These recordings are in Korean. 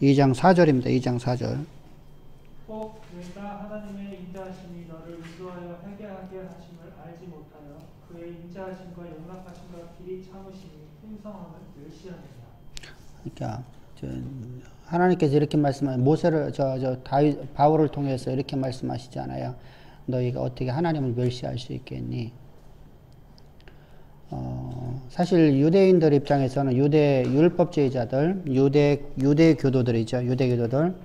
2장 4절입니다. 2장 4절. 혹 내가 하나님의 인자하심이 너를 인도하여 회개하게 하심을 알지 못하여 그의 인자하심과 용납하심과 길이 참으심이 풍성함을 멸시하느냐. 그러니까 하나님께서 이렇게 말씀하시면 모세를 다윗 바울을 통해서 이렇게 말씀하시잖아요. 너희가 어떻게 하나님을 멸시할 수 있겠니? 사실 유대인들 입장에서는 유대 율법주의자들, 유대 교도들이죠. 유대 교도들.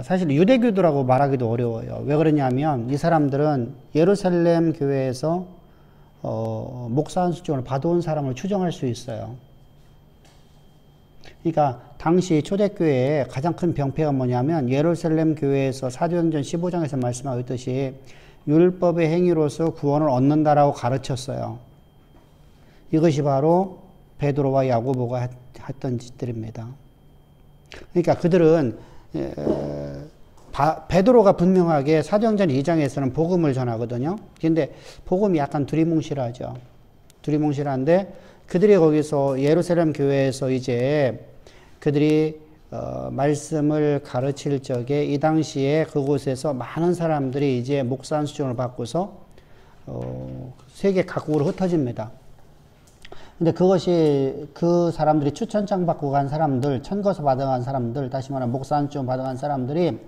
사실 유대 교도라고 말하기도 어려워요. 왜 그러냐면 이 사람들은 예루살렘 교회에서 목사 안수종을 받아온 사람을 추정할 수 있어요. 그러니까 당시 초대교회의 가장 큰 병폐가 뭐냐면 예루살렘 교회에서 사도행전 15장에서 말씀하고 있듯이 율법의 행위로서 구원을 얻는다라고 가르쳤어요. 이것이 바로 베드로와 야고보가 했던 짓들입니다. 그러니까 그들은 베드로가 분명하게 사도행전 2장에서는 복음을 전하거든요. 근데 복음이 약간 두리뭉실하죠. 두리뭉실한데 그들이 거기서 예루살렘 교회에서 이제 그들이 말씀을 가르칠 적에 이 당시에 그곳에서 많은 사람들이 이제 목사 안수종을 받고서 세계 각국으로 흩어집니다. 근데 그것이 그 사람들이 추천장 받고 간 사람들, 천거서 받아간 사람들, 다시 말하면 목사 안수종 받아간 사람들이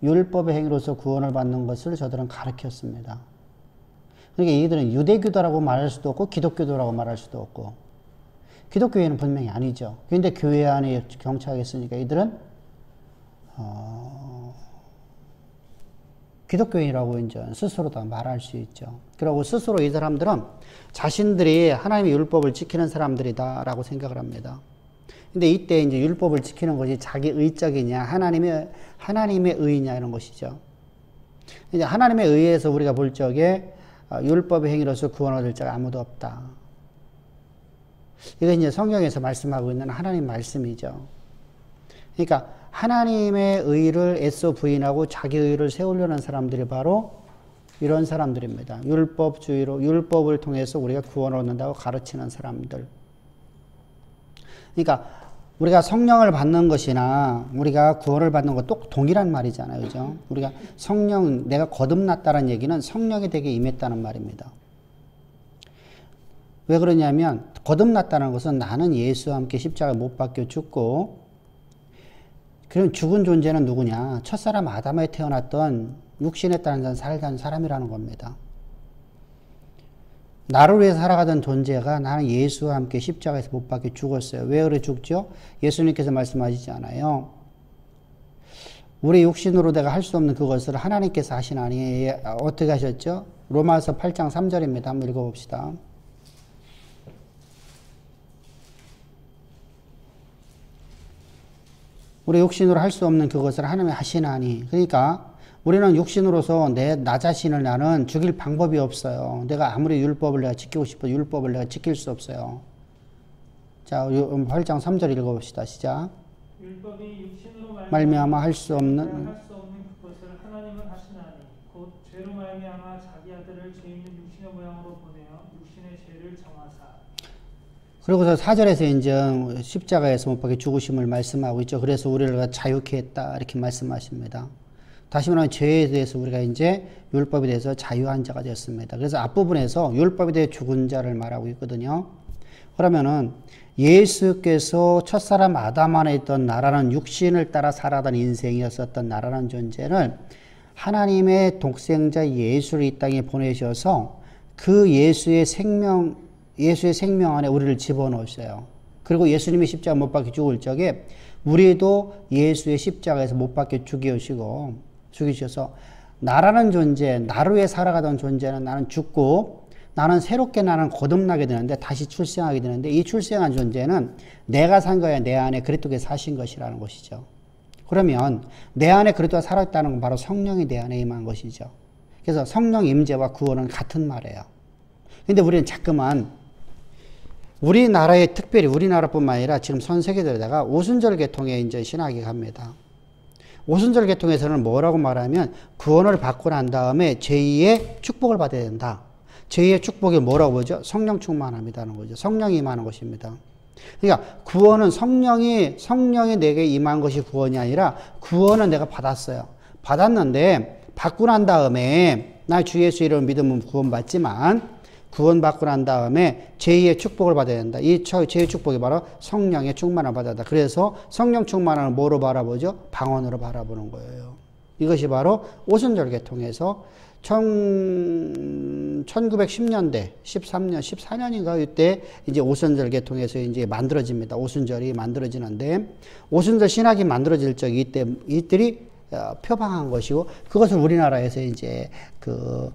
율법의 행위로서 구원을 받는 것을 저들은 가르쳤습니다. 그러니까 이들은 유대교도라고 말할 수도 없고 기독교도라고 말할 수도 없고 기독교회는 분명히 아니죠. 그런데 교회 안에 경착했으니까 이들은 기독교인이라고 이제 스스로 다 말할 수 있죠. 그리고 스스로 이 사람들은 자신들이 하나님의 율법을 지키는 사람들이다라고 생각을 합니다. 근데 이때 이제 율법을 지키는 것이 자기 의적이냐, 하나님의 의냐 이런 것이죠. 이제 하나님의 의에서 우리가 볼 적에 율법의 행위로서 구원 얻을 자가 아무도 없다. 이게 이제 성경에서 말씀하고 있는 하나님 말씀이죠. 그러니까 하나님의 의를 애써 부인하고 자기 의를 세우려는 사람들이 바로 이런 사람들입니다. 율법주의로 율법을 통해서 우리가 구원을 얻는다고 가르치는 사람들. 그러니까 우리가 성령을 받는 것이나 우리가 구원을 받는 것 똑 동일한 말이잖아요. 그죠? 우리가 성령, 내가 거듭났다는 얘기는 성령이 되게 임했다는 말입니다. 왜 그러냐면 거듭났다는 것은 나는 예수와 함께 십자가에 못 박혀 죽고 그럼 죽은 존재는 누구냐? 첫사람 아담에 태어났던 육신에 따른 살던 사람이라는 겁니다. 나를 위해 살아가던 존재가 나는 예수와 함께 십자가에서 못 박혀 죽었어요. 왜 그래 죽죠? 예수님께서 말씀하시지 않아요. 우리 육신으로 내가 할 수 없는 그것을 하나님께서 하시나니 어떻게 하셨죠? 로마서 8장 3절입니다. 한번 읽어봅시다. 우리 육신으로 할 수 없는 그것을 하나님이 하시나니. 그러니까 우리는 육신으로서 나 자신을 나는 죽일 방법이 없어요. 내가 아무리 율법을 내가 지키고 싶어도 율법을 내가 지킬 수 없어요. 자, 8장 3절 읽어봅시다. 시작. 율법이 육신으로 말미암아 할 수 없는 그것을 하나님은 하시나니 곧 죄로 말미암아 자기 아들을 죄 있는 육신의 모양으로 보내어 육신의 죄를 정하사. 그리고서 4절에서 이제 십자가에서 못 박혀 죽으심을 말씀하고 있죠. 그래서 우리를 자유케 했다 이렇게 말씀하십니다. 다시 말하면 죄에 대해서 우리가 이제 율법에 대해서 자유한 자가 되었습니다. 그래서 앞부분에서 율법에 대해 죽은 자를 말하고 있거든요. 그러면은 예수께서 첫사람 아담 안에 있던 나라는 육신을 따라 살아가던 인생이었었던 나라는 존재를 하나님의 독생자 예수를 이 땅에 보내셔서 그 예수의 생명 안에 우리를 집어넣으셔요. 그리고 예수님이 십자가 못 박혀 죽을 적에 우리도 예수의 십자가에서 못 박혀 죽이셔서 나라는 존재, 나를 위해 살아가던 존재는 나는 죽고 나는 새롭게 나는 거듭나게 되는데 다시 출생하게 되는데 이 출생한 존재는 내가 산 거야. 내 안에 그리스도께서 사신 것이라는 것이죠. 그러면 내 안에 그리스도가 살았다는 건 바로 성령이 내 안에 임한 것이죠. 그래서 성령 임재와 구원은 같은 말이에요. 근데 우리는 자꾸만 우리나라에 특별히 우리나라뿐만 아니라 지금 전 세계들에다가 오순절 계통에 이제 신학이 갑니다. 오순절 계통에서는 뭐라고 말하면 구원을 받고 난 다음에 제2의 축복을 받아야 된다. 제2의 축복이 뭐라고 보죠? 성령 충만함이라는 거죠. 성령이 임하는 것입니다. 그러니까 구원은 성령이 내게 임한 것이 구원이 아니라 구원은 내가 받았어요. 받았는데 받고 난 다음에 나 주 예수 이름을 믿으면 구원받지만 구원받고 난 다음에 제2의 축복을 받아야 된다. 이 제2의 축복이 바로 성령의 충만을 받았다. 그래서 성령 충만을 뭐로 바라보죠? 방언으로 바라보는 거예요. 이것이 바로 오순절 계통에서 1910년대, 13년, 14년인가 이때 이제 오순절 계통에서 이제 만들어집니다. 오순절이 만들어지는데 오순절 신학이 만들어질 적이 이들이 표방한 것이고 그것을 우리나라에서 이제 그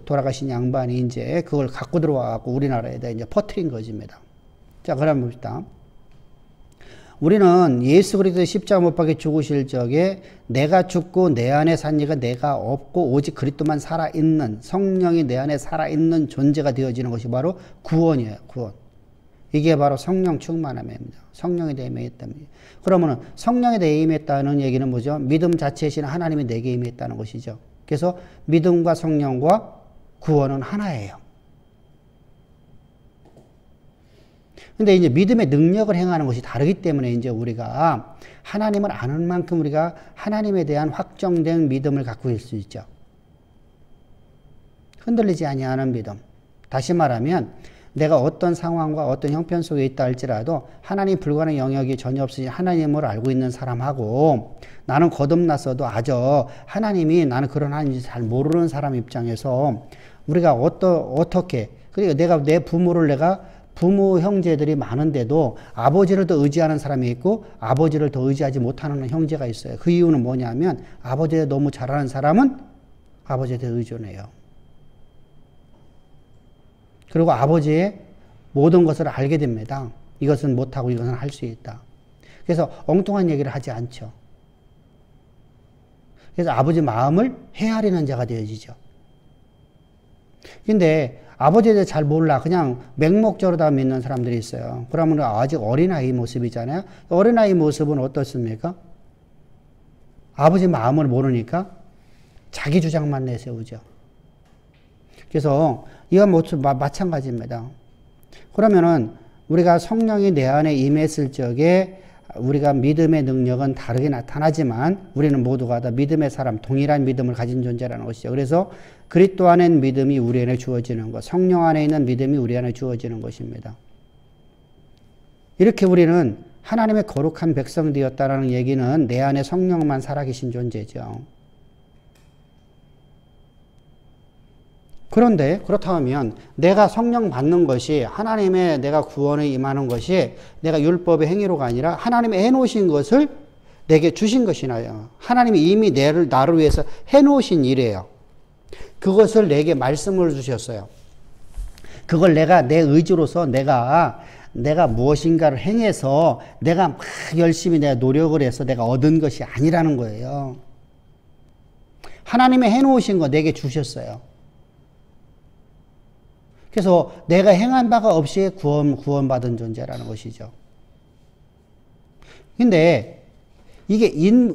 돌아가신 양반이 이제 그걸 갖고 들어와갖고 우리나라에다 이제 퍼뜨린 것입니다. 자, 그럼 봅시다. 우리는 예수 그리스도의 십자가 못 박혀 죽으실 적에 내가 죽고 내 안에 산 이가 내가 없고 오직 그리스도만 살아있는 성령이 내 안에 살아있는 존재가 되어지는 것이 바로 구원이에요. 구원. 이게 바로 성령 충만함입니다. 성령에 대해 임했답니다. 그러면 성령에 대해 임했다는 얘기는 뭐죠? 믿음 자체이신 하나님이 내게 임했다는 것이죠. 그래서 믿음과 성령과 구원은 하나예요. 근데 이제 믿음의 능력을 행하는 것이 다르기 때문에 이제 우리가 하나님을 아는 만큼 우리가 하나님에 대한 확정된 믿음을 갖고 있을 수 있죠. 흔들리지 아니하는 믿음. 다시 말하면 내가 어떤 상황과 어떤 형편 속에 있다 할지라도 하나님 불가능한 영역이 전혀 없으니 하나님을 알고 있는 사람하고 나는 거듭났어도 아저 하나님이 나는 그런 하나님인지 잘 모르는 사람 입장에서 우리가 어떻게 그러니까 내가 내 부모 형제들이 많은데도 아버지를 더 의지하는 사람이 있고 아버지를 더 의지하지 못하는 형제가 있어요. 그 이유는 뭐냐면 아버지에 너무 잘하는 사람은 아버지에 대해 의존해요. 그리고 아버지의 모든 것을 알게 됩니다. 이것은 못하고 이것은 할 수 있다. 그래서 엉뚱한 얘기를 하지 않죠. 그래서 아버지 마음을 헤아리는 자가 되어지죠. 근데 아버지에 대해 잘 몰라. 그냥 맹목적으로 다 믿는 사람들이 있어요. 그러면 아직 어린아이 모습이잖아요. 어린아이 모습은 어떻습니까? 아버지 마음을 모르니까 자기 주장만 내세우죠. 그래서 이건 마찬가지입니다. 그러면은 우리가 성령이 내 안에 임했을 적에 우리가 믿음의 능력은 다르게 나타나지만 우리는 모두가 다 믿음의 사람, 동일한 믿음을 가진 존재라는 것이죠. 그래서 그리스도 안에 믿음이 우리 안에 주어지는 것, 성령 안에 있는 믿음이 우리 안에 주어지는 것입니다. 이렇게 우리는 하나님의 거룩한 백성 되었다는 얘기는 내 안에 성령만 살아계신 존재죠. 그런데 그렇다면 내가 성령 받는 것이 하나님의 내가 구원에 임하는 것이 내가 율법의 행위로가 아니라 하나님이 해놓으신 것을 내게 주신 것이나요. 하나님이 이미 나를 위해서 해놓으신 일이에요. 그것을 내게 말씀을 주셨어요. 그걸 내 의지로서 내가 무엇인가를 행해서 내가 막 열심히 내가 노력을 해서 내가 얻은 것이 아니라는 거예요. 하나님이 해놓으신 거 내게 주셨어요. 그래서 내가 행한 바가 없이 구원받은 존재라는 것이죠. 근데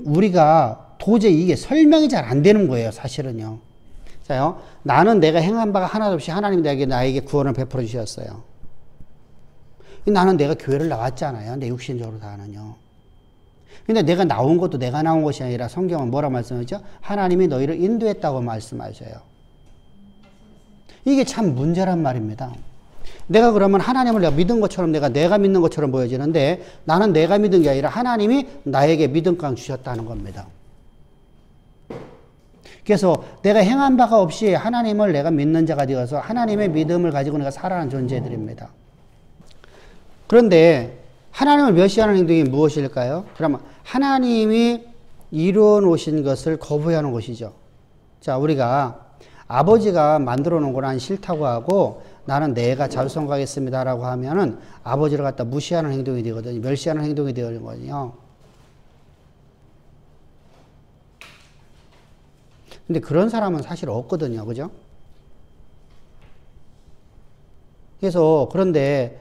우리가 도저히 이게 설명이 잘 안 되는 거예요, 사실은요. 자요, 나는 내가 행한 바가 하나도 없이 하나님이 나에게 구원을 베풀어 주셨어요. 나는 내가 교회를 나왔잖아요. 내 육신적으로 다는요. 근데 내가 나온 것도 내가 나온 것이 아니라 성경은 뭐라 말씀하죠? 하나님이 너희를 인도했다고 말씀하셔요. 이게 참 문제란 말입니다. 내가 그러면 하나님을 내가 믿은 것처럼 내가 믿는 것처럼 보여지는데 나는 내가 믿은 게 아니라 하나님이 나에게 믿음감 주셨다는 겁니다. 그래서 내가 행한 바가 없이 하나님을 내가 믿는 자가 되어서 하나님의 믿음을 가지고 내가 살아가는 존재들입니다. 그런데 하나님을 멸시하는 행동이 무엇일까요? 그러면 하나님이 이루어 놓으신 것을 거부하는 것이죠. 자, 우리가 아버지가 만들어 놓은 거 난 싫다고 하고 나는 내가 자수성가하겠습니다라고 하면은 아버지를 갖다 무시하는 행동이 되거든요. 멸시하는 행동이 되거든요. 근데 그런 사람은 사실 없거든요. 그죠? 그런데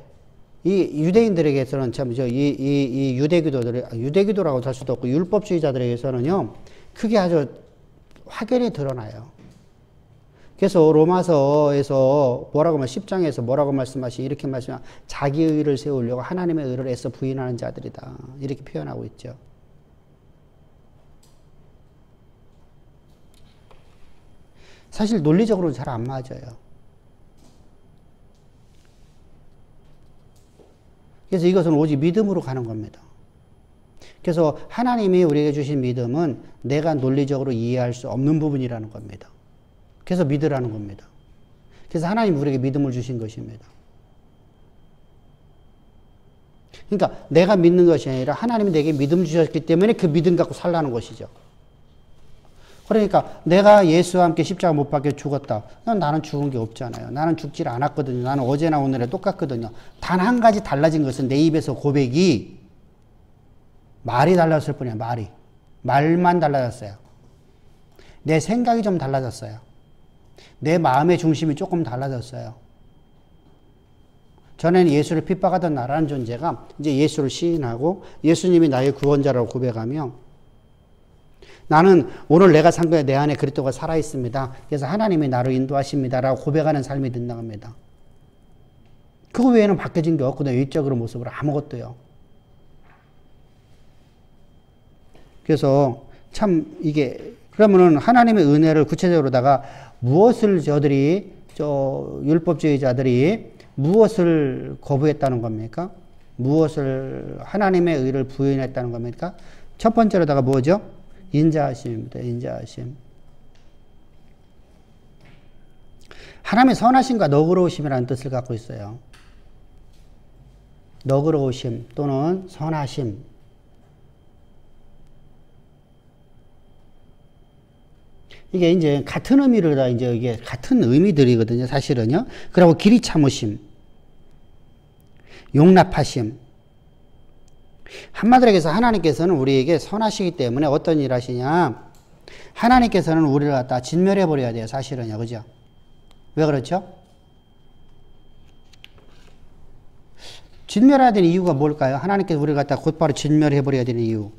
이 유대인들에게서는 참 이 유대기도라고 할 수도 없고 율법주의자들에게서는요. 그게 아주 확연히 드러나요. 그래서 로마서에서 뭐라고 10장에서 뭐라고 말씀하시 이렇게 말씀하시면 자기 의를 세우려고 하나님의 의를 애써 부인하는 자들이다. 이렇게 표현하고 있죠. 사실 논리적으로는 잘 안 맞아요. 그래서 이것은 오직 믿음으로 가는 겁니다. 그래서 하나님이 우리에게 주신 믿음은 내가 논리적으로 이해할 수 없는 부분이라는 겁니다. 그래서 믿으라는 겁니다. 그래서 하나님이 우리에게 믿음을 주신 것입니다. 그러니까 내가 믿는 것이 아니라 하나님이 내게 믿음 주셨기 때문에 그 믿음 갖고 살라는 것이죠. 그러니까 내가 예수와 함께 십자가 못 박혀 죽었다. 나는 죽은 게 없잖아요. 나는 죽질 않았거든요. 나는 어제나 오늘에 똑같거든요. 단 한 가지 달라진 것은 내 입에서 고백이 말이 달라졌을 뿐이야. 말만 달라졌어요. 내 생각이 좀 달라졌어요. 내 마음의 중심이 조금 달라졌어요. 전에는 예수를 핍박하던 나라는 존재가 이제 예수를 시인하고 예수님이 나의 구원자라고 고백하며 나는 오늘 내가 산 거에 내 안에 그리스도가 살아있습니다. 그래서 하나님이 나를 인도하십니다. 라고 고백하는 삶이 된다합니다. 그거 외에는 바뀌어진 게 없거든요. 일적으로 모습으로 아무것도요. 그래서 참 이게 그러면은 하나님의 은혜를 구체적으로다가 무엇을 저들이 율법주의자들이 무엇을 거부했다는 겁니까? 무엇을 하나님의 의를 부인했다는 겁니까? 첫 번째로다가 뭐죠? 인자하심입니다. 인자하심. 하나님의 선하심과 너그러우심이라는 뜻을 갖고 있어요. 너그러우심 또는 선하심. 이게 이제 같은 의미를 다 이제 이게 같은 의미들이거든요. 사실은요. 그리고 길이 참으심, 용납하심. 한마디로 해서 하나님께서는 우리에게 선하시기 때문에 어떤 일 하시냐. 하나님께서는 우리를 갖다 진멸해 버려야 돼요. 사실은요. 그죠? 왜 그렇죠? 진멸해야 되는 이유가 뭘까요? 하나님께서 우리를 갖다 곧바로 진멸해 버려야 되는 이유.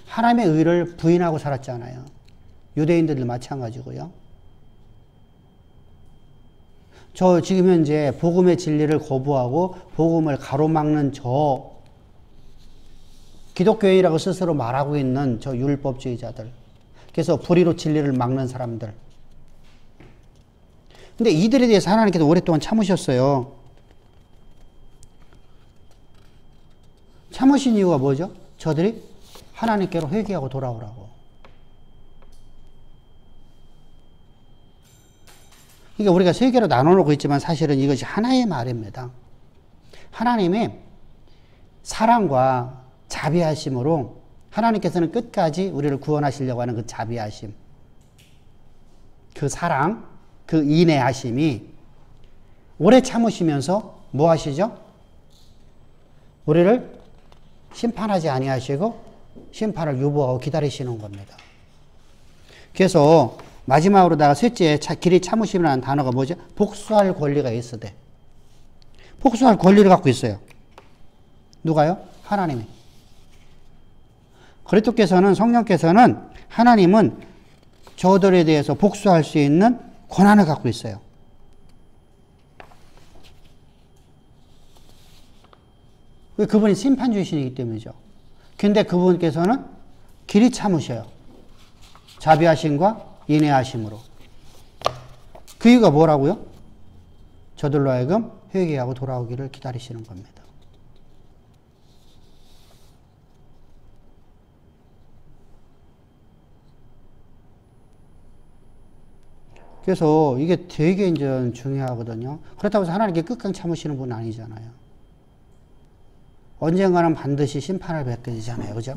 하나님의 의를 부인하고 살았잖아요. 유대인들도 마찬가지고요. 저 지금 현재 복음의 진리를 거부하고 복음을 가로막는 저 기독교인이라고 스스로 말하고 있는 저 율법주의자들. 그래서 불의로 진리를 막는 사람들. 근데 이들에 대해서 하나님께서 오랫동안 참으셨어요. 참으신 이유가 뭐죠? 저들이 하나님께로 회개하고 돌아오라고. 그러니까 우리가 세 개로 나눠놓고 있지만 사실은 이것이 하나의 말입니다. 하나님의 사랑과 자비하심으로 하나님께서는 끝까지 우리를 구원하시려고 하는 그 자비하심, 그 사랑, 그 인내하심이 오래 참으시면서 뭐 하시죠? 우리를 심판하지 아니하시고 심판을 유보하고 기다리시는 겁니다. 그래서 마지막으로다가 셋째 길이 참으심이라는 단어가 뭐죠? 복수할 권리가 있으되. 복수할 권리를 갖고 있어요. 누가요? 하나님이. 그리스도께서는 성령께서는 하나님은 저들에 대해서 복수할 수 있는 권한을 갖고 있어요. 왜? 그분이 심판주이시기 때문이죠. 근데 그분께서는 길이 참으셔요. 자비하심과 인내하심으로. 그 이유가 뭐라고요? 저들로 하여금 회개하고 돌아오기를 기다리시는 겁니다. 그래서 이게 되게 이제 중요하거든요. 그렇다고 해서 하나님께 끝까지 참으시는 분은 아니잖아요. 언젠가는 반드시 심판을 받게 되잖아요. 그죠?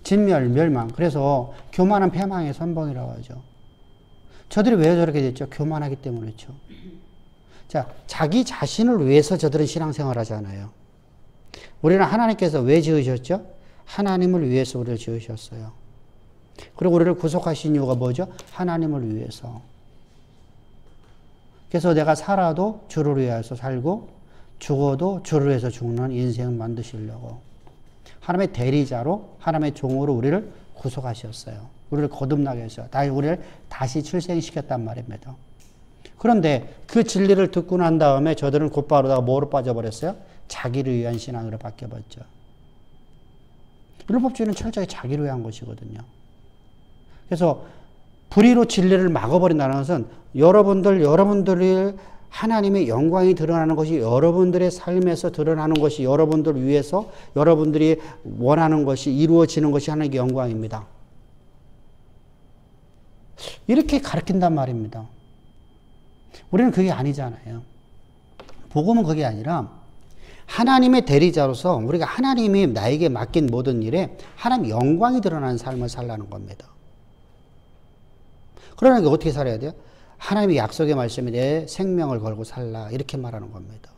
진멸, 멸망. 그래서 교만한 패망의 선봉이라고 하죠. 저들이 왜 저렇게 됐죠? 교만하기 때문에 그렇죠. 자, 자기 자신을 위해서 저들은 신앙생활 하잖아요. 우리는 하나님께서 왜 지으셨죠? 하나님을 위해서 우리를 지으셨어요. 그리고 우리를 구속하신 이유가 뭐죠? 하나님을 위해서. 그래서 내가 살아도 주를 위해서 살고 죽어도 주를 위해서 죽는 인생 만드시려고. 하나님의 대리자로 하나님의 종으로 우리를 구속하셨어요. 우리를 거듭나게 했어요. 우리를 다시 출생시켰단 말입니다. 그런데 그 진리를 듣고 난 다음에 저들은 곧바로 뭐로 빠져버렸어요? 자기를 위한 신앙으로 바뀌어버렸죠. 율법주의는 철저히 자기를 위한 것이거든요. 그래서 불의로 진리를 막아버린다는 것은 여러분들이 하나님의 영광이 드러나는 것이 여러분들의 삶에서 드러나는 것이 여러분들을 위해서 여러분들이 원하는 것이 이루어지는 것이 하나님의 영광입니다. 이렇게 가르친단 말입니다. 우리는 그게 아니잖아요. 복음은 그게 아니라 하나님의 대리자로서 우리가 하나님이 나에게 맡긴 모든 일에 하나님의 영광이 드러나는 삶을 살라는 겁니다. 그러니까 어떻게 살아야 돼요? 하나님의 약속의 말씀에 대해 생명을 걸고 살라 이렇게 말하는 겁니다.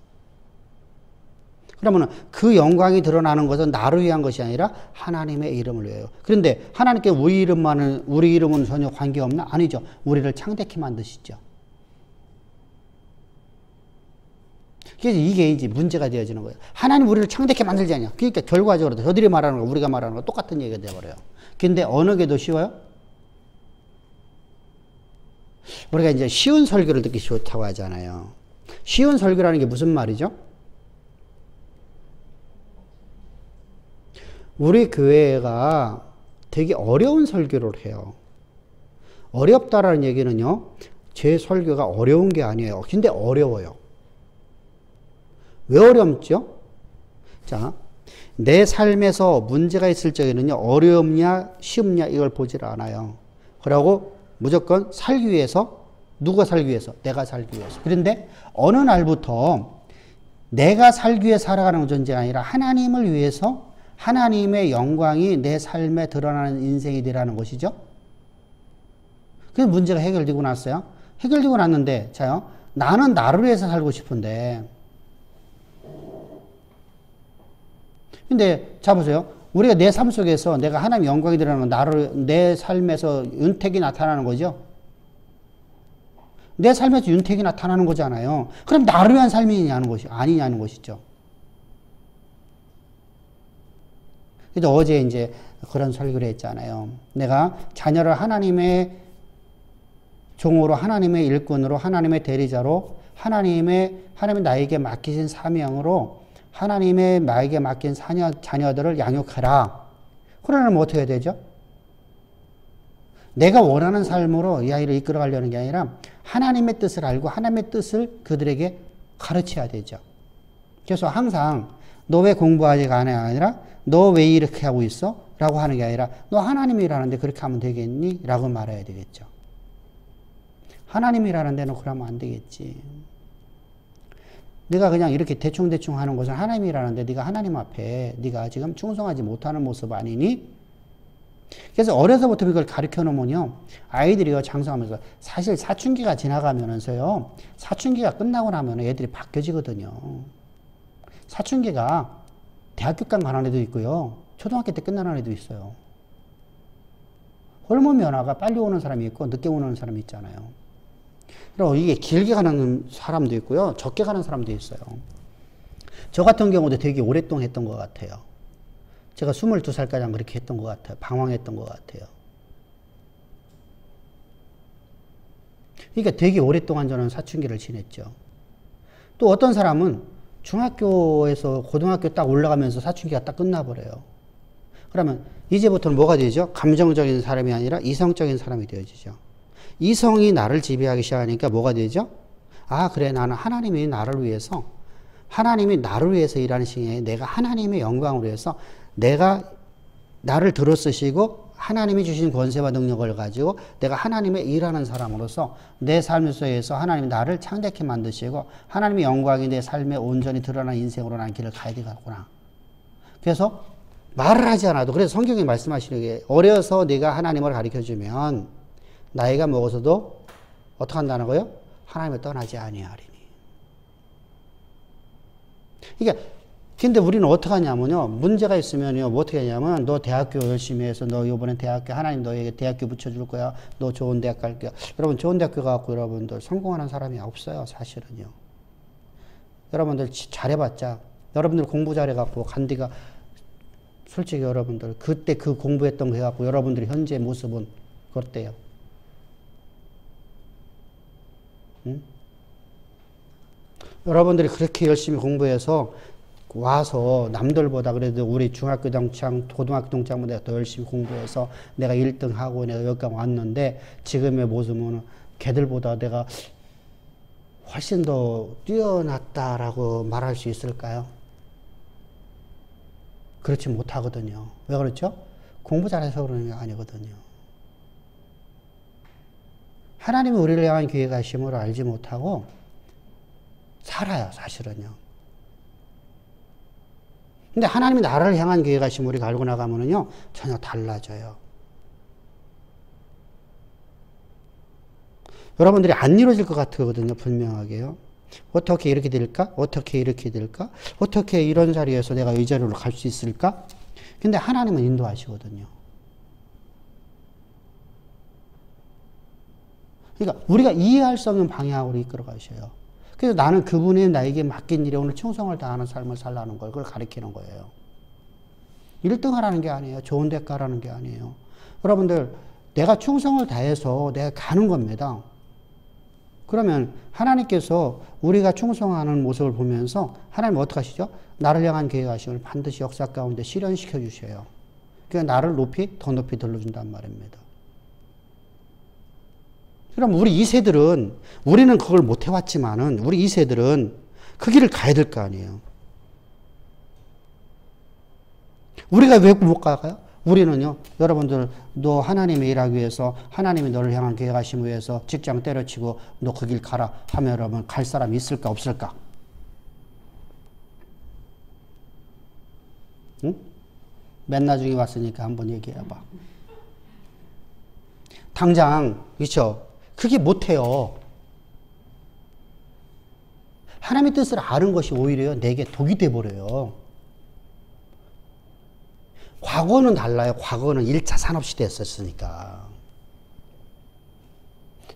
그러면 그 영광이 드러나는 것은 나를 위한 것이 아니라 하나님의 이름을 위해요. 그런데 하나님께 우리 이름은 전혀 관계없나? 아니죠. 우리를 창대케 만드시죠. 그래서 이게 이제 문제가 되어지는 거예요. 하나님 우리를 창대케 만들지 않냐. 그러니까 결과적으로 저들이 말하는 거 우리가 말하는 거 똑같은 얘기가 되어버려요. 근데 어느 게 더 쉬워요? 우리가 이제 쉬운 설교를 듣기 좋다고 하잖아요. 쉬운 설교라는 게 무슨 말이죠? 우리 교회가 되게 어려운 설교를 해요. 어렵다라는 얘기는요, 제 설교가 어려운 게 아니에요. 근데 어려워요. 왜 어렵죠? 자, 내 삶에서 문제가 있을 적에는요, 어려움냐, 쉬움냐, 이걸 보질 않아요. 그러고 무조건 살기 위해서, 누가 살기 위해서? 내가 살기 위해서. 그런데 어느 날부터 내가 살기 위해 살아가는 존재가 아니라 하나님을 위해서 하나님의 영광이 내 삶에 드러나는 인생이 되라는 것이죠. 그래서 문제가 해결되고 났어요. 해결되고 났는데, 자요, 나는 나를 위해서 살고 싶은데, 근데 자 보세요. 우리가 내 삶 속에서 내가 하나님 영광이 드러나는 건 내 삶에서 윤택이 나타나는 거죠. 내 삶에서 윤택이 나타나는 거잖아요. 그럼 나를 위한 삶이냐는 것이 아니냐는 것이죠. 그래서 어제 이제 그런 설교를 했잖아요. 내가 자녀를 하나님의 종으로, 하나님의 일꾼으로, 하나님의 대리자로, 하나님이 나에게 맡기신 사명으로 하나님의 나에게 맡긴 자녀들을 양육하라. 그러면 어떻게 해야 되죠? 내가 원하는 삶으로 이 아이를 이끌어가려는 게 아니라 하나님의 뜻을 알고 하나님의 뜻을 그들에게 가르쳐야 되죠. 그래서 항상 너 왜 공부하지가 않아? 아니라 너 왜 이렇게 하고 있어? 라고 하는 게 아니라 너 하나님이라는데 그렇게 하면 되겠니? 라고 말해야 되겠죠. 하나님이라는 데는 그러면 안 되겠지. 네가 그냥 이렇게 대충대충 하는 것은 하나님이라는데 네가 하나님 앞에 네가 지금 충성하지 못하는 모습 아니니? 그래서 어려서부터 이걸 가르쳐 놓으면요, 아이들이요 장성하면서 사실 사춘기가 지나가면서요, 사춘기가 끝나고 나면 애들이 바뀌어지거든요. 사춘기가 대학교까지 가는 애도 있고요, 초등학교 때 끝나는 애도 있어요. 호르몬 변화가 빨리 오는 사람이 있고 늦게 오는 사람이 있잖아요. 그리고 이게 길게 가는 사람도 있고요, 적게 가는 사람도 있어요. 저 같은 경우도 되게 오랫동안 했던 것 같아요. 제가 22살까지 그렇게 했던 것 같아요. 방황했던 것 같아요. 그러니까 되게 오랫동안 저는 사춘기를 지냈죠. 또 어떤 사람은 중학교에서 고등학교 딱 올라가면서 사춘기가 딱 끝나버려요. 그러면 이제부터는 뭐가 되죠? 감정적인 사람이 아니라 이성적인 사람이 되어지죠. 이성이 나를 지배하기 시작하니까 뭐가 되죠? 아, 그래, 나는 하나님이 나를 위해서 일하는 시기에 내가 하나님의 영광을 위해서 내가 나를 들어쓰시고 하나님이 주신 권세와 능력을 가지고 내가 하나님의 일하는 사람으로서 내 삶 속에서 하나님이 나를 창대케 만드시고 하나님의 영광이 내 삶에 온전히 드러난 인생으로 난 길을 가야 되겠구나. 그래서 말을 하지 않아도, 그래서 성경이 말씀하시는 게 어려서 네가 하나님을 가르쳐주면 나이가 먹어서도 어떻게 한다는 거예요? 하나님을 떠나지 아니하리니. 그러니까 근데 우리는 어떻게 하냐면요, 문제가 있으면요, 뭐 어떻게 하냐면, 너 대학교 열심히 해서 너 이번에 대학교, 하나님 너에게 대학교 붙여줄 거야. 너 좋은 대학 갈 거야. 여러분, 좋은 대학교 가갖고 여러분들 성공하는 사람이 없어요, 사실은요. 여러분들 잘해봤자, 여러분들 공부 잘해갖고 간디가 솔직히 여러분들 그때 그 공부했던 거 해갖고 여러분들이 현재 모습은 그렇대요. 응? 여러분들이 그렇게 열심히 공부해서 와서 남들보다 그래도 우리 중학교 동창, 고등학교 동창보다 더 열심히 공부해서 내가 1등하고 내가 여기까지 왔는데 지금의 모습은 걔들보다 내가 훨씬 더 뛰어났다라고 말할 수 있을까요? 그렇지 못하거든요. 왜 그렇죠? 공부 잘해서 그러는 게 아니거든요. 하나님이 우리를 향한 계획하심을 알지 못하고 살아요, 사실은요. 근데 하나님이 나를 향한 계획하심을 우리가 알고 나가면은요, 전혀 달라져요. 여러분들이 안 이루어질 것 같거든요, 분명하게요. 어떻게 이렇게 될까? 어떻게 이렇게 될까? 어떻게 이런 자리에서 내가 이 자리로 갈 수 있을까? 근데 하나님은 인도하시거든요. 그러니까 우리가 이해할 수 없는 방향으로 이끌어 가셔요. 그래서 나는 그분이 나에게 맡긴 일에 오늘 충성을 다하는 삶을 살라는 걸, 그걸 가리키는 거예요. 1등 하라는 게 아니에요. 좋은 데 가라는 게 아니에요. 여러분들, 내가 충성을 다해서 내가 가는 겁니다. 그러면 하나님께서 우리가 충성하는 모습을 보면서 하나님 어떻게 하시죠? 나를 향한 계획하심을 반드시 역사 가운데 실현시켜 주셔요. 그러니까 나를 더 높이 들러준단 말입니다. 그럼 우리 2세들은, 우리는 그걸 못 해왔지만은, 우리 2세들은 그 길을 가야 될 거 아니에요. 우리가 왜 못 가요? 우리는요, 여러분들, 너 하나님의 일하기 위해서, 하나님이 너를 향한 계획하심 위해서 직장 때려치고 너 그 길 가라 하면 여러분, 갈 사람이 있을까, 없을까? 응? 맨 나중에 왔으니까 한번 얘기해봐. 당장, 그렇죠? 그게 못해요. 하나님의 뜻을 아는 것이 오히려 내게 독이 돼버려요. 과거는 달라요. 과거는 1차 산업시대였었으니까.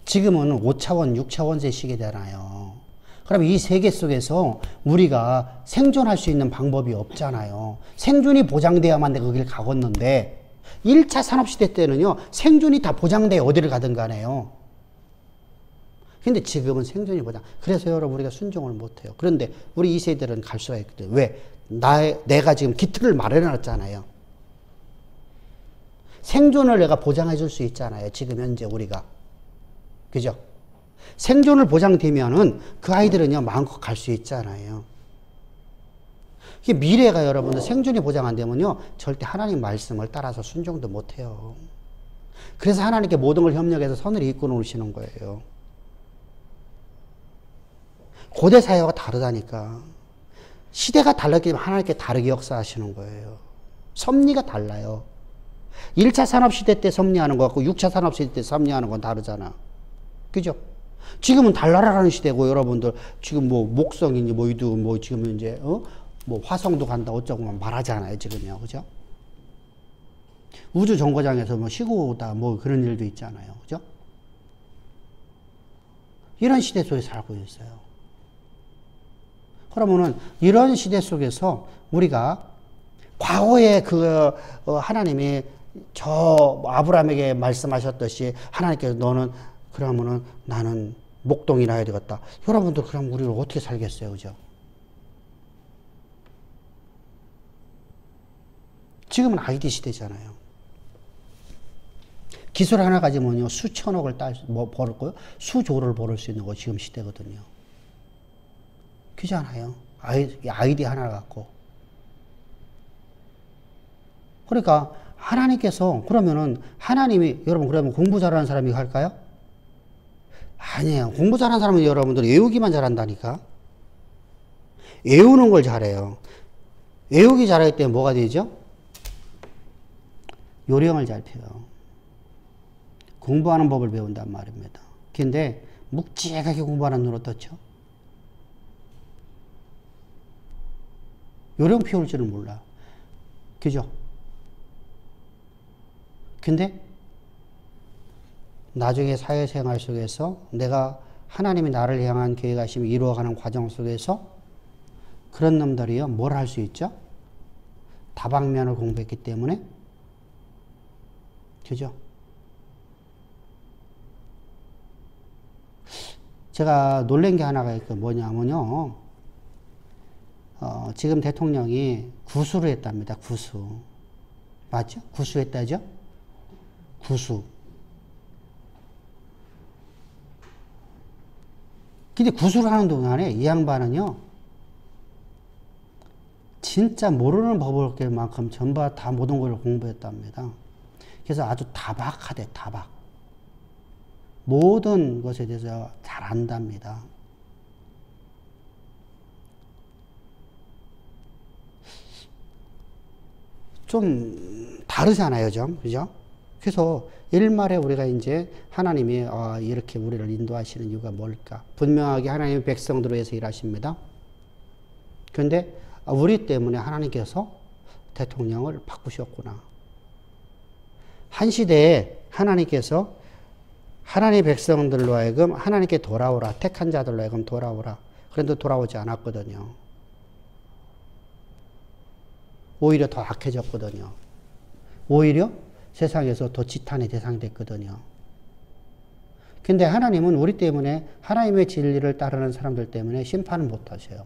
지금은 5차원, 6차원제 시대잖아요. 그럼 이 세계 속에서 우리가 생존할 수 있는 방법이 없잖아요. 생존이 보장돼야만 내가 거기를 가겠는데 1차 산업시대 때는요. 생존이 다 보장돼 어디를 가든 간에요. 근데 지금은 생존이 보장. 그래서 여러분 우리가 순종을 못해요. 그런데 우리 2세들은 갈 수가 있거든. 왜? 내가 지금 기틀을 마련해놨잖아요. 생존을 내가 보장해 줄 수 있잖아요. 지금 현재 우리가. 그죠? 생존을 보장되면은 그 아이들은요, 마음껏 갈 수 있잖아요. 이게 미래가 여러분들 생존이 보장 안 되면요, 절대 하나님 말씀을 따라서 순종도 못 해요. 그래서 하나님께 모든 걸 협력해서 선을 이끌어 놓으시는 거예요. 고대 사회와 다르다니까. 시대가 달랐기 때문에 하나님께 다르게 역사하시는 거예요. 섭리가 달라요. 1차 산업시대 때 섭리하는 것 같고 6차 산업시대 때 섭리하는 건 다르잖아. 그죠? 지금은 달나라라는 시대고 여러분들 지금 뭐 목성이니 뭐이도 뭐 지금 이제 뭐 화성도 간다 어쩌고 말하잖아요. 지금요. 그죠? 우주 정거장에서 뭐 쉬고 오다 뭐 그런 일도 있잖아요. 그죠? 이런 시대 속에 살고 있어요. 그러면은 이런 시대 속에서 우리가 과거에 하나님이 저 아브라함에게 말씀하셨듯이 하나님께서 너는 그러면은 나는 목동이나 해야 되겠다. 여러분들 그럼 우리를 어떻게 살겠어요, 그죠? 지금은 IT 시대잖아요. 기술 하나 가지면요 수천억을 벌을 거요, 수조를 벌을 수 있는 거 지금 시대거든요. 그렇잖아요. 아이디 하나 갖고. 그러니까 하나님께서 그러면은 하나님이 여러분 그러면 공부 잘하는 사람이 할까요? 아니에요. 공부 잘하는 사람은 여러분들 외우기만 잘한다니까. 외우는 걸 잘해요. 외우기 잘하기 때문에 뭐가 되죠? 요령을 잘 펴요. 공부하는 법을 배운단 말입니다. 근데 묵직하게 공부하는 눈 어떻죠? 요령 피울 줄은 몰라. 그죠? 근데 나중에 사회생활 속에서 내가 하나님이 나를 향한 계획하심을 이루어가는 과정 속에서 그런 놈들이요, 뭘 할 수 있죠? 다방면을 공부했기 때문에, 그죠? 제가 놀란 게 하나가 있고 뭐냐면요. 지금 대통령이 구수를 했답니다. 구수. 맞죠? 구수했다죠? 구수. 근데 구수를 하는 동안에 이 양반은요, 진짜 모르는 법을만큼 전부 다 모든 걸 공부했답니다. 그래서 아주 다박하대, 다박. 모든 것에 대해서 잘 안답니다. 좀 다르잖아요, 좀. 그죠? 그래서 일말에 우리가 이제 하나님이 이렇게 우리를 인도하시는 이유가 뭘까? 분명하게 하나님의 백성들을 위해서 일하십니다. 그런데 우리 때문에 하나님께서 대통령을 바꾸셨구나. 한 시대에 하나님께서 하나님의 백성들로 하여금 하나님께 돌아오라. 택한 자들로 하여금 돌아오라. 그런데 돌아오지 않았거든요. 오히려 더 악해졌거든요. 오히려 세상에서 더 지탄의 대상이 됐거든요. 근데 하나님은 우리 때문에 하나님의 진리를 따르는 사람들 때문에 심판을 못 하셔요.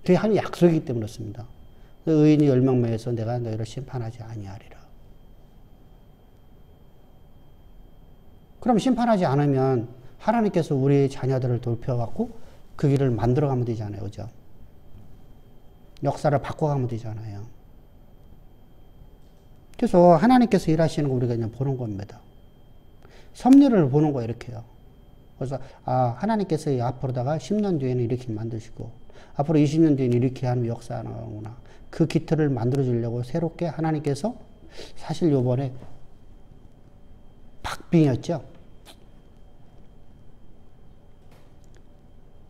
그게 하나님의 약속이기 때문에 그렇습니다. 의인이 10명 모여서 내가 너희를 심판하지 아니하리라. 그럼 심판하지 않으면 하나님께서 우리 자녀들을 돌펴갖고 그 길을 만들어가면 되잖아요. 그죠? 역사를 바꿔가면 되잖아요. 그래서 하나님께서 일하시는 거 우리가 그냥 보는 겁니다. 섭리를 보는 거 이렇게요. 그래서 하나님께서 앞으로다가 10년 뒤에는 이렇게 만드시고 앞으로 20년 뒤에는 이렇게 하는 역사가 나오구나. 그 기틀을 만들어주려고 새롭게 하나님께서 사실 요번에 박빙이었죠.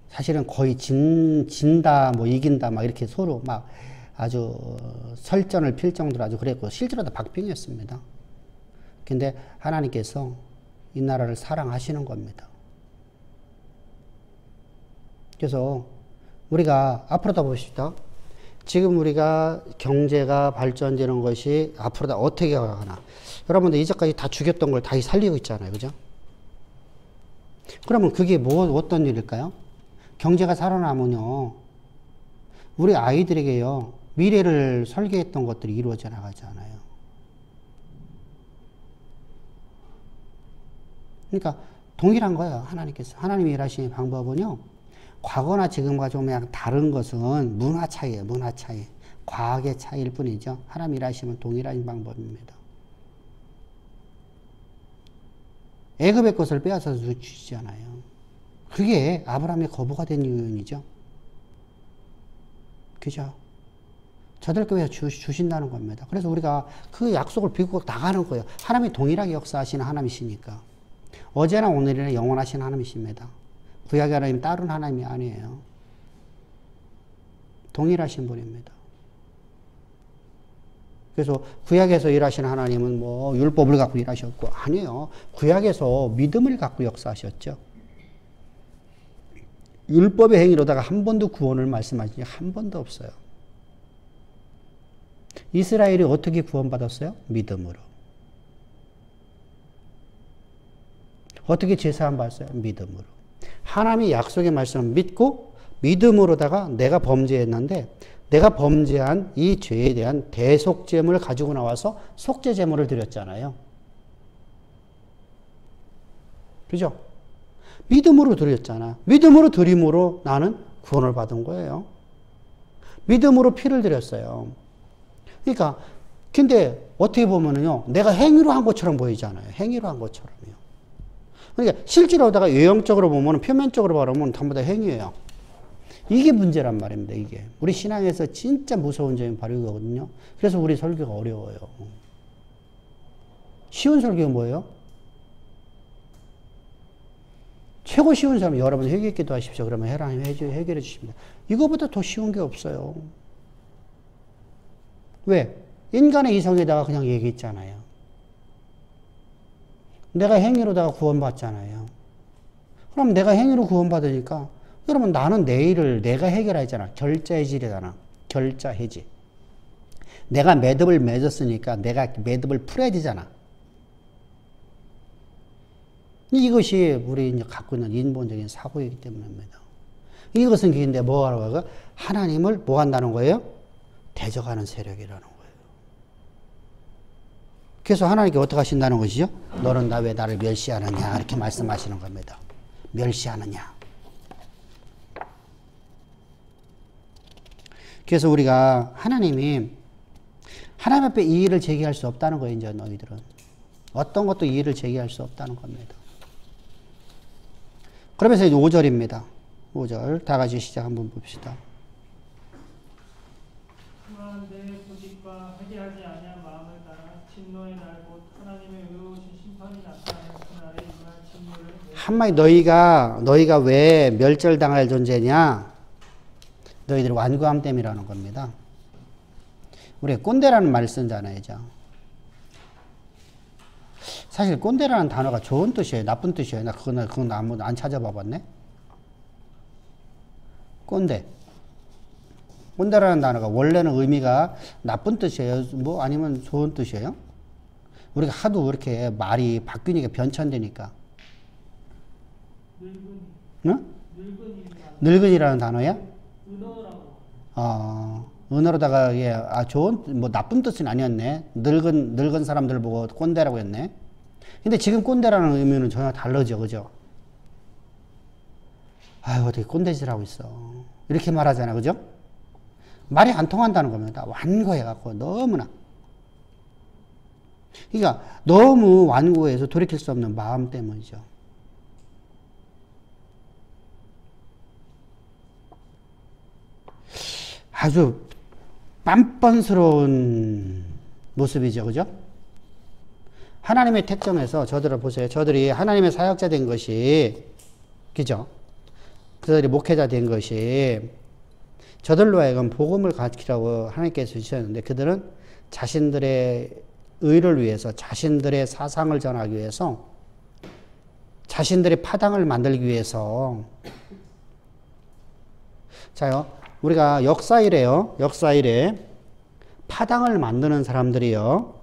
사실은 거의 진다, 뭐 이긴다, 막 이렇게 서로 막 아주 설전을 필 정도로 아주 그랬고, 실제로 다 박빙이었습니다. 근데 하나님께서 이 나라를 사랑하시는 겁니다. 그래서 우리가 앞으로 다 봅시다. 지금 우리가 경제가 발전되는 것이 앞으로 다 어떻게 가나. 여러분들 이제까지 다 죽였던 걸 다시 살리고 있잖아요. 그죠? 그러면 그게 어떤 일일까요? 경제가 살아나면요, 우리 아이들에게요, 미래를 설계했던 것들이 이루어져 나가잖아요. 그러니까 동일한 거예요. 하나님께서. 하나님이 일하시는 방법은요, 과거나 지금과 좀 약간 다른 것은 문화 차이예요. 문화 차이. 과학의 차이일 뿐이죠. 하나님 일하시면 동일한 방법입니다. 애굽의 것을 빼앗아서 주시잖아요. 그게 아브라함의 거부가 된 이유이죠. 그죠? 저들 교회에 주신다는 겁니다. 그래서 우리가 그 약속을 비고 나가는 거예요. 하나님이 동일하게 역사하시는 하나님이시니까. 어제나 오늘이나 영원하신 하나님이십니다. 구약의 하나님 다른 하나님이 아니에요. 동일하신 분입니다. 그래서 구약에서 일하시는 하나님은 뭐 율법을 갖고 일하셨고, 아니에요. 구약에서 믿음을 갖고 역사하셨죠. 율법의 행위로다가 한 번도 구원을 말씀하신 적 한 번도 없어요. 이스라엘이 어떻게 구원받았어요? 믿음으로. 어떻게 제사함 받았어요? 믿음으로. 하나님의 약속의 말씀을 믿고 믿음으로다가 내가 범죄했는데 내가 범죄한 이 죄에 대한 대속죄물을 가지고 나와서 속죄제물을 드렸잖아요. 그죠? 믿음으로 드렸잖아. 믿음으로 드림으로 나는 구원을 받은 거예요. 믿음으로 피를 드렸어요. 그러니까 근데 어떻게 보면은요, 내가 행위로 한 것처럼 보이잖아요. 행위로 한 것처럼요. 그러니까 실제로 하다가 외형적으로 보면, 표면적으로 바라보면 전부 다 행위예요. 이게 문제란 말입니다. 이게 우리 신앙에서 진짜 무서운 점이 바로 이거거든요. 그래서 우리 설교가 어려워요. 쉬운 설교가 뭐예요? 최고 쉬운 사람, 여러분 회개 기도하십시오. 그러면 하나님 해결해 주십니다. 이거보다 더 쉬운 게 없어요. 왜? 인간의 이성에다가 그냥 얘기했잖아요. 내가 행위로다가 구원받잖아요. 그럼 내가 행위로 구원받으니까, 여러분 나는 내 일을 내가 해결하잖아. 결자해지잖아. 결자해지. 내가 매듭을 맺었으니까 내가 매듭을 풀어야 되잖아. 이것이 우리 이제 갖고 있는 인본적인 사고이기 때문입니다. 이것은 근데 뭐라고 하고 하나님을 뭐 한다는 거예요? 대적하는 세력이라는 거예요. 그래서 하나님께 어떻게 하신다는 것이죠? 너는 왜 나를 멸시하느냐 이렇게 말씀하시는 겁니다. 멸시하느냐. 그래서 우리가 하나님 앞에 이의를 제기할 수 없다는 거예요. 이제 너희들은 어떤 것도 이의를 제기할 수 없다는 겁니다. 그러면서 이제 5절입니다. 5절 다 같이 시작 한번 봅시다. 그러나 내 고집과 회개하지 아니한 마음을 따라 진노의 날 곧 하나님의 의로우신 심판이 나타나는 그날에 임할 진노를 한마디 너희가 왜 멸절당할 존재냐? 너희들이 완고함 때문이라는 겁니다. 우리가 꼰대라는 말을 쓰잖아요. 사실 꼰대라는 단어가 좋은 뜻이에요? 나쁜 뜻이에요? 나 그건 아무도 안 찾아봐 봤네? 꼰대라는 단어가 원래는 의미가 나쁜 뜻이에요? 뭐 아니면 좋은 뜻이에요? 우리가 하도 이렇게 말이 바뀌니까 변천되니까. 응? 늙은이라는 단어야? 은어로다가 좋은 뭐 나쁜 뜻은 아니었네. 늙은 사람들 보고 꼰대라고 했네. 근데 지금 꼰대라는 의미는 전혀 다르죠, 그죠? 아유 어떻게 꼰대질하고 있어. 이렇게 말하잖아, 그죠? 말이 안 통한다는 겁니다. 완고해갖고 너무나. 그러니까 너무 완고해서 돌이킬 수 없는 마음 때문이죠. 아주 빤뻔스러운 모습이죠. 그죠? 하나님의 택정에서 저들을 보세요. 저들이 하나님의 사역자 된 것이, 그죠? 그들이 목회자 된 것이 저들로 하여금 복음을 가르치라고 하나님께서 주셨는데 그들은 자신들의 의를 위해서, 자신들의 사상을 전하기 위해서, 자신들의 파당을 만들기 위해서, 자요. 우리가 역사일에요. 역사일에 파당을 만드는 사람들이요.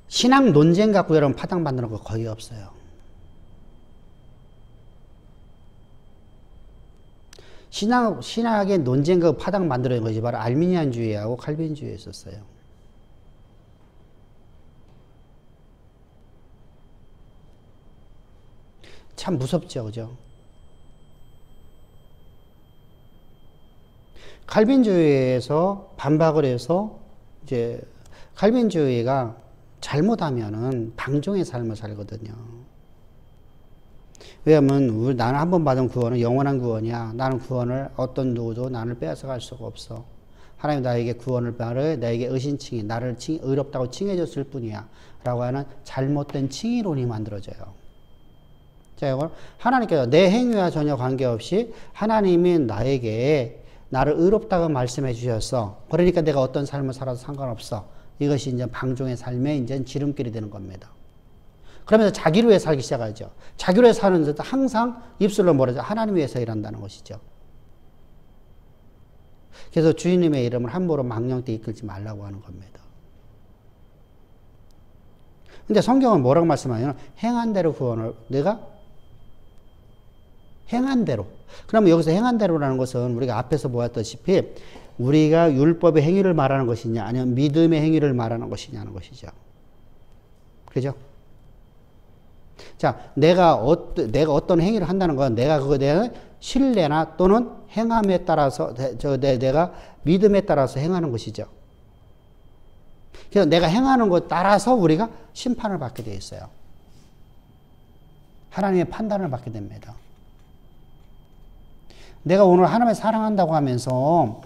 신앙 논쟁 갖고 여러분 파당 만드는 거 거의 없어요. 신학의 논쟁 그 파당 만드는 것이 바로 알미니안주의하고 칼빈주의였었어요. 참 무섭죠, 그죠? 칼빈주의에서 반박을 해서 이제 칼빈주의가 잘못하면은 방종의 삶을 살거든요. 왜냐하면 나는 한 번 받은 구원은 영원한 구원이야. 나는 구원을 어떤 누구도 나를 빼앗아갈 수가 없어. 하나님 나에게 구원을 바래 나에게 의신칭의 나를 의롭다고 칭해줬을 뿐이야. 라고 하는 잘못된 칭의론이 만들어져요. 자, 이걸 하나님께서 내 행위와 전혀 관계없이 하나님이 나에게 나를 의롭다고 말씀해 주셨어. 그러니까 내가 어떤 삶을 살아도 상관없어. 이것이 이제 방종의 삶의 이제 지름길이 되는 겁니다. 그러면서 자기를 위해 살기 시작하죠. 자기를 위해 사는 데도 항상 입술로 뭐라죠? 하나님 위해서 일한다는 것이죠. 그래서 주님의 이름을 함부로 망령되이 이끌지 말라고 하는 겁니다. 근데 성경은 뭐라고 말씀하냐면 행한 대로 구원을 내가 행한 대로. 그러면 여기서 행한 대로라는 것은 우리가 앞에서 보았다시피 우리가 율법의 행위를 말하는 것이냐 아니면 믿음의 행위를 말하는 것이냐는 것이죠. 그죠? 자, 내가 어떤 행위를 한다는 건 내가 그거에 대한 신뢰나 또는 행함에 따라서 내가 믿음에 따라서 행하는 것이죠. 그래서 내가 행하는 것 따라서 우리가 심판을 받게 되어 있어요. 하나님의 판단을 받게 됩니다. 내가 오늘 하나님을 사랑한다고 하면서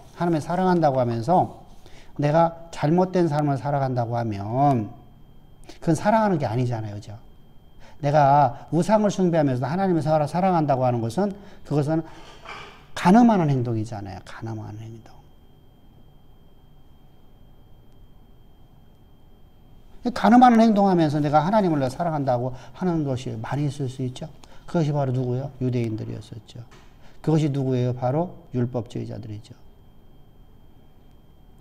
내가 잘못된 삶을 살아간다고 하면 그건 사랑하는 게 아니잖아요. 그죠? 내가 우상을 숭배하면서 하나님을 사랑한다고 하는 것은 그것은 간음하는 행동이잖아요. 간음하는 행동. 간음하는 행동하면서 내가 하나님을 사랑한다고 하는 것이 많이 있을 수 있죠. 그것이 바로 누구예요? 유대인들이었었죠. 그것이 누구예요? 바로 율법주의자들이죠.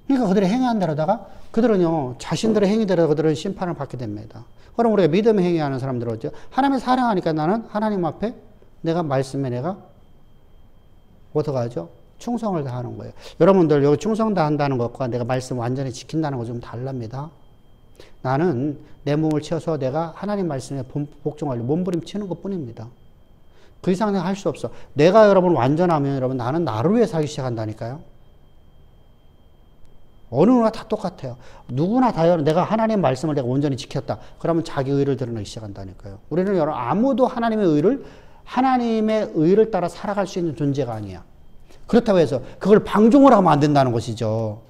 그러니까 그들이 행한 대로다가 그들은요 자신들의 행위대로 그들은 심판을 받게 됩니다. 그럼 우리가 믿음 행위하는 사람들은 어쩌죠? 하나님을 사랑하니까 나는 하나님 앞에 내가 말씀에 내가 어떡하죠? 충성을 다하는 거예요. 여러분들 여기 충성 다한다는 것과 내가 말씀 완전히 지킨다는 거 좀 다릅니다. 나는 내 몸을 치워서 내가 하나님 말씀에 복종하려 몸부림치는 것 뿐입니다. 그 이상 내가 할 수 없어. 내가 여러분 완전하면 여러분 나는 나를 위해 살기 시작한다니까요. 어느 누구나 다 똑같아요. 누구나 다 내가 하나님 말씀을 내가 온전히 지켰다. 그러면 자기 의를 드러내기 시작한다니까요. 우리는 여러분 아무도 하나님의 의를 따라 살아갈 수 있는 존재가 아니야. 그렇다고 해서 그걸 방종을 하면 안 된다는 것이죠.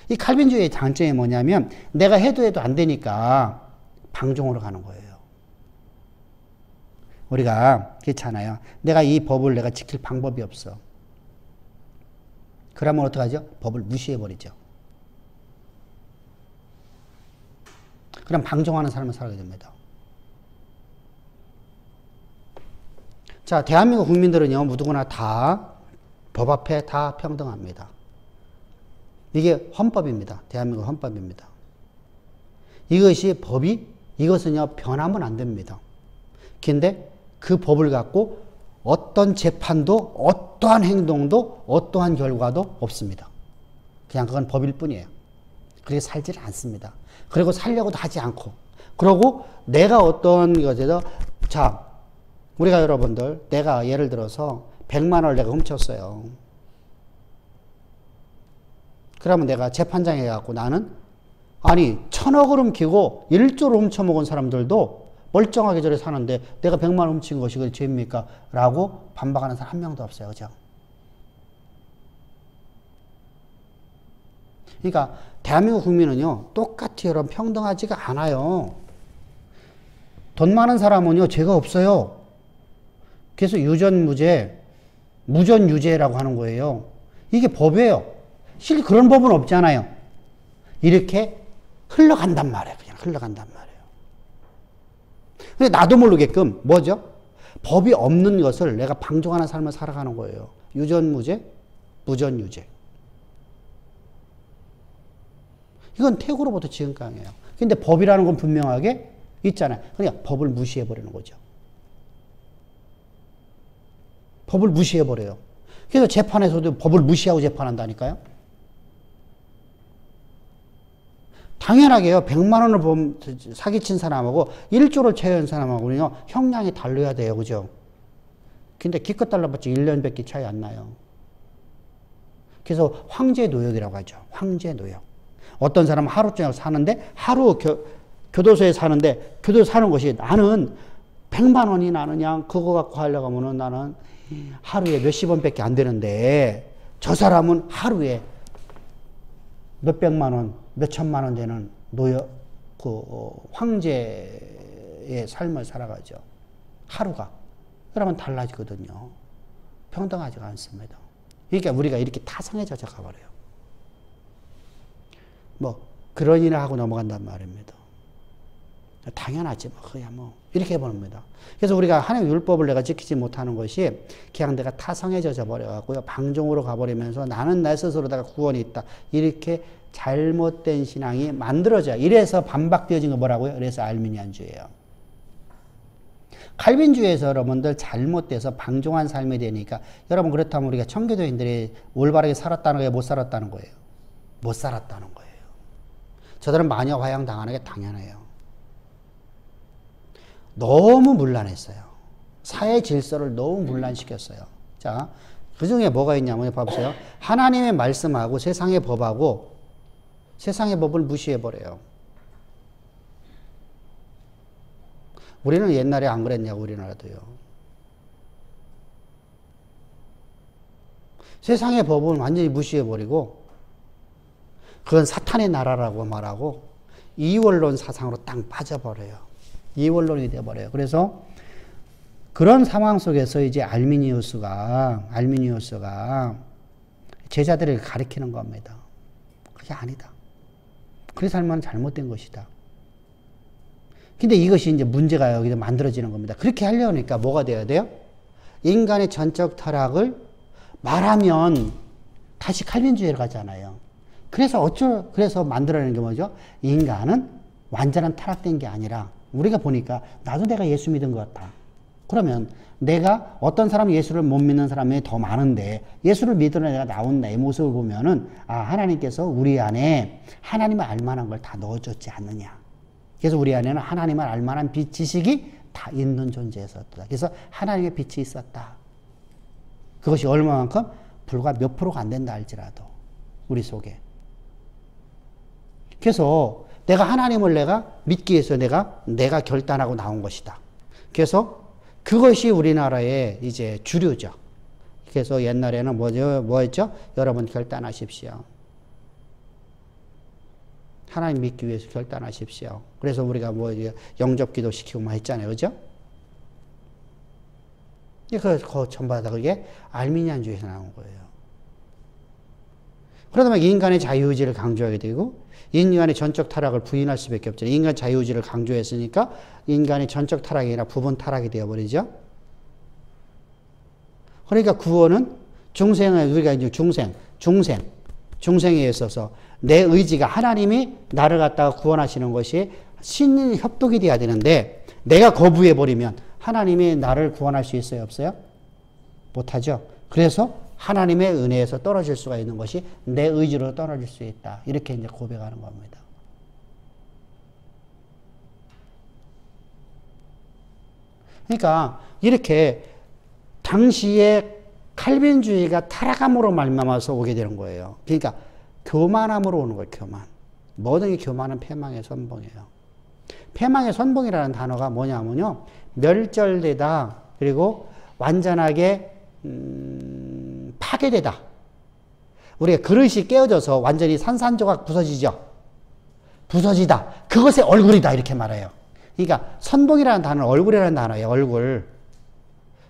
이 칼빈주의의 장점이 뭐냐면 내가 해도 안 되니까 방종으로 가는 거예요. 우리가 그렇잖아요. 내가 이 법을 내가 지킬 방법이 없어. 그러면 어떡하죠? 법을 무시해버리죠. 그럼 방종하는 삶을 살게 됩니다. 자, 대한민국 국민들은요, 누구나 다 법 앞에 다 평등합니다. 이게 헌법입니다. 대한민국 헌법입니다. 이것은요, 변하면 안 됩니다. 근데 그 법을 갖고 어떤 재판도, 어떠한 행동도, 어떠한 결과도 없습니다. 그냥 그건 법일 뿐이에요. 그렇게 살지를 않습니다. 그리고 살려고도 하지 않고. 그러고 내가 어떤 것에서, 자, 우리가 여러분들, 내가 예를 들어서 100만 원을 내가 훔쳤어요. 그러면 내가 재판장에 가고 나는, 아니, 1000억을 훔치고 1조를 훔쳐먹은 사람들도 멀쩡하게 저래 사는데 내가 100만 원 훔친 것이 그게 죄입니까? 라고 반박하는 사람 한 명도 없어요. 그죠? 그러니까 대한민국 국민은요, 똑같이 여러분 평등하지가 않아요. 돈 많은 사람은요, 죄가 없어요. 그래서 유전무죄, 무전유죄라고 하는 거예요. 이게 법이에요. 실제 그런 법은 없잖아요. 이렇게 흘러간단 말이에요. 그냥 흘러간단 말이에요. 근데 나도 모르게끔 뭐죠? 법이 없는 것을 내가 방종하는 삶을 살아가는 거예요. 유전무죄, 무전유죄. 이건 태고로부터 지금까지예요. 근데 법이라는 건 분명하게 있잖아요. 그러니까 법을 무시해버리는 거죠. 법을 무시해버려요. 그래서 재판에서도 법을 무시하고 재판한다니까요. 당연하게요. 100만 원을 사기친 사람하고 1조를 채운 사람하고는요, 형량이 달라야 돼요. 그죠? 근데 기껏 달라봤자 1년밖에 차이 안 나요. 그래서 황제노역이라고 하죠. 황제노역. 어떤 사람은 하루 종일 사는데, 하루 교도소에 사는데, 교도소에 사는 것이 나는 100만 원이 나는 그냥 그거 갖고 하려고 하면은 나는 하루에 몇십 원밖에 안 되는데, 저 사람은 하루에 몇백만 원, 몇천만 원 되는 황제의 삶을 살아가죠. 하루가. 그러면 달라지거든요. 평등하지가 않습니다. 그러니까 우리가 이렇게 타성해져 가버려요. 뭐, 그런 일을 하고 넘어간단 말입니다. 당연하지, 뭐, 그야 뭐, 이렇게 해봅니다. 그래서 우리가 하나님의 율법을 내가 지키지 못하는 것이 그냥 내가 타성해져 버려갖고요. 방종으로 가버리면서 나는 나 스스로다가 구원이 있다. 이렇게 잘못된 신앙이 만들어져요. 이래서 반박되어진 거 뭐라고요? 그래서 알미니안주의예요. 칼빈주의에서 여러분들 잘못돼서 방종한 삶이 되니까 여러분 그렇다면 우리가 청교도인들이 올바르게 살았다는 거예요? 못 살았다는 거예요? 못 살았다는 거예요. 저들은 마녀 화양 당하는 게 당연해요. 너무 문란했어요. 사회 질서를 너무 문란시켰어요. 자, 그 중에 뭐가 있냐면 봐보세요. 하나님의 말씀하고 세상의 법하고 세상의 법을 무시해버려요. 우리는 옛날에 안 그랬냐고, 우리나라도요. 세상의 법은 완전히 무시해버리고 그건 사탄의 나라라고 말하고 이원론 사상으로 딱 빠져버려요. 이원론이 되어버려요. 그래서 그런 상황 속에서 이제 알미니우스가 제자들을 가리키는 겁니다. 그게 아니다. 그렇게 살면 잘못된 것이다. 근데 이것이 이제 문제가 여기서 만들어지는 겁니다. 그렇게 하려니까 뭐가 돼야 돼요? 인간의 전적 타락을 말하면 다시 칼빈주의로 가잖아요. 그래서 만들어내는 게 뭐죠? 인간은 완전한 타락된 게 아니라 우리가 보니까 나도 내가 예수 믿은 것 같아. 그러면 내가 어떤 사람이 예수를 못 믿는 사람이 더 많은데 예수를 믿으러 내가 나온 내 모습을 보면은 하나님께서 우리 안에 하나님을 알만한 걸 다 넣어줬지 않느냐. 그래서 우리 안에는 하나님을 알만한 지식이 다 있는 존재였었다. 그래서 하나님의 빛이 있었다. 그것이 얼마만큼? 불과 몇 프로가 안 된다 할지라도 우리 속에. 그래서 내가 하나님을 내가 믿기 위해서 내가 결단하고 나온 것이다. 그래서 그것이 우리나라의 이제 주류죠. 그래서 옛날에는 뭐였죠? 여러분 결단하십시오. 하나님 믿기 위해서 결단하십시오. 그래서 우리가 영접기도 시키고 뭐 했잖아요. 그죠? 그 전부 다 그게 알미니안주의에서 나온 거예요. 그러다 보면 인간의 자유의지를 강조하게 되고 인간의 전적 타락을 부인할 수밖에 없잖아요. 인간 자유의지를 강조했으니까 인간의 전적 타락이 아니라 부분 타락이 되어버리죠. 그러니까 구원은 우리가 이제 중생에 있어서 내 의지가 하나님이 나를 갖다가 구원하시는 것이 신인 협독이 돼야 되는데 내가 거부해버리면 하나님이 나를 구원할 수 있어요? 없어요? 못하죠. 그래서 하나님의 은혜에서 떨어질 수가 있는 것이 내 의지로 떨어질 수 있다. 이렇게 이제 고백하는 겁니다. 그러니까 이렇게 당시에 칼빈주의가 타락함으로 말미암아서 오게 되는 거예요. 그러니까 교만함으로 오는 거예요. 교만. 모든 게 교만은 패망의 선봉이에요. 패망의 선봉이라는 단어가 뭐냐면요. 멸절되다. 그리고 완전하게 파괴되다. 우리가 그릇이 깨어져서 완전히 산산조각 부서지죠. 부서지다. 그것의 얼굴이다. 이렇게 말해요. 그러니까 선봉이라는 단어는 얼굴이라는 단어예요. 얼굴.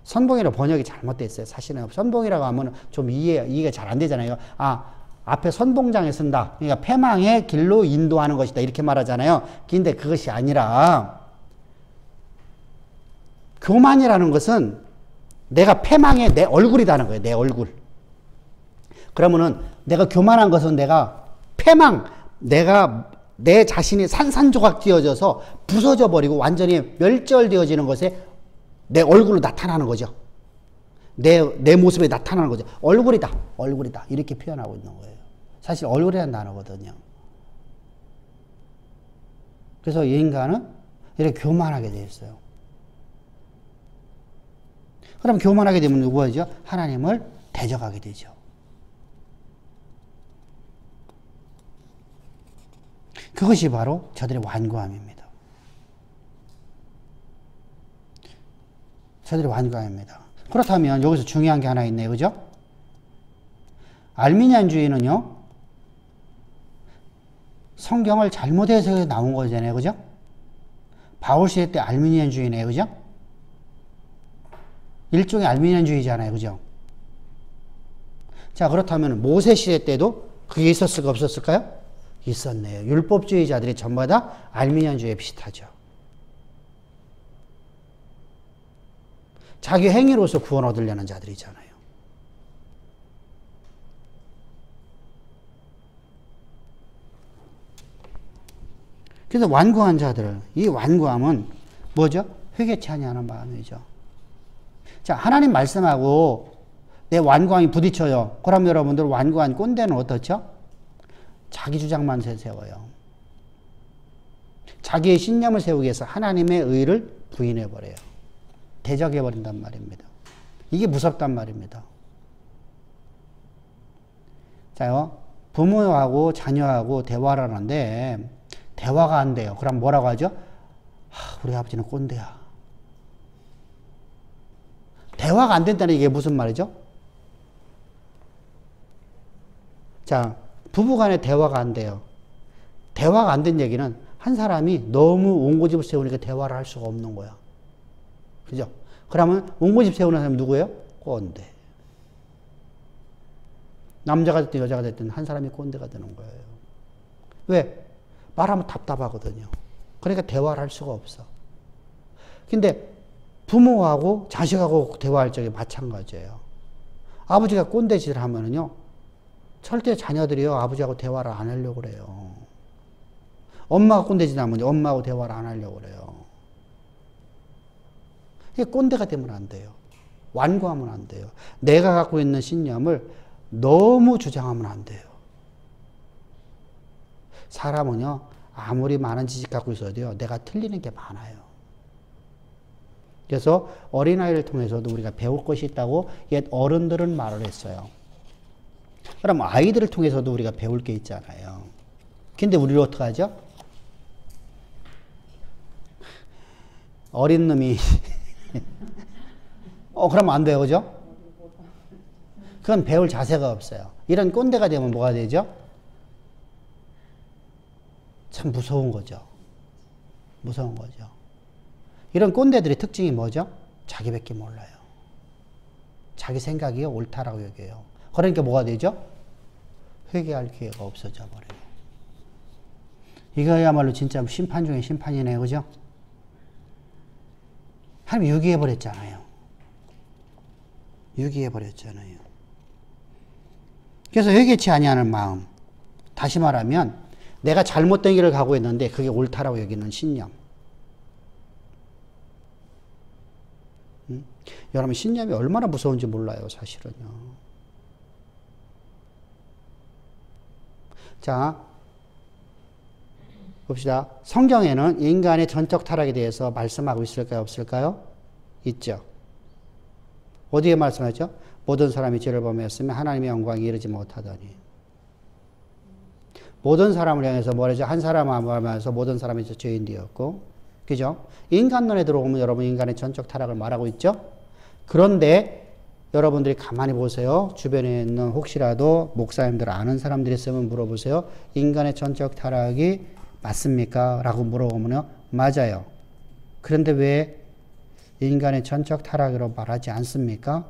선봉이라고 번역이 잘못됐어요. 사실은 선봉이라고 하면 좀 이해가 잘 안 되잖아요. 앞에 선봉장에 쓴다. 그러니까 패망의 길로 인도하는 것이다. 이렇게 말하잖아요. 근데 그것이 아니라 교만이라는 것은 내가 패망의 내 얼굴이라는 거예요. 내 얼굴. 그러면은 내가 교만한 것은 내가 내 자신이 산산조각 띄어져서 부서져 버리고 완전히 멸절되어지는 것에 내 얼굴로 나타나는 거죠. 내 모습에 나타나는 거죠. 얼굴이다. 이렇게 표현하고 있는 거예요. 사실 얼굴이라는 단어거든요. 그래서 이 인간은 이렇게 교만하게 되어 있어요. 그럼 교만하게 되면 누구죠? 하나님을 대적하게 되죠. 그것이 바로 저들의 완고함입니다. 저들의 완고함입니다. 그렇다면 여기서 중요한 게 하나 있네요. 그죠? 알미니안주의는요. 성경을 잘못해서 나온 거잖아요. 그죠? 바울 시대 때 알미니안주의네요. 그죠? 일종의 알미니안주의잖아요. 그죠? 자, 그렇다면 모세 시대 때도 그게 있었을까 없었을까요? 있었네요. 율법주의자들이 전부 다 알미니안주의에 비슷하죠. 자기 행위로서 구원 얻으려는 자들이잖아요. 그래서 완고한 자들, 이 완고함은 뭐죠? 회개치 아니하는 마음이죠. 자, 하나님 말씀하고 내 완고함이 부딪혀요. 그럼 여러분들 완고한 꼰대는 어떻죠? 자기 주장만 세워요. 자기의 신념을 세우기 위해서 하나님의 의를 부인해버려요. 대적해버린단 말입니다. 이게 무섭단 말입니다. 자요, 부모하고 자녀하고 대화를 하는데 대화가 안 돼요. 그럼 뭐라고 하죠? 우리 아버지는 꼰대야. 대화가 안 된다는 이게 무슨 말이죠? 자, 부부간에 대화가 안 돼요. 대화가 안 된 얘기는 한 사람이 너무 온고집을 세우니까 대화를 할 수가 없는 거야. 그죠? 그러면 온고집 세우는 사람이 누구예요? 꼰대. 남자가 됐든 여자가 됐든 한 사람이 꼰대가 되는 거예요. 왜? 말하면 답답하거든요. 그러니까 대화를 할 수가 없어. 근데 부모하고 자식하고 대화할 적에 마찬가지예요. 아버지가 꼰대짓을 하면은요, 절대 자녀들이요, 아버지하고 대화를 안 하려고 그래요. 엄마가 꼰대짓 하면 엄마하고 대화를 안 하려고 그래요. 이게 꼰대가 되면 안 돼요. 완고하면 안 돼요. 내가 갖고 있는 신념을 너무 주장하면 안 돼요. 사람은요, 아무리 많은 지식 갖고 있어도요, 내가 틀리는 게 많아요. 그래서 어린아이를 통해서도 우리가 배울 것이 있다고 옛 어른들은 말을 했어요. 그럼 아이들을 통해서도 우리가 배울 게 있잖아요. 근데 우리를 어떻게 하죠? 어린 놈이 그러면 안 돼요. 그죠? 그건 배울 자세가 없어요. 이런 꼰대가 되면 뭐가 되죠? 참 무서운 거죠. 무서운 거죠. 이런 꼰대들의 특징이 뭐죠? 자기밖에 몰라요. 자기 생각이 옳다라고 여겨요. 그러니까 뭐가 되죠? 회개할 기회가 없어져 버려요. 이거야말로 진짜 심판 중에 심판이네요. 그죠? 하나님 유기해버렸잖아요. 유기해버렸잖아요. 그래서 회개치 아니하는 마음. 다시 말하면 내가 잘못된 길을 가고 있는데 그게 옳다라고 여기는 신념. 여러분 신념이 얼마나 무서운지 몰라요. 사실은요. 자, 봅시다. 성경에는 인간의 전적 타락에 대해서 말씀하고 있을까요? 없을까요? 있죠. 어디에 말씀하죠? 모든 사람이 죄를 범하였으면 하나님의 영광에 이르지 못하더니. 모든 사람을 향해서 뭐라죠? 한 사람을 하면서 모든 사람이 죄인 되었고. 그죠? 인간론에 들어오면 여러분 인간의 전적 타락을 말하고 있죠? 그런데 여러분들이 가만히 보세요. 주변에 있는 혹시라도 목사님들 아는 사람들이 있으면 물어보세요. 인간의 전적 타락이 맞습니까? 라고 물어보면요. 맞아요. 그런데 왜 인간의 전적 타락으로 말하지 않습니까?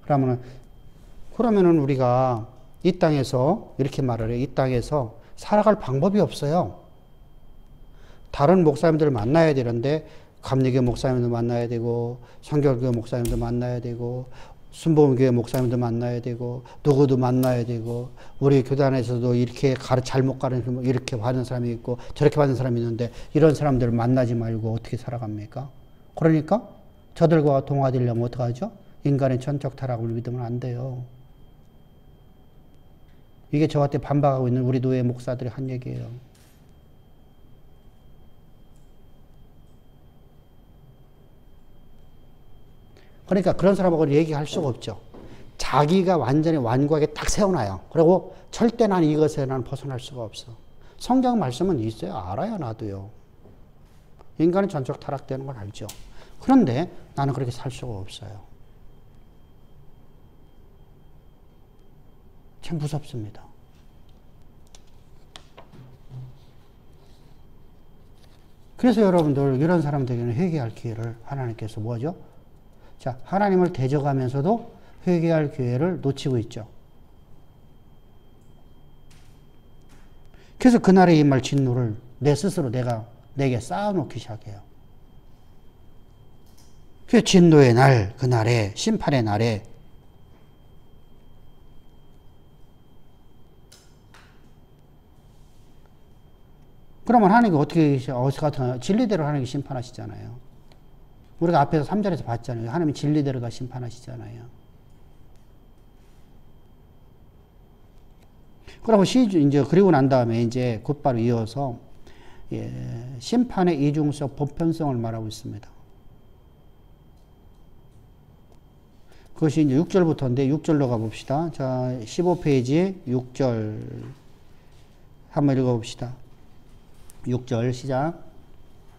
그러면은 우리가 이 땅에서 이렇게 말을 해요. 이 땅에서 살아갈 방법이 없어요. 다른 목사님들을 만나야 되는데 감리교 목사님도 만나야 되고 성결교 목사님도 만나야 되고 순복음교회 목사님도 만나야 되고 누구도 만나야 되고 우리 교단에서도 이렇게 잘못 가르치면 이렇게 받는 사람이 있고 저렇게 받는 사람이 있는데 이런 사람들을 만나지 말고 어떻게 살아갑니까? 그러니까 저들과 동화되려면 어떡하죠? 인간의 전적 타락을 믿으면 안 돼요. 이게 저한테 반박하고 있는 우리 교회 목사들이 한 얘기예요. 그러니까 그런 사람하고 얘기할 수가 없죠. 자기가 완전히 완고하게 딱 세워놔요. 그리고 절대 난 이것에 난 벗어날 수가 없어. 성경 말씀은 있어요. 알아요. 나도요. 인간은 전적 타락되는 걸 알죠. 그런데 나는 그렇게 살 수가 없어요. 참 무섭습니다. 그래서 여러분들 이런 사람들에게는 회개할 기회를 하나님께서 뭐죠? 자, 하나님을 대적하면서도 회개할 기회를 놓치고 있죠. 그래서 그날의 임할 진노를 내 스스로 내게 쌓아놓기 시작해요. 그 진노의 날, 그날에, 심판의 날에 그러면 하나님이 어떻게 진리대로 하나님이 심판하시잖아요. 우리가 앞에서 3절에서 봤잖아요. 하나님이 진리대로가 심판하시잖아요. 그리고 난 다음에 이제 곧바로 이어서 심판의 이중성, 보편성을 말하고 있습니다. 그것이 이제 6절부터인데 6절로 가봅시다. 자, 15페이지 6절 한번 읽어봅시다. 6절 시작.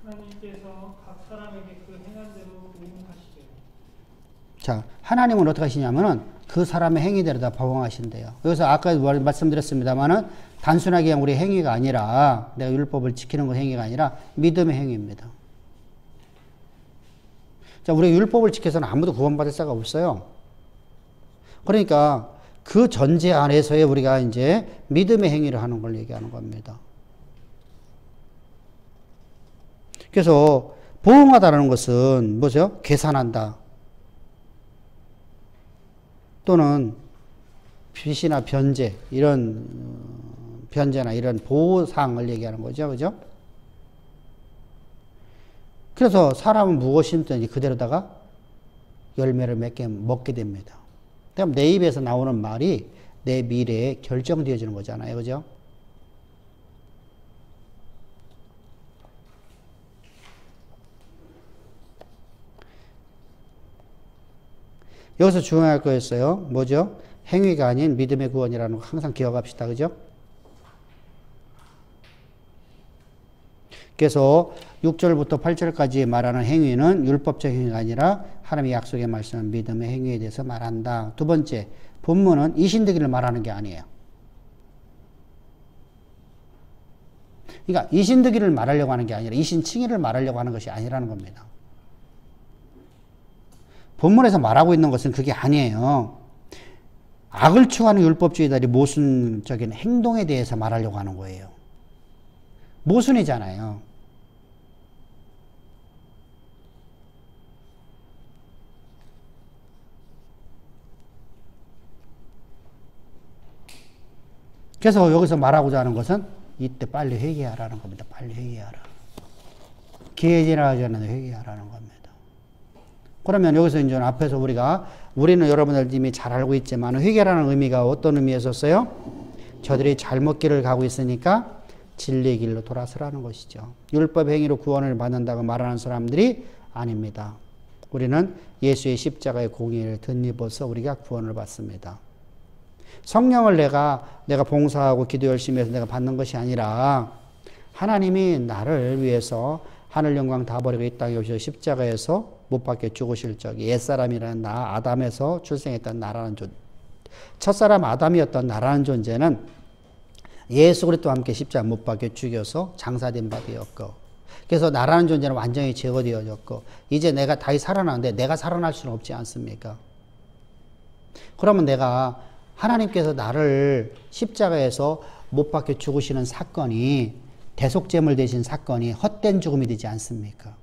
하나님께서 각 사람에게 그 행한 대로 보응하시되. 자, 하나님은 어떻게 하시냐면은 그 사람의 행위대로 다 보응하신대요. 여기서 아까 말씀드렸습니다만은 단순하게 그냥 우리 행위가 아니라 내가 율법을 지키는 것 행위가 아니라 믿음의 행위입니다. 자, 우리가 율법을 지켜서는 아무도 구원받을 자가 없어요. 그러니까 그 전제 안에서의 우리가 이제 믿음의 행위를 하는 걸 얘기하는 겁니다. 그래서 보응하다라는 것은 뭐죠? 계산한다. 또는 빚이나 변제, 이런 변제나 이런 보상을 얘기하는 거죠. 그죠? 그래서 사람은 무엇이 심든지 그대로다가 열매를 먹게 됩니다. 그럼 내 입에서 나오는 말이 내 미래에 결정되어지는 거잖아요. 그죠? 여기서 중요할 거였어요. 뭐죠? 행위가 아닌 믿음의 구원이라는 거 항상 기억합시다. 그죠? 그래서 6절부터 8절까지 말하는 행위는 율법적 행위가 아니라 하나님의 약속의 말씀은 믿음의 행위에 대해서 말한다. 두 번째, 본문은 이신되기를 말하는 게 아니에요. 그러니까 이신되기를 말하려고 하는 게 아니라 이신칭의를 말하려고 하는 것이 아니라는 겁니다. 본문에서 말하고 있는 것은 그게 아니에요. 악을 추구하는 율법주의자들이 모순적인 행동에 대해서 말하려고 하는 거예요. 모순이잖아요. 그래서 여기서 말하고자 하는 것은 이때 빨리 회개하라는 겁니다. 빨리 회개하라. 기회 지나가지 않는 회개하라는 겁니다. 그러면 여기서 이제 앞에서 우리는 여러분들 이미 잘 알고 있지만 회개라는 의미가 어떤 의미였었어요? 저들이 잘못 길을 가고 있으니까 진리의 길로 돌아서라는 것이죠. 율법 행위로 구원을 받는다고 말하는 사람들이 아닙니다. 우리는 예수의 십자가의 공의를 덧입어서 우리가 구원을 받습니다. 성령을 내가 봉사하고 기도 열심히 해서 내가 받는 것이 아니라 하나님이 나를 위해서 하늘 영광 다 버리고 이 땅에 오셔서 십자가에서 못 박혀 죽으실 적에 옛사람이라는 나 아담에서 출생했던 나라는 첫사람 아담이었던 나라는 존재는 예수 그리스도와 함께 십자가 못 박혀 죽여서 장사된 바 되었고, 그래서 나라는 존재는 완전히 제거되어졌고, 이제 내가 다시 살아나는데 내가 살아날 수는 없지 않습니까? 그러면 내가 하나님께서 나를 십자가에서 못 박혀 죽으시는 사건이 대속제물 되신 사건이 헛된 죽음이 되지 않습니까?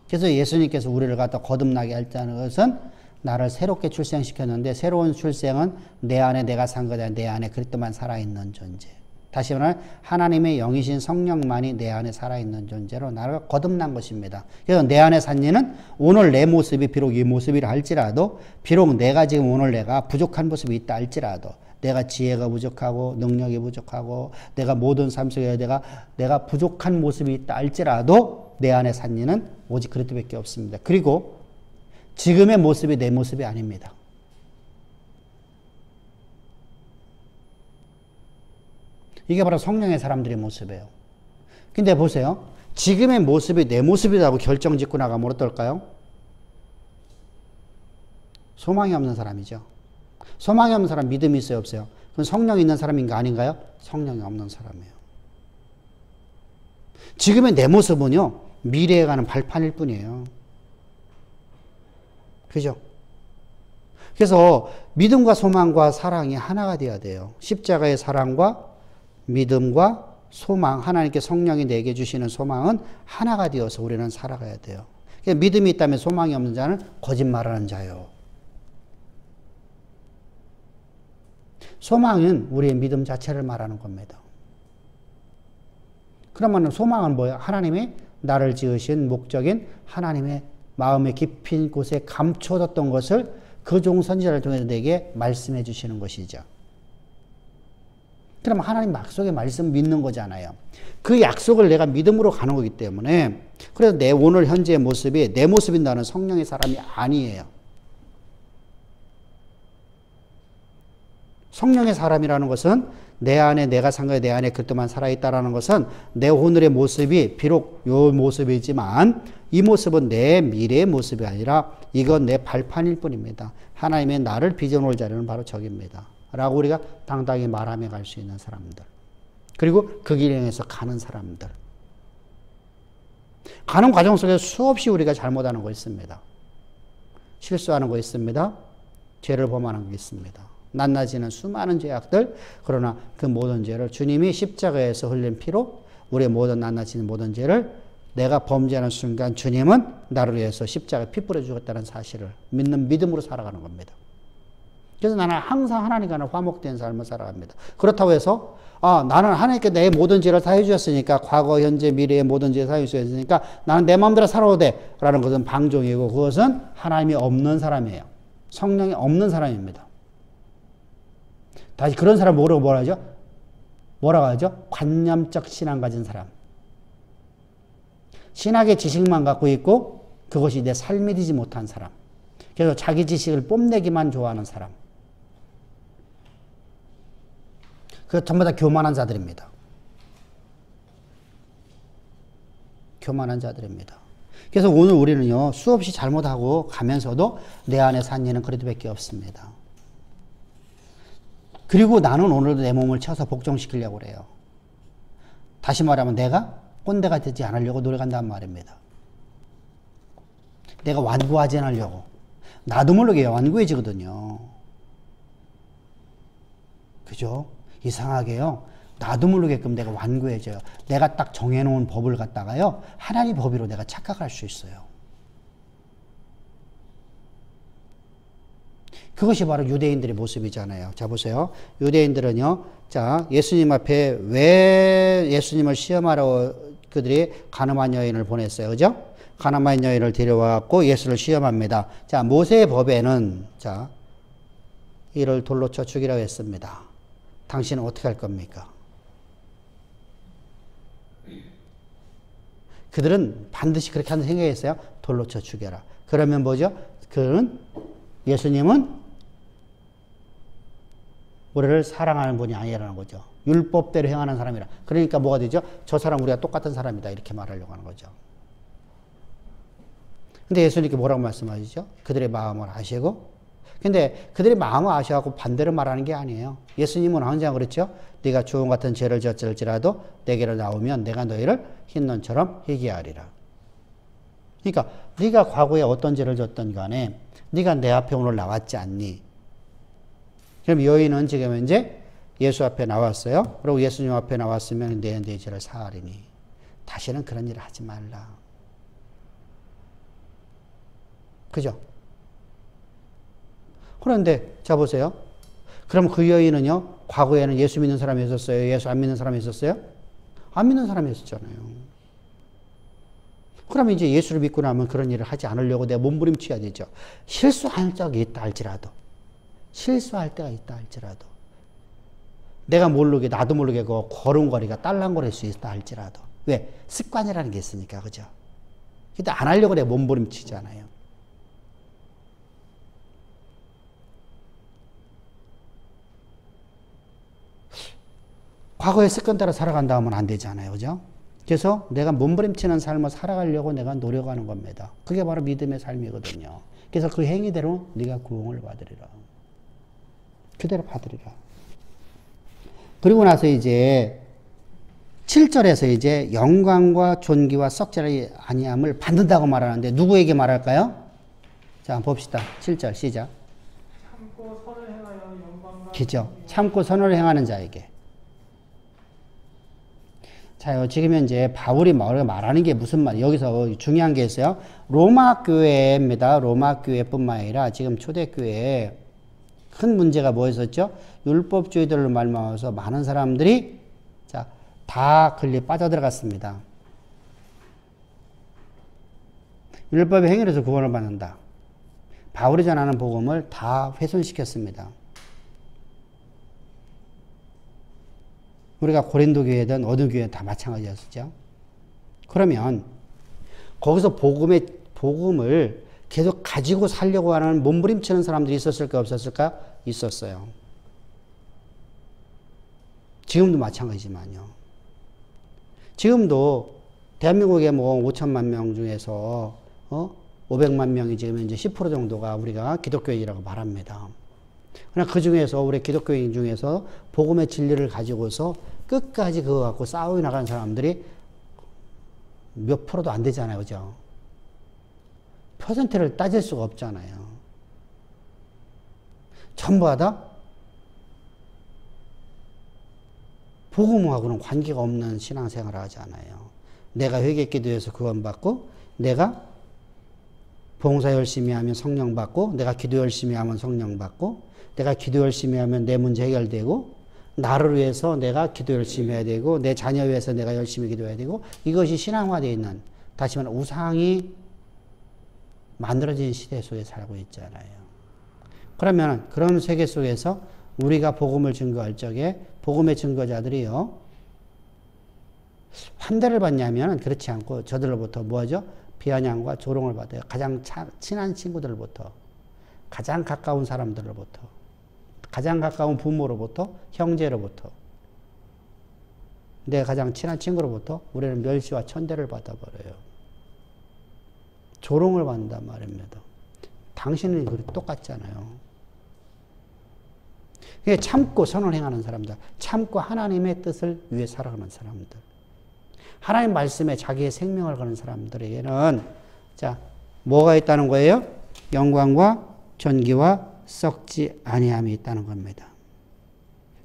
그래서 예수님께서 우리를 갖다 거듭나게 했다는 것은 나를 새롭게 출생시켰는데, 새로운 출생은 내 안에 내가 산 거다. 내 안에 그리스도만 살아있는 존재. 다시 말하면 하나님의 영이신 성령만이 내 안에 살아있는 존재로 나를 거듭난 것입니다. 그래서 내 안에 산 이는 오늘 내 모습이 비록 이 모습이라 할지라도, 비록 내가 지금 오늘 내가 부족한 모습이 있다 할지라도, 내가 지혜가 부족하고 능력이 부족하고 내가 모든 삶 속에 내가 부족한 모습이 있다 할지라도 내 안에 산 이는 오직 그리스도밖에 없습니다. 그리고 지금의 모습이 내 모습이 아닙니다. 이게 바로 성령의 사람들의 모습이에요. 근데 보세요. 지금의 모습이 내 모습이라고 결정 짓고 나가면 어떨까요? 소망이 없는 사람이죠. 소망이 없는 사람 믿음이 있어요, 없어요? 그건 성령이 있는 사람인가 아닌가요? 성령이 없는 사람이에요. 지금의 내 모습은요, 미래에 가는 발판일 뿐이에요. 그죠? 그래서 믿음과 소망과 사랑이 하나가 되어야 돼요. 십자가의 사랑과 믿음과 소망, 하나님께 성령이 내게 주시는 소망은 하나가 되어서 우리는 살아가야 돼요. 믿음이 있다면 소망이 없는 자는 거짓말하는 자요. 소망은 우리의 믿음 자체를 말하는 겁니다. 그러면 소망은 뭐예요? 하나님이 나를 지으신 목적인 하나님의 마음의 깊은 곳에 감춰뒀던 것을 그 종 선지자를 통해서 내게 말씀해 주시는 것이죠. 그럼 하나님 약속의 말씀 믿는 거잖아요. 그 약속을 내가 믿음으로 가는 거기 때문에, 그래서 내 오늘 현재의 모습이 내 모습인 나는 성령의 사람이 아니에요. 성령의 사람이라는 것은 내 안에 내가 산 거에 내 안에 그리스도만 살아있다라는 것은 내 오늘의 모습이 비록 요 모습이지만 이 모습은 내 미래의 모습이 아니라 이건 내 발판일 뿐입니다. 하나님의 나를 빚어놓을 자리는 바로 저기입니다. 라고 우리가 당당히 말하며 갈 수 있는 사람들. 그리고 그 길 향해서 가는 사람들. 가는 과정 속에 수없이 우리가 잘못하는 거 있습니다. 실수하는 거 있습니다. 죄를 범하는 거 있습니다. 낱낱이는 수많은 죄악들, 그러나 그 모든 죄를 주님이 십자가에서 흘린 피로 우리의 모든 낱낱이는 모든 죄를 내가 범죄하는 순간 주님은 나를 위해서 십자가에 피 뿌려 주었다는 사실을 믿는 믿음으로 살아가는 겁니다. 그래서 나는 항상 하나님과는 화목된 삶을 살아갑니다. 그렇다고 해서 나는 하나님께 내 모든 죄를 사해 주셨으니까 과거, 현재, 미래의 모든 죄를 사해 주셨으니까 나는 내 마음대로 살아도 돼 라는 것은 방종이고 그것은 하나님이 없는 사람이에요. 성령이 없는 사람입니다. 다시 그런 사람 뭐라고 하죠? 뭐라고 하죠? 관념적 신앙 가진 사람. 신학의 지식만 갖고 있고 그것이 내 삶이 되지 못한 사람. 그래서 자기 지식을 뽐내기만 좋아하는 사람. 그 전부 다 교만한 자들입니다. 교만한 자들입니다. 그래서 오늘 우리는요, 수없이 잘못하고 가면서도 내 안에 산 일은 그래도밖에 없습니다. 그리고 나는 오늘도 내 몸을 쳐서 복종시키려고 그래요. 다시 말하면 내가 꼰대가 되지 않으려고 노력한다는 말입니다. 내가 완고하지 않으려고. 나도 모르게 완고해지거든요. 그죠? 이상하게요. 나도 모르게끔 내가 완고해져요. 내가 딱 정해놓은 법을 갖다가요. 하나님 법으로 내가 착각할 수 있어요. 그것이 바로 유대인들의 모습이잖아요. 자, 보세요. 유대인들은요. 자, 예수님 앞에 왜 예수님을 시험하러 그들이 가늠한 여인을 보냈어요. 그죠? 가늠한 여인을 데려와갖고 예수를 시험합니다. 자, 모세의 법에는 자, 이를 돌로 쳐 죽이라고 했습니다. 당신은 어떻게 할 겁니까? 그들은 반드시 그렇게 한다 생각했어요. 돌로 쳐 죽여라. 그러면 뭐죠? 예수님은 우리를 사랑하는 분이 아니라는 거죠. 율법대로 행하는 사람이라. 그러니까 뭐가 되죠? 저 사람 우리가 똑같은 사람이다. 이렇게 말하려고 하는 거죠. 근데 예수님께 뭐라고 말씀하시죠? 그들의 마음을 아시고. 근데 그들의 마음을 아셔갖고 반대로 말하는 게 아니에요. 예수님은 항상 그렇죠? 네가 주홍 같은 죄를 졌을지라도 내게로 나오면 내가 너희를 흰눈처럼 희귀하리라. 그러니까 네가 과거에 어떤 죄를 졌던 간에 네가 내 앞에 오늘 나왔지 않니? 그럼 여인은 지금 이제 예수 앞에 나왔어요. 그리고 예수님 앞에 나왔으면 내 죄를 사하리니 다시는 그런 일을 하지 말라. 그죠? 그런데 자 보세요. 그럼 그 여인은요. 과거에는 예수 믿는 사람이 있었어요? 예수 안 믿는 사람이 있었어요? 안 믿는 사람이 있었잖아요. 그러면 이제 예수를 믿고 나면 그런 일을 하지 않으려고 내가 몸부림쳐야 되죠. 실수할 적이 있다 할지라도. 실수할 때가 있다 할지라도. 내가 모르게 나도 모르게 그 걸음걸이가 딸랑거릴 수 있다 할지라도. 왜? 습관이라는 게 있으니까. 그죠? 근데 안 하려고 내가 몸부림치잖아요. 과거의 습관 따라 살아간다 하면 안 되잖아요. 그죠? 그래서 내가 몸부림치는 삶을 살아가려고 내가 노력하는 겁니다. 그게 바로 믿음의 삶이거든요. 그래서 그 행위대로 네가 구원을 받으리라. 그대로 받으리라. 그리고 나서 이제 7절에서 이제 영광과 존귀와 썩지 아니함을 받는다고 말하는데 누구에게 말할까요? 자, 한번 봅시다. 7절 시작. 참고 선을 행하여 영광과 그죠? 참고 선을 행하는 자에게. 자요, 지금 현재 바울이 말하는 게 무슨 말이에요? 여기서 중요한 게 있어요. 로마 교회입니다. 로마 교회뿐만 아니라 지금 초대교회에 큰 문제가 뭐였었죠? 율법주의들로 말미암아서 많은 사람들이 자, 다 글리 빠져들어갔습니다. 율법의 행위로서 구원을 받는다. 바울이 전하는 복음을 다 훼손시켰습니다. 우리가 고린도 교회든 어느 교회 다 마찬가지였었죠. 그러면 거기서 복음을 계속 가지고 살려고 하는 몸부림치는 사람들이 있었을까 없었을까? 있었어요. 지금도 마찬가지지만요. 지금도 대한민국에 뭐 5천만 명 중에서 500만 명이 지금 현재 10% 정도가 우리가 기독교인이라고 말합니다. 그러나 그 중에서 우리 기독교인 중에서 복음의 진리를 가지고서 끝까지 그거 갖고 싸워 나가는 사람들이 몇 프로도 안 되잖아요. 그죠? 퍼센트를 따질 수가 없잖아요. 전부 다 복음하고는 관계가 없는 신앙생활을 하잖아요. 내가 회개 기도해서 구원받고 내가 봉사 열심히 하면 성령 받고, 내가 기도 열심히 하면 성령 받고, 내가 기도 열심히 하면 내 문제 해결되고, 나를 위해서 내가 기도 열심히 해야 되고, 내 자녀 위해서 내가 열심히 기도해야 되고, 이것이 신앙화되어 있는, 다시 말해 우상이 만들어진 시대 속에 살고 있잖아요. 그러면 그런 세계 속에서 우리가 복음을 증거할 적에 복음의 증거자들이요, 환대를 받냐면 그렇지 않고 저들로부터 뭐하죠? 비아냥과 조롱을 받아요. 가장 친한 친구들로부터, 가장 가까운 사람들로부터, 가장 가까운 부모로부터, 형제로부터, 내 가장 친한 친구로부터 우리는 멸시와 천대를 받아버려요. 조롱을 받는단 말입니다. 당신은 그렇게 똑같잖아요. 참고 선을 행하는 사람들, 참고 하나님의 뜻을 위해 살아가는 사람들, 하나님 말씀에 자기의 생명을 거는 사람들에게는 자, 뭐가 있다는 거예요? 영광과 존귀와 썩지 아니함이 있다는 겁니다.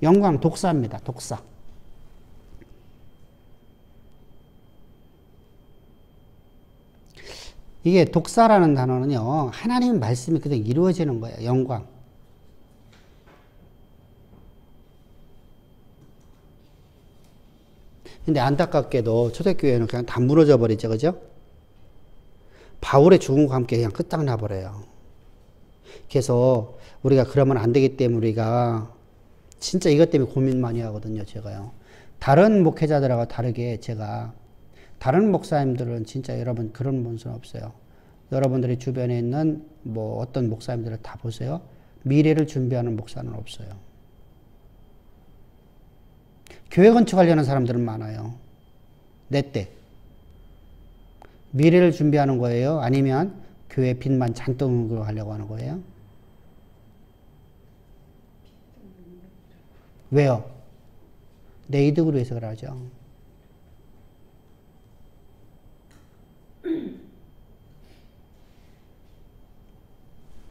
영광, 독사입니다. 독사. 이게 독사라는 단어는요, 하나님 말씀이 그대로 이루어지는 거예요. 영광. 근데 안타깝게도 초대교회는 그냥 다 무너져 버리죠. 그죠? 바울의 죽음과 함께 그냥 끝장나버려요. 그래서 우리가 그러면 안 되기 때문에 우리가 진짜 이것 때문에 고민 많이 하거든요. 제가요. 다른 목회자들하고 다르게 제가 다른 목사님들은 진짜 여러분 그런 분은 없어요. 여러분들이 주변에 있는 뭐 어떤 목사님들을 다 보세요. 미래를 준비하는 목사는 없어요. 교회 건축하려는 사람들은 많아요. 내 때. 미래를 준비하는 거예요? 아니면 교회 빚만 잔뜩 하려고 하는 거예요? 왜요? 내 이득을 위해서 그러죠.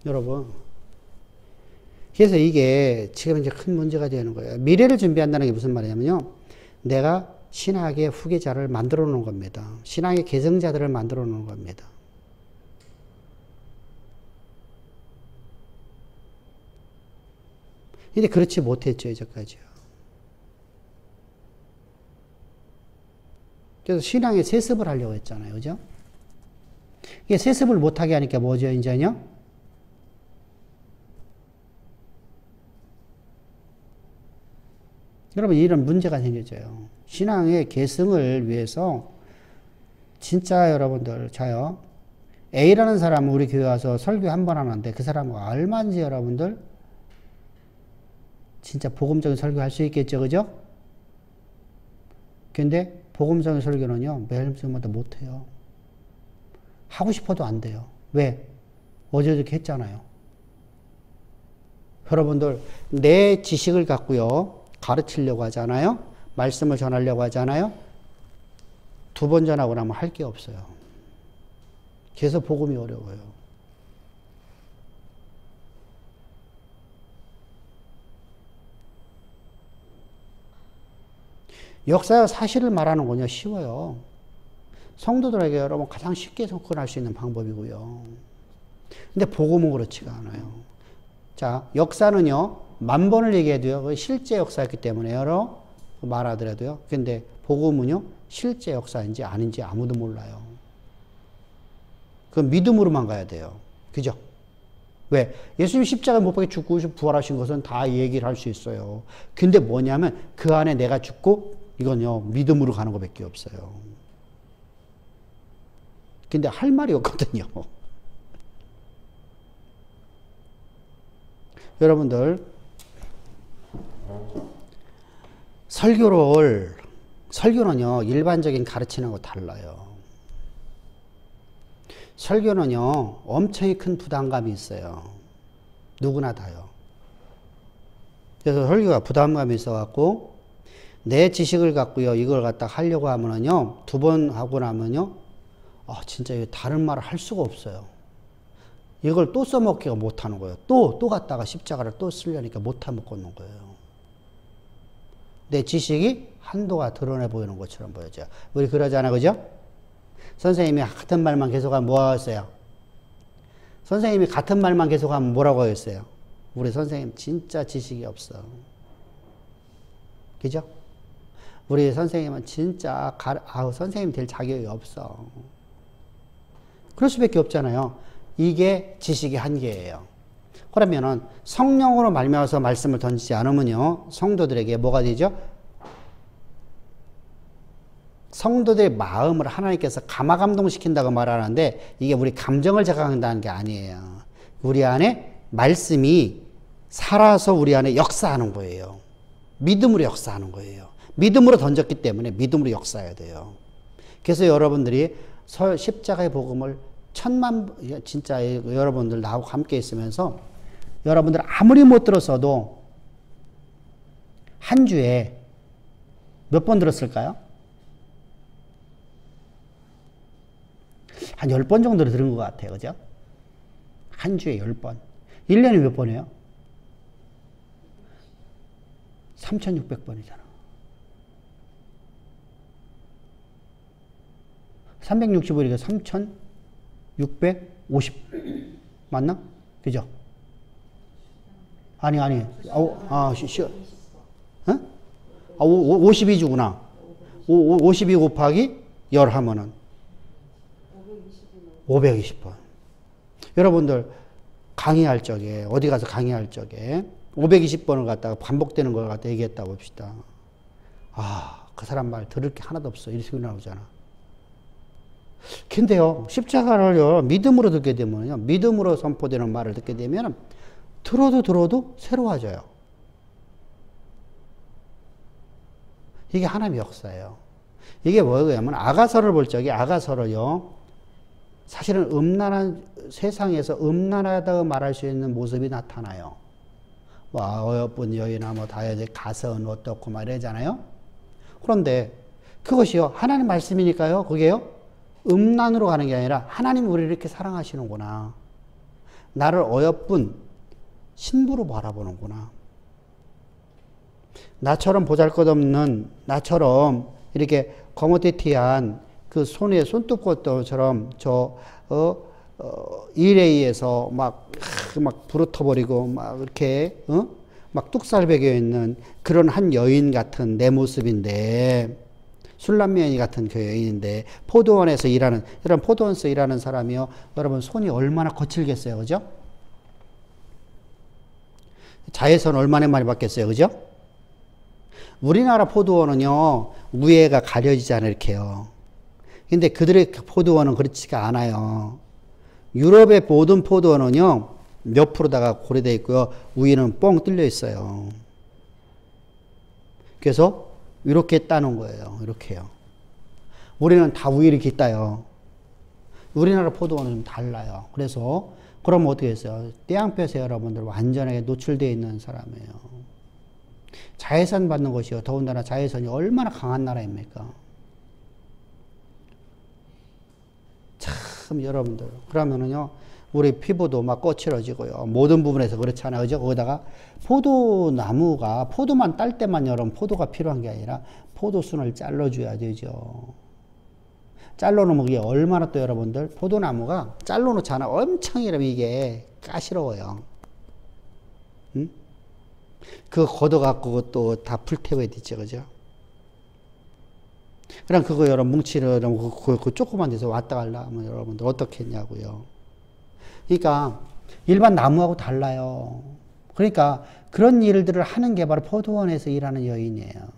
여러분, 그래서 이게 지금 이제 큰 문제가 되는 거예요. 미래를 준비한다는 게 무슨 말이냐면요. 내가 신학의 후계자를 만들어 놓은 겁니다. 신학의 계승자들을 만들어 놓은 겁니다. 근데 그렇지 못했죠, 이제까지요. 그래서 신앙에 세습을 하려고 했잖아요. 그죠? 이게 세습을 못하게 하니까 뭐죠, 이제요? 여러분, 이런 문제가 생겨져요. 신앙의 계승을 위해서 진짜 여러분들, 자요. A라는 사람은 우리 교회 와서 설교 한 번 하는데 그 사람은 얼마인지 여러분들 진짜 복음적인 설교할 수 있겠죠, 그죠? 근데 복음적인 설교는요, 매일매일마다 못해요. 하고 싶어도 안 돼요. 왜? 어저께 했잖아요. 여러분들, 내 지식을 갖고요, 가르치려고 하잖아요. 말씀을 전하려고 하잖아요. 2번 전하고 나면 할 게 없어요. 그래서 복음이 어려워요. 역사와 사실을 말하는 거냐 쉬워요. 성도들에게 여러분 가장 쉽게 접근할 수 있는 방법이고요. 근데 복음은 그렇지가 않아요. 자, 역사는요, 10,000번을 얘기해도요, 실제 역사였기 때문에 여러 말하더라도요. 근데 복음은요, 실제 역사인지 아닌지 아무도 몰라요. 그건 믿음으로만 가야 돼요. 그죠? 왜? 예수님 십자가에 못 박혀 죽고 부활하신 것은 다 얘기를 할 수 있어요. 근데 뭐냐면 그 안에 내가 죽고 이건요, 믿음으로 가는 것밖에 없어요. 근데 할 말이 없거든요. 여러분들, 설교는요, 일반적인 가르치는 거 달라요. 설교는요, 엄청히 큰 부담감이 있어요. 누구나 다요. 그래서 설교가 부담감이 있어갖고, 내 지식을 갖고요, 이걸 갖다 하려고 하면은요, 2번 하고 나면요, 진짜 다른 말을 할 수가 없어요. 이걸 또 써먹기가 못하는 거예요. 또 갖다가 십자가를 또 쓰려니까 못해먹는 거예요. 내 지식이 한도가 드러내 보이는 것처럼 보여져요. 우리 그러잖아요. 그죠? 선생님이 같은 말만 계속하면 뭐 하겠어요? 선생님이 같은 말만 계속하면 뭐라고 하겠어요? 우리 선생님 진짜 지식이 없어. 그죠? 우리 선생님은 진짜 선생님 될 자격이 없어. 그럴 수밖에 없잖아요. 이게 지식의 한계예요. 그러면은 성령으로 말미암아서 말씀을 던지지 않으면요, 성도들에게 뭐가 되죠? 성도들의 마음을 하나님께서 감화감동시킨다고 말하는데, 이게 우리 감정을 자극한다는 게 아니에요. 우리 안에 말씀이 살아서 우리 안에 역사하는 거예요. 믿음으로 역사하는 거예요. 믿음으로 던졌기 때문에 믿음으로 역사해야 돼요. 그래서 여러분들이 십자가의 복음을 진짜 여러분들 나하고 함께 있으면서 여러분들 아무리 못 들었어도 한 주에 몇 번 들었을까요? 한 10번 정도 들은 것 같아요. 그죠? 한 주에 10번. 1년에 몇 번이에요? 3,600번이잖아. 365일이니까 3,650 맞나? 그죠? 아니 52주구나. 52 곱하기 10 하면은 520번. 여러분들 강의할 적에, 어디 가서 강의할 적에 520번을 갖다가 반복되는 걸 갖다 얘기했다 봅시다. 그 사람 말 들을 게 하나도 없어. 이렇게 소리 나오잖아. 근데요, 십자가를요, 믿음으로 듣게 되면요, 믿음으로 선포되는 말을 듣게 되면 들어도 새로워져요. 이게 하나님의 역사예요. 이게 뭐냐면 아가서를 볼 적에 아가서를요, 사실은 세상에서 음란하다고 말할 수 있는 모습이 나타나요. 어여쁜 여인아, 다여제 가서는 어떻고 말이잖아요. 그런데 그것이요, 하나님 말씀이니까요, 그게요, 음란으로 가는 게 아니라 하나님이 우리를 이렇게 사랑하시는구나. 나를 어여쁜 신부로 바라보는구나. 나처럼 보잘것없는, 나처럼 이렇게 거뭇튀튀한 그 손에 손톱꽃처럼 일에 의해서 막 부르터버리고 막 이렇게 막 뚝살 베겨 있는 그런 한 여인 같은 내 모습인데, 술람미연이 같은 그 여인인데, 포도원에서 일하는, 이런 포도원에서 일하는 사람이요, 여러분 손이 얼마나 거칠겠어요, 그죠? 자외선 얼마나 많이 받겠어요, 그죠? 우리나라 포도원은요, 위에가 가려지잖아요, 이렇게요. 근데 그들의 포도원은 그렇지가 않아요. 유럽의 모든 포도원은요, 옆으로다가 고려되어 있고요, 위에는 뻥 뚫려 있어요. 그래서 이렇게 따는 거예요. 이렇게요. 우리는 다 위에 이렇게 따요. 우리나라 포도원은 좀 달라요. 그래서 그럼 어떻게 했어요? 태양볕에 여러분들 완전하게 노출되어 있는 사람이에요. 자외선 받는 것이요, 더군다나 자외선이 얼마나 강한 나라입니까? 참 여러분들, 그러면은요, 우리 피부도 막 거칠어지고요, 모든 부분에서 그렇잖아요, 그죠? 거기다가 포도나무가, 포도만 딸 때만 여러분 포도가 필요한 게 아니라 포도순을 잘라줘야 되죠. 잘라놓으면 이게 얼마나 또 여러분들, 포도나무가 잘라놓잖아, 엄청 이게 까시러워요. 응? 그거 걷어갖고 또 다 불태워야 되죠, 그죠? 그럼 그거 여러분 뭉치를 그 조그만 데서 왔다 갈라 하면 여러분들 어떻게 했냐고요. 그러니까 일반 나무하고 달라요. 그러니까 그런 일들을 하는 게 바로 포도원에서 일하는 여인이에요.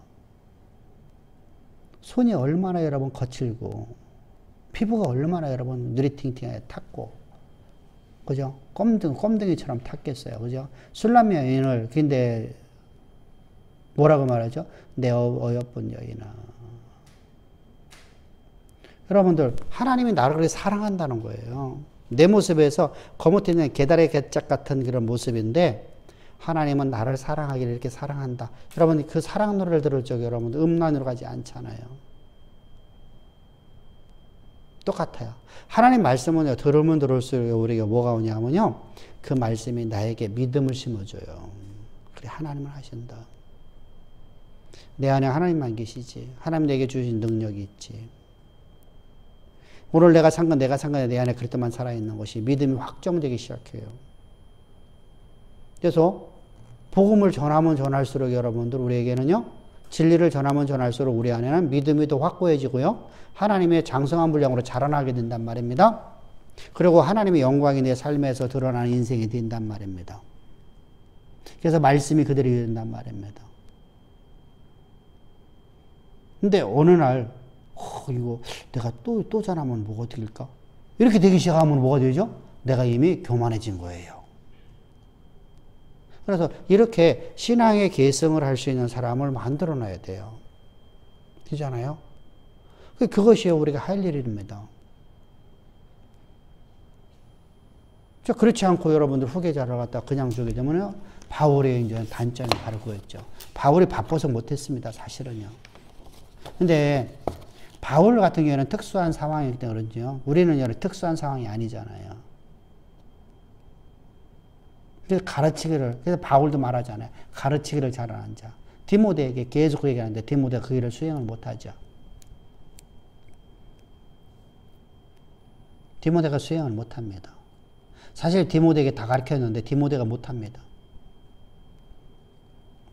손이 얼마나 여러분 거칠고, 피부가 얼마나 여러분 누리팅팅하게 탔고, 그죠? 껌등이처럼 탔겠어요, 그죠? 술람 여인을, 근데 뭐라고 말하죠? 내 어여쁜 여인아. 여러분들, 하나님이 나를 그렇게 사랑한다는 거예요. 내 모습에서 거뭇해진 계달의 개짝 같은 그런 모습인데, 하나님은 나를 사랑하기를 이렇게 사랑한다. 여러분, 그 사랑 노래를 들을 적에 여러분들 음란으로 가지 않잖아요. 똑같아요. 하나님 말씀은 들으면 들을수록 우리가 뭐가 오냐면요, 그 말씀이 나에게 믿음을 심어줘요. 그래, 하나님은 하신다. 내 안에 하나님만 계시지. 하나님 내게 주신 능력이 있지. 오늘 내가 산 건 내가 산 건에 내 안에 그리스도만 살아있는 것이 믿음이 확정되기 시작해요. 그래서 복음을 전하면 전할수록 여러분들 우리에게는요. 진리를 전하면 전할수록 우리 안에는 믿음이 더 확고해지고요. 하나님의 장성한 분량으로 자라나게 된단 말입니다. 그리고 하나님의 영광이 내 삶에서 드러나는 인생이 된단 말입니다. 그래서 말씀이 그대로 된단 말입니다. 근데 어느 날 이거 내가 또 전하면 뭐가 될까? 이렇게 되기 시작하면 뭐가 되죠? 내가 이미 교만해진 거예요. 그래서 이렇게 신앙의 계승을 할 수 있는 사람을 만들어 놔야 돼요. 그렇잖아요? 그것이 우리가 할 일입니다. 그렇지 않고 여러분들 후계자를 갖다 그냥 주게 되면 바울의 이제 단점이 바로 그거였죠. 바울이 바빠서 못했습니다. 사실은요. 근데 바울 같은 경우에는 특수한 상황이기 때문에 그런지요. 우리는 여러 특수한 상황이 아니잖아요. 그래서 그래서 바울도 말하잖아요. 가르치기를 잘하는 자. 디모데에게 계속 얘기하는데 디모데가 그 일을 수행을 못하죠. 디모데가 수행을 못합니다. 사실 디모데에게 다 가르쳤는데 디모데가 못합니다.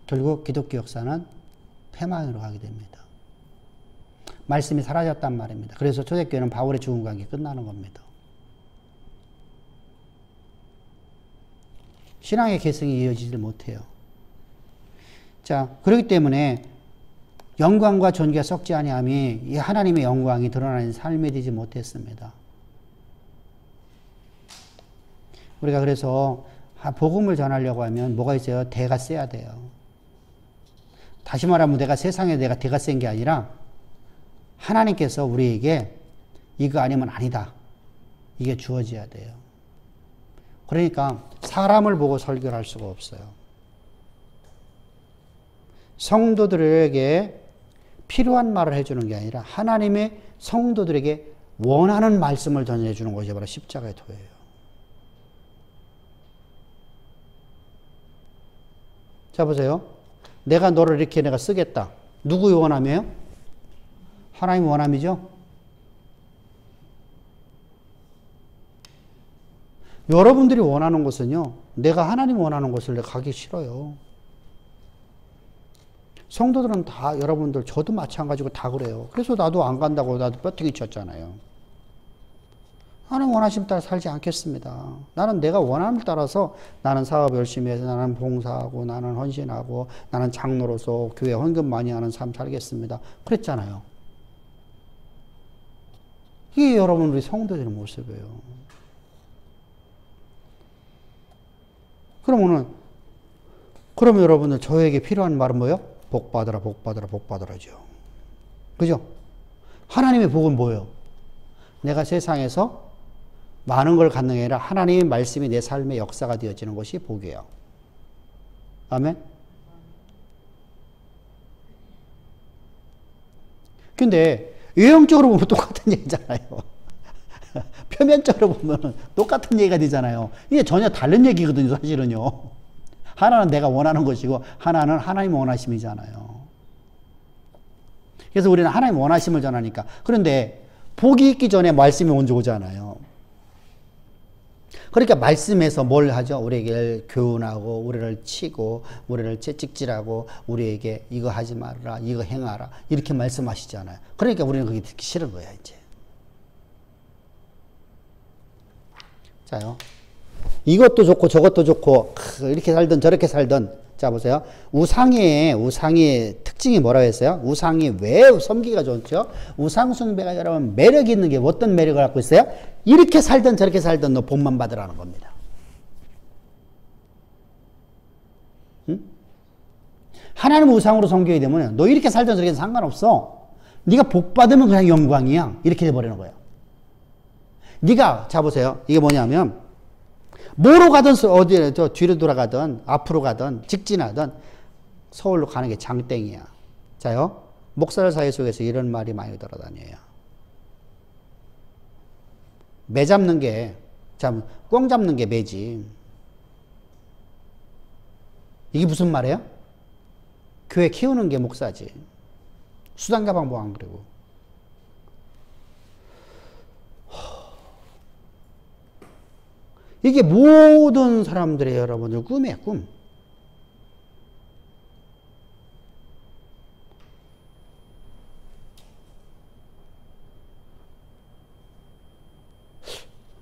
결국 기독교 역사는 패망으로 가게 됩니다. 말씀이 사라졌단 말입니다. 그래서 초대교회는 바울의 죽음과 함께 끝나는 겁니다. 신앙의 계승이 이어지지 못해요. 자, 그렇기 때문에 영광과 존귀가 썩지 아니함이 이 하나님의 영광이 드러나는 삶이 되지 못했습니다. 우리가 그래서 복음을 전하려고 하면 뭐가 있어요? 대가 세야 돼요. 다시 말하면 세상에 내가 대가 센 게 아니라 하나님께서 우리에게 이거 아니면 아니다. 이게 주어져야 돼요. 그러니까 사람을 보고 설교를 할 수가 없어요. 성도들에게 필요한 말을 해주는 게 아니라 하나님의 성도들에게 원하는 말씀을 전해주는 것이 바로 십자가의 도예요. 자 보세요. 내가 너를 이렇게 내가 쓰겠다. 누구의 원함이에요? 하나님의 원함이죠. 여러분들이 원하는 것은요. 내가 하나님 원하는 곳을 내가 가기 싫어요. 성도들은 다 여러분들 저도 마찬가지고 다 그래요. 그래서 나도 안 간다고 나도 뼈대기 쳤잖아요. 하나님 원하심 따라 살지 않겠습니다. 나는 내가 원함을 따라서 나는 사업 열심히 해서 나는 봉사하고 나는 헌신하고 나는 장로로서 교회 헌금 많이 하는 삶 살겠습니다. 그랬잖아요. 이게 여러분 우리 성도들의 모습이에요. 그러면 여러분들 저에게 필요한 말은 뭐예요? 복 받으라, 복 받으라, 복 받으라죠. 그죠? 하나님의 복은 뭐예요? 내가 세상에서 많은 걸 갖는 게 아니라 하나님의 말씀이 내 삶의 역사가 되어지는 것이 복이에요. 아멘? 근데 외형적으로 보면 똑같은 얘기잖아요. 표면적으로 보면 똑같은 얘기가 되잖아요. 이게 전혀 다른 얘기거든요, 사실은요. 하나는 내가 원하는 것이고 하나는 하나님 원하심이잖아요. 그래서 우리는 하나님 원하심을 전하니까. 그런데 복이 있기 전에 말씀이 먼저 오잖아요. 그러니까 말씀에서 뭘 하죠? 우리에게 교훈하고 우리를 치고 우리를 채찍질하고 우리에게 이거 하지 말아라, 이거 행하라 이렇게 말씀하시잖아요. 그러니까 우리는 그게 듣기 싫은 거야 이제. 자요. 이것도 좋고 저것도 좋고 이렇게 살든 저렇게 살든. 자 보세요. 우상의 특징이 뭐라고 했어요? 우상이 왜 섬기기가 좋죠? 우상 숭배가 여러분 매력이 있는 게 어떤 매력을 갖고 있어요? 이렇게 살든 저렇게 살든 너 복만 받으라는 겁니다. 응? 하나님 우상으로 섬기게 되면 너 이렇게 살든 저렇게 상관없어. 네가 복 받으면 그냥 영광이야. 이렇게 돼버리는 거예요. 네가 자 보세요. 이게 뭐냐면 뭐로 가든 어디에 저 뒤로 돌아가든 앞으로 가든 직진하든 서울로 가는 게 장땡이야. 자요. 목사들 사이 속에서 이런 말이 많이 돌아다녀요. 매 잡는 게 참 꽝 잡는 게 매지. 이게 무슨 말이에요? 교회 키우는 게 목사지. 수단가방 뭐 안 그러고. 이게 모든 사람들의 여러분들 꿈이에요, 꿈.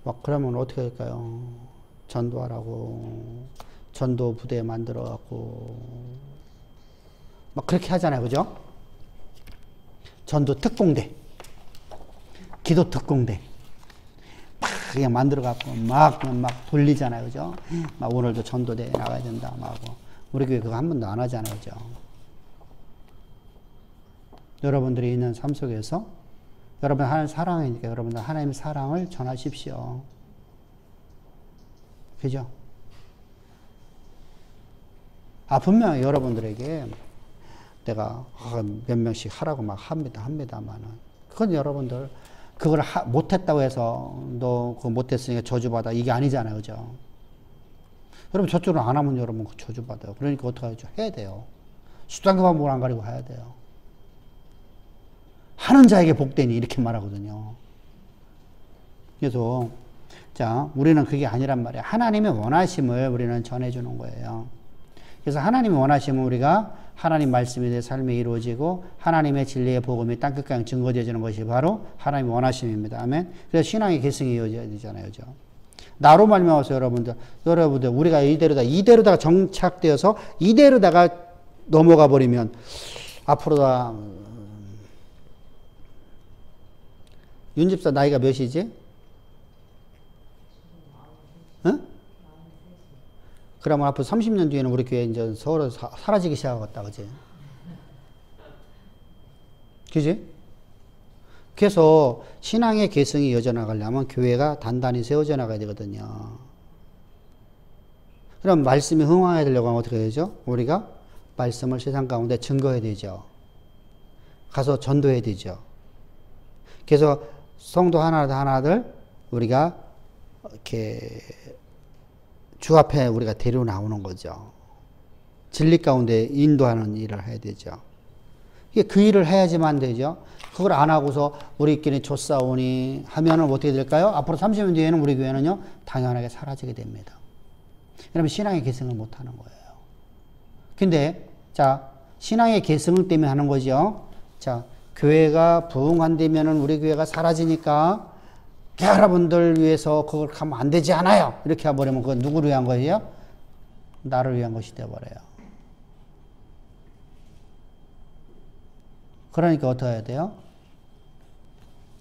막 그러면 어떻게 할까요? 전도하라고 전도 부대 만들어 갖고 막 그렇게 하잖아요, 그죠? 전도 특공대, 기도 특공대 막 그냥 만들어 갖고 막 돌리잖아요, 그죠? 막 오늘도 전도대 나가야 된다, 막 하고. 우리 교회 그거 한 번도 안 하잖아요, 그죠? 여러분들이 있는 삶 속에서 여러분 하나님 사랑이니까 여러분들 하나님의 사랑을 전하십시오. 그죠? 분명히 여러분들에게 내가 몇 명씩 하라고 막 합니다만은 그건 여러분들 그걸 못했다고 해서 너 그거 못했으니까 저주받아 이게 아니잖아요, 그죠? 여러분 저쪽으로 안 하면 여러분 그 저주받아요. 그러니까 어떻게 하죠? 해야 돼요. 수단과 안 가리고 해야 돼요. 하는 자에게 복되니 이렇게 말하거든요. 그래서 자 우리는 그게 아니란 말이에요. 하나님의 원하심을 우리는 전해주는 거예요. 그래서 하나님의 원하심은 우리가 하나님 말씀이 내 삶에 이루어지고 하나님의 진리의 복음이 땅끝까지 증거되어지는 것이 바로 하나님의 원하심입니다. 아멘. 그래서 신앙의 계승이 이어져야 되잖아요, 그죠? 나로 말미암아서 여러분들 우리가 이대로다가 정착되어서 이대로다가 넘어가 버리면 앞으로다 윤집사 나이가 몇이지? 응? 그러면 앞으로 30년 뒤에는 우리 교회 이제 서로 사라지기 시작하겠다, 그지? 그지? 그래서 신앙의 계승이 이어져 나가려면 교회가 단단히 세워져 나가야 되거든요. 그럼 말씀이 흥황해야 되려고 하면 어떻게 되죠? 우리가 말씀을 세상 가운데 증거해야 되죠. 가서 전도해야 되죠. 그래서 성도 하나들 우리가 이렇게 주 앞에 우리가 데려 나오는 거죠. 진리 가운데 인도하는 일을 해야 되죠. 이게 그 일을 해야지만 되죠. 그걸 안 하고서 우리끼리 조싸우니 하면은 어떻게 될까요? 앞으로 30년 뒤에는 우리 교회는요, 당연하게 사라지게 됩니다. 그러면 신앙의 계승을 못 하는 거예요. 근데, 자, 신앙의 계승을 때문에 하는 거죠. 자, 교회가 부흥한다면은 우리 교회가 사라지니까 여러분들 위해서 그걸 하면 안 되지 않아요. 이렇게 해버리면 그건 누구를 위한 거예요? 나를 위한 것이 되어버려요. 그러니까 어떻게 해야 돼요?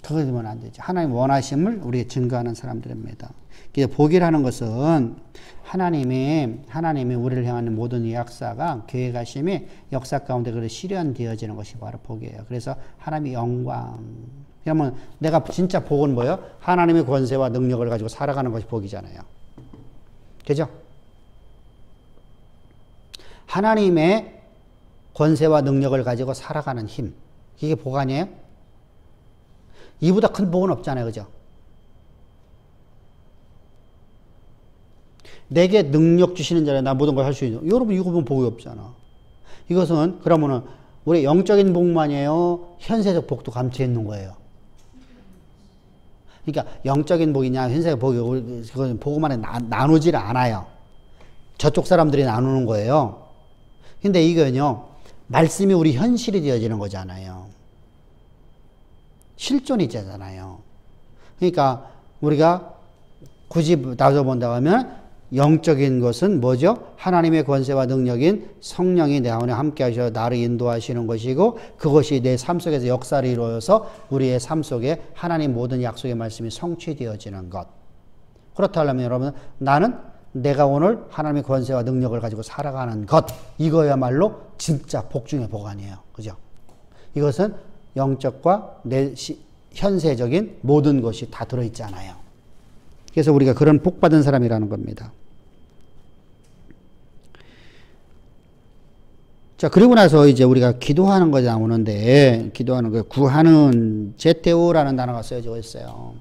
그거 되면 안 되죠. 하나님 원하심을 우리에게 증거하는 사람들입니다. 복이라는 것은 하나님이 우리를 향하는 모든 역사가 교회 가심이 역사 가운데 그렇게 실현되어지는 것이 바로 복이에요. 그래서 하나님의 영광. 그러면 내가 진짜 복은 뭐예요? 하나님의 권세와 능력을 가지고 살아가는 것이 복이잖아요. 그죠? 하나님의 권세와 능력을 가지고 살아가는 힘. 이게 복 아니에요? 이보다 큰 복은 없잖아요. 그죠? 내게 능력 주시는 자는 나 모든 걸 할 수 있는. 여러분 이거 보면 복이 없잖아. 이것은 그러면은 우리 영적인 복만이에요? 현세적 복도 감춰 있는 거예요. 그러니까 영적인 복이냐 현세적 복이 그건 복만에 나누질 않아요. 저쪽 사람들이 나누는 거예요. 근데 이거는요. 말씀이 우리 현실이 되어지는 거잖아요. 실존이 되잖아요. 그러니까 우리가 굳이 따져본다고 하면 영적인 것은 뭐죠? 하나님의 권세와 능력인 성령이 내 안에 함께 하셔 나를 인도하시는 것이고 그것이 내 삶 속에서 역사를 이루어서 우리의 삶 속에 하나님 모든 약속의 말씀이 성취되어지는 것. 그렇다면 여러분 나는 내가 오늘 하나님의 권세와 능력을 가지고 살아가는 것. 이거야말로 진짜 복 중의 복 아니에요. 그죠? 이것은 영적과 현세적인 모든 것이 다 들어있잖아요. 그래서 우리가 그런 복 받은 사람이라는 겁니다. 자, 그리고 나서 이제 우리가 기도하는 것이 나오는데, 기도하는 거, 구하는 제테오라는 단어가 쓰여져 있어요.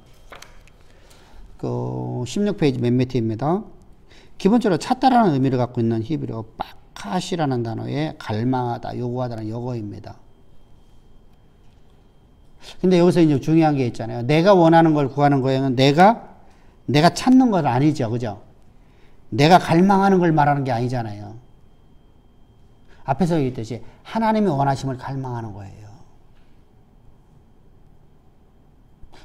그 16페이지 맨 밑에입니다. 기본적으로 찾다라는 의미를 갖고 있는 히브리어 바카시라는 단어에 갈망하다, 요구하다는 영어입니다. 근데 여기서 이제 중요한 게 있잖아요. 내가 원하는 걸 구하는 거에는 내가 내가 찾는 건 아니죠. 그죠? 내가 갈망하는 걸 말하는 게 아니잖아요. 앞에서 얘기했듯이 하나님이 원하심을 갈망하는 거예요.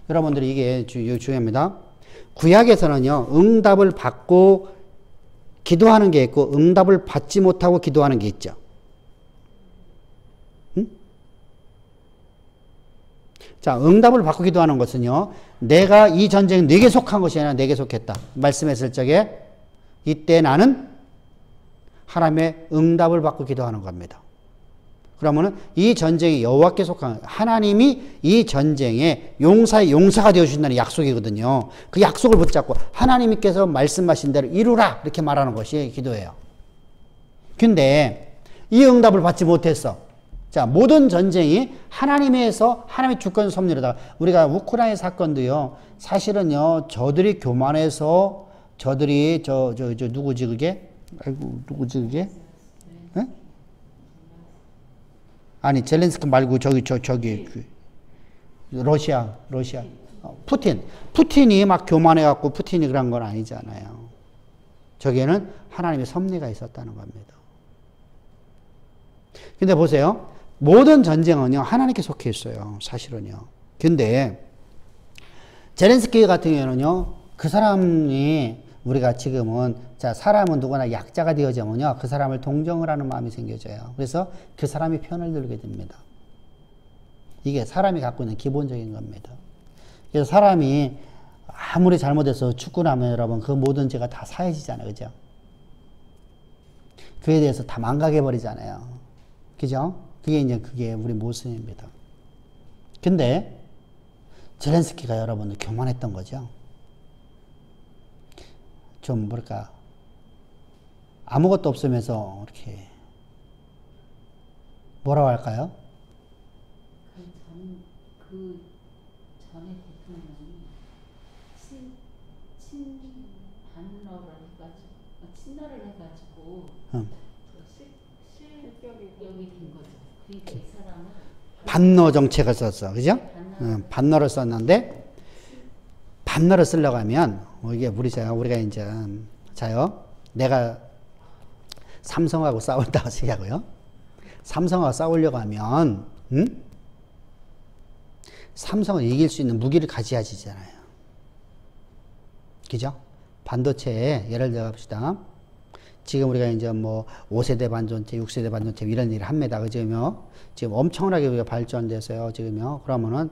여러분들이 이게 중요합니다. 구약에서는요, 응답을 받고 기도하는 게 있고, 응답을 받지 못하고 기도하는 게 있죠. 응? 자, 응답을 받고 기도하는 것은요, 내가 이 전쟁 내게 속한 것이 아니라 내게 속했다. 말씀했을 적에, 이때 나는 하나님의 응답을 받고 기도하는 겁니다. 그러면은 이 전쟁이 여호와께 속한, 하나님이 이 전쟁의 용사의 용사가 되어주신다는 약속이거든요. 그 약속을 붙잡고 하나님께서 말씀하신 대로 이루라 이렇게 말하는 것이 기도예요. 근데 이 응답을 받지 못했어. 자, 모든 전쟁이 하나님에서 하나님의 주권 섭리로다가, 우리가 우크라이나 사건도요, 사실은요, 저들이 교만해서 저들이 누구지 그게? 아이고, 누구지 그게? 네? 아니, 젤렌스키 말고 러시아. 푸틴이 막 교만해갖고 푸틴이 그런 건 아니잖아요. 저기에는 하나님의 섭리가 있었다는 겁니다. 근데 보세요. 모든 전쟁은요, 하나님께 속해 있어요. 사실은요. 근데 젤렌스키 같은 경우는요, 그 사람이 우리가 지금은, 자, 사람은 누구나 약자가 되어지면요, 그 사람을 동정을 하는 마음이 생겨져요. 그래서 그 사람이 편을 들게 됩니다. 이게 사람이 갖고 있는 기본적인 겁니다. 그래서 사람이 아무리 잘못해서 죽고 나면 여러분, 그 모든 죄가 다 사해지잖아요. 그죠? 그에 대해서 다 망각해버리잖아요. 그죠? 그게 우리 모습입니다. 근데, 젤렌스키가 여러분들 교만했던 거죠. 좀 뭐랄까, 아무것도 없으면서 이렇게 뭐라고 할까요? 그 전에 대통령이 친러를 해가지고 실격이 된 거죠. 그러니까 이 사람은 반너 정책을 썼어, 그죠? 반너를 썼는데, 반너를 쓰려고 하면, 이게 우리가 이제, 자요, 내가 삼성하고 싸운다고 생각하고요. 삼성하고 싸우려고 하면, 삼성을 이길 수 있는 무기를 가져야지잖아요. 그죠? 반도체에, 예를 들어 봅시다. 지금 우리가 이제 뭐 5세대 반도체, 6세대 반도체 이런 일을 합니다. 그죠? 지금 엄청나게 우리가 발전돼서요. 지금요. 그러면은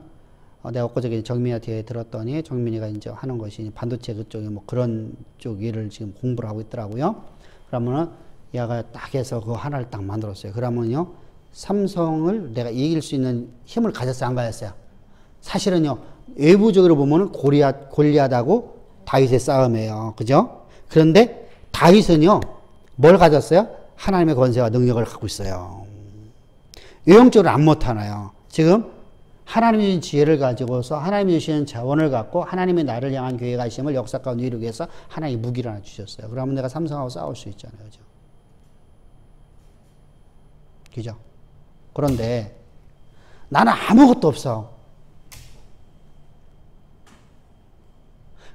내가 엊그저께 정민이한테 들었더니 정민이가 이제 하는 것이 반도체 그쪽에 뭐 그런 쪽 일을 지금 공부를 하고 있더라고요. 그러면은 얘가 딱 해서 그거 하나를 딱 만들었어요. 그러면요. 삼성을 내가 이길 수 있는 힘을 가졌어요? 안 가졌어요? 사실은요. 외부적으로 보면은 골리앗하고 다윗의 싸움이에요. 그죠? 그런데 다윗은요. 뭘 가졌어요? 하나님의 권세와 능력을 갖고 있어요. 외형적으로 안 못하나요? 지금 하나님이 주신 지혜를 가지고서 하나님이 주신 자원을 갖고 하나님이 나를 향한 계획하심을 역사 가운데 이루기 위해서 하나님이 무기를 하나 주셨어요. 그러면 내가 삼성하고 싸울 수 있잖아요. 그죠? 그죠? 그런데 나는 아무것도 없어.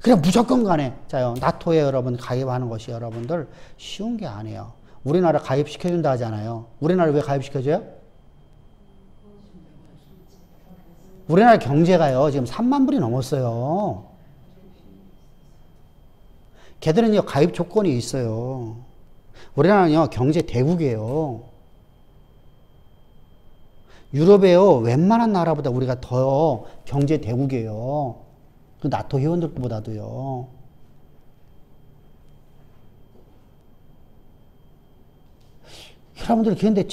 그냥 무조건 간에, 자요, 나토에 여러분 가입하는 것이 여러분들 쉬운 게 아니에요. 우리나라 가입시켜준다 하잖아요. 우리나라 왜 가입시켜줘요? 우리나라 경제가요, 지금 3만 불이 넘었어요. 걔들은요, 가입 조건이 있어요. 우리나라는요, 경제 대국이에요. 유럽에요, 웬만한 나라보다 우리가 더 경제 대국이에요. 그 나토 회원들보다도요. 여러분들 그런데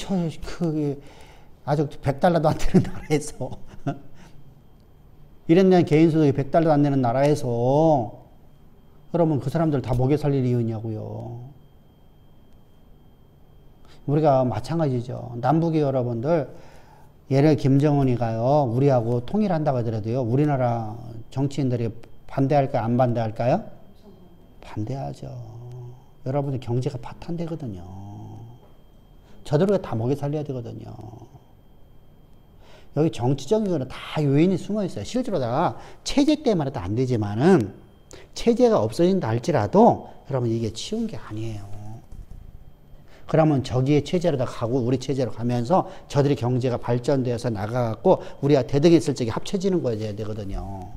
아주 100달러도 안 되는 나라에서 이랬냐 개인소득이 100달러도 안 되는 나라에서 그러면 그 사람들 다 먹여 살릴 이유냐고요. 우리가 마찬가지죠. 남북의 여러분들 예를 김정은이가요, 우리하고 통일한다고 하더라도요, 우리나라 정치인들이 반대할까요? 안 반대할까요? 반대하죠. 여러분들 경제가 파탄되거든요. 저들을 다 먹여 살려야 되거든요. 여기 정치적인 거는 다 요인이 숨어 있어요. 실제로 다 체제 때문에도 안 되지만은, 체제가 없어진다 할지라도 여러분 이게 쉬운 게 아니에요. 그러면 저기의 체제로 다 가고 우리 체제로 가면서 저들이 경제가 발전되어서 나가갖고 우리가 대등했을 적에 합쳐지는 거여야 되거든요.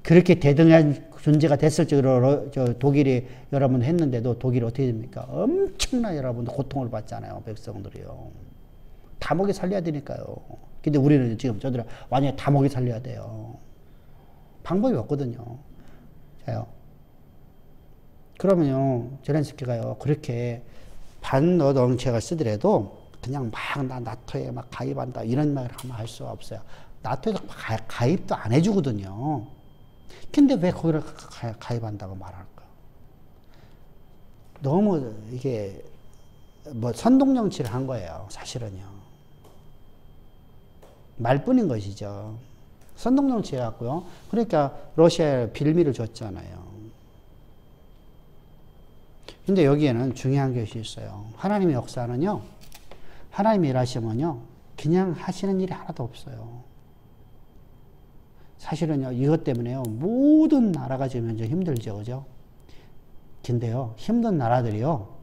그렇게 대등한 존재가 됐을 적으로 독일이 여러분 했는데도 독일이 어떻게 됩니까? 엄청난 여러분 고통을 받잖아요. 백성들이요. 다 먹여 살려야 되니까요. 근데 우리는 지금 저들은 완전히 다 먹여 살려야 돼요. 방법이 없거든요. 자요. 그러면요, 제렌스키가요, 그렇게 반어도 정책을 쓰더라도 그냥 막 나토에 막 가입한다 이런 말을 하면 할 수가 없어요. 나토에서 가입도 안 해주거든요. 근데 왜 거기를 가입한다고 말할까? 너무 이게 뭐 선동정치를 한 거예요. 사실은요. 말뿐인 것이죠. 선동정치 해갖고요. 그러니까 러시아에 빌미를 줬잖아요. 근데 여기에는 중요한 것이 있어요. 하나님의 역사는요, 하나님이 일하시면요, 그냥 하시는 일이 하나도 없어요. 사실은요, 이것 때문에요, 모든 나라가 지금 현재 힘들죠, 그죠? 근데요, 힘든 나라들이요,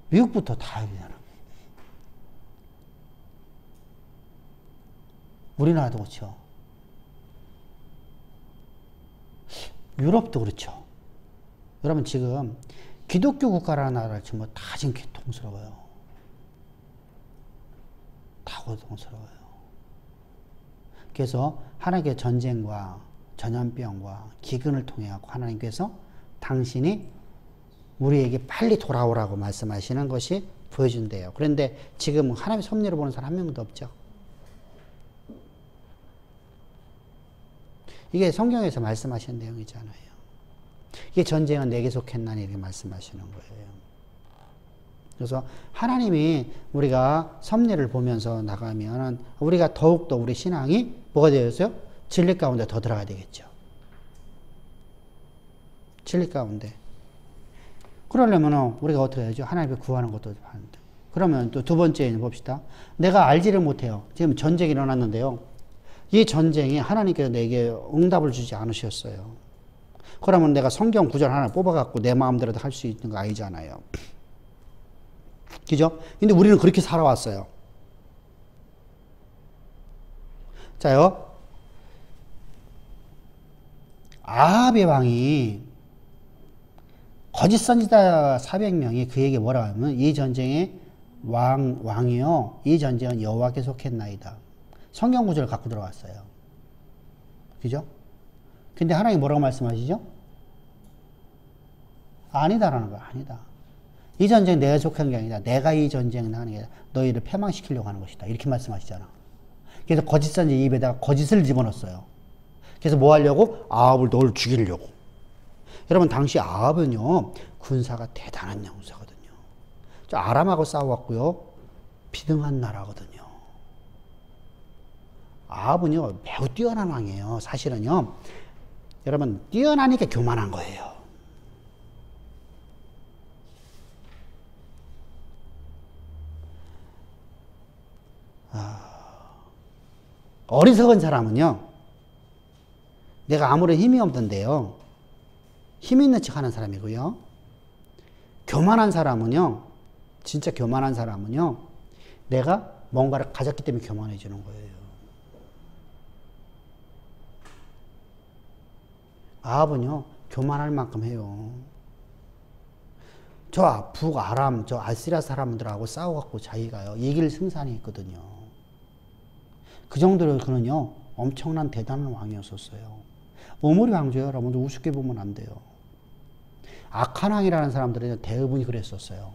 미국부터 다 해야 되나? 우리나라도 그렇죠. 유럽도 그렇죠. 여러분 지금 기독교 국가라는 나라를 지금 다 지금 고통스러워요. 다 고통스러워요. 그래서 하나님께 전쟁과 전염병과 기근을 통해 갖고 하나님께서 당신이 우리에게 빨리 돌아오라고 말씀하시는 것이 보여준대요. 그런데 지금 하나님의 섭리를 보는 사람 한 명도 없죠. 이게 성경에서 말씀하시는 내용이잖아요. 이게 전쟁은 내게 속했나니 이렇게 말씀하시는 거예요. 그래서 하나님이 우리가 섭리를 보면서 나가면 우리가 더욱더 우리 신앙이 뭐가 되어서요? 진리 가운데 더 들어가야 되겠죠. 진리 가운데. 그러려면 우리가 어떻게 해야죠? 하나님을 구하는 것도 하는데. 그러면 또 두 번째 봅시다. 내가 알지를 못해요. 지금 전쟁이 일어났는데요. 이 전쟁이 하나님께서 내게 응답을 주지 않으셨어요. 그러면 내가 성경 구절 하나 뽑아갖고 내 마음대로 할 수 있는 거 아니잖아요. 그죠? 근데 우리는 그렇게 살아왔어요. 자요. 아합의 왕이 거짓 선지자 400명이 그에게 뭐라고 하면 이 전쟁의 왕이요. 이 전쟁은 여호와께 속했나이다. 성경 구절을 갖고 들어왔어요. 그죠? 근데 하나님이 뭐라고 말씀하시죠? 아니다라는 거야. 아니다. 이 전쟁 내가 속한 게 아니다. 내가 이 전쟁을 하는 게 아니라 너희를 패망시키려고 하는 것이다. 이렇게 말씀하시잖아. 그래서 거짓 선지자 입에다가 거짓을 집어넣었어요. 그래서 뭐 하려고? 아합을 너를 죽이려고. 여러분 당시 아합은요. 군사가 대단한 용사거든요. 저 아람하고 싸워왔고요. 비등한 나라거든요. 아합은요. 매우 뛰어난 왕이에요. 사실은요. 여러분 뛰어나니까 교만한 거예요. 어리석은 사람은요. 내가 아무런 힘이 없던데요. 힘 있는 척 하는 사람이고요. 교만한 사람은요. 진짜 교만한 사람은요. 내가 뭔가를 가졌기 때문에 교만해지는 거예요. 아합은요. 교만할 만큼 해요. 저 북아람, 저 아시리아 사람들하고 싸워갖고 자기가요. 이길 승산이 있거든요. 그 정도로 그는요. 엄청난 대단한 왕이었었어요. 오므리 왕조요. 여러분들 우습게 보면 안 돼요. 악한 왕이라는 사람들은 대부분이 그랬었어요.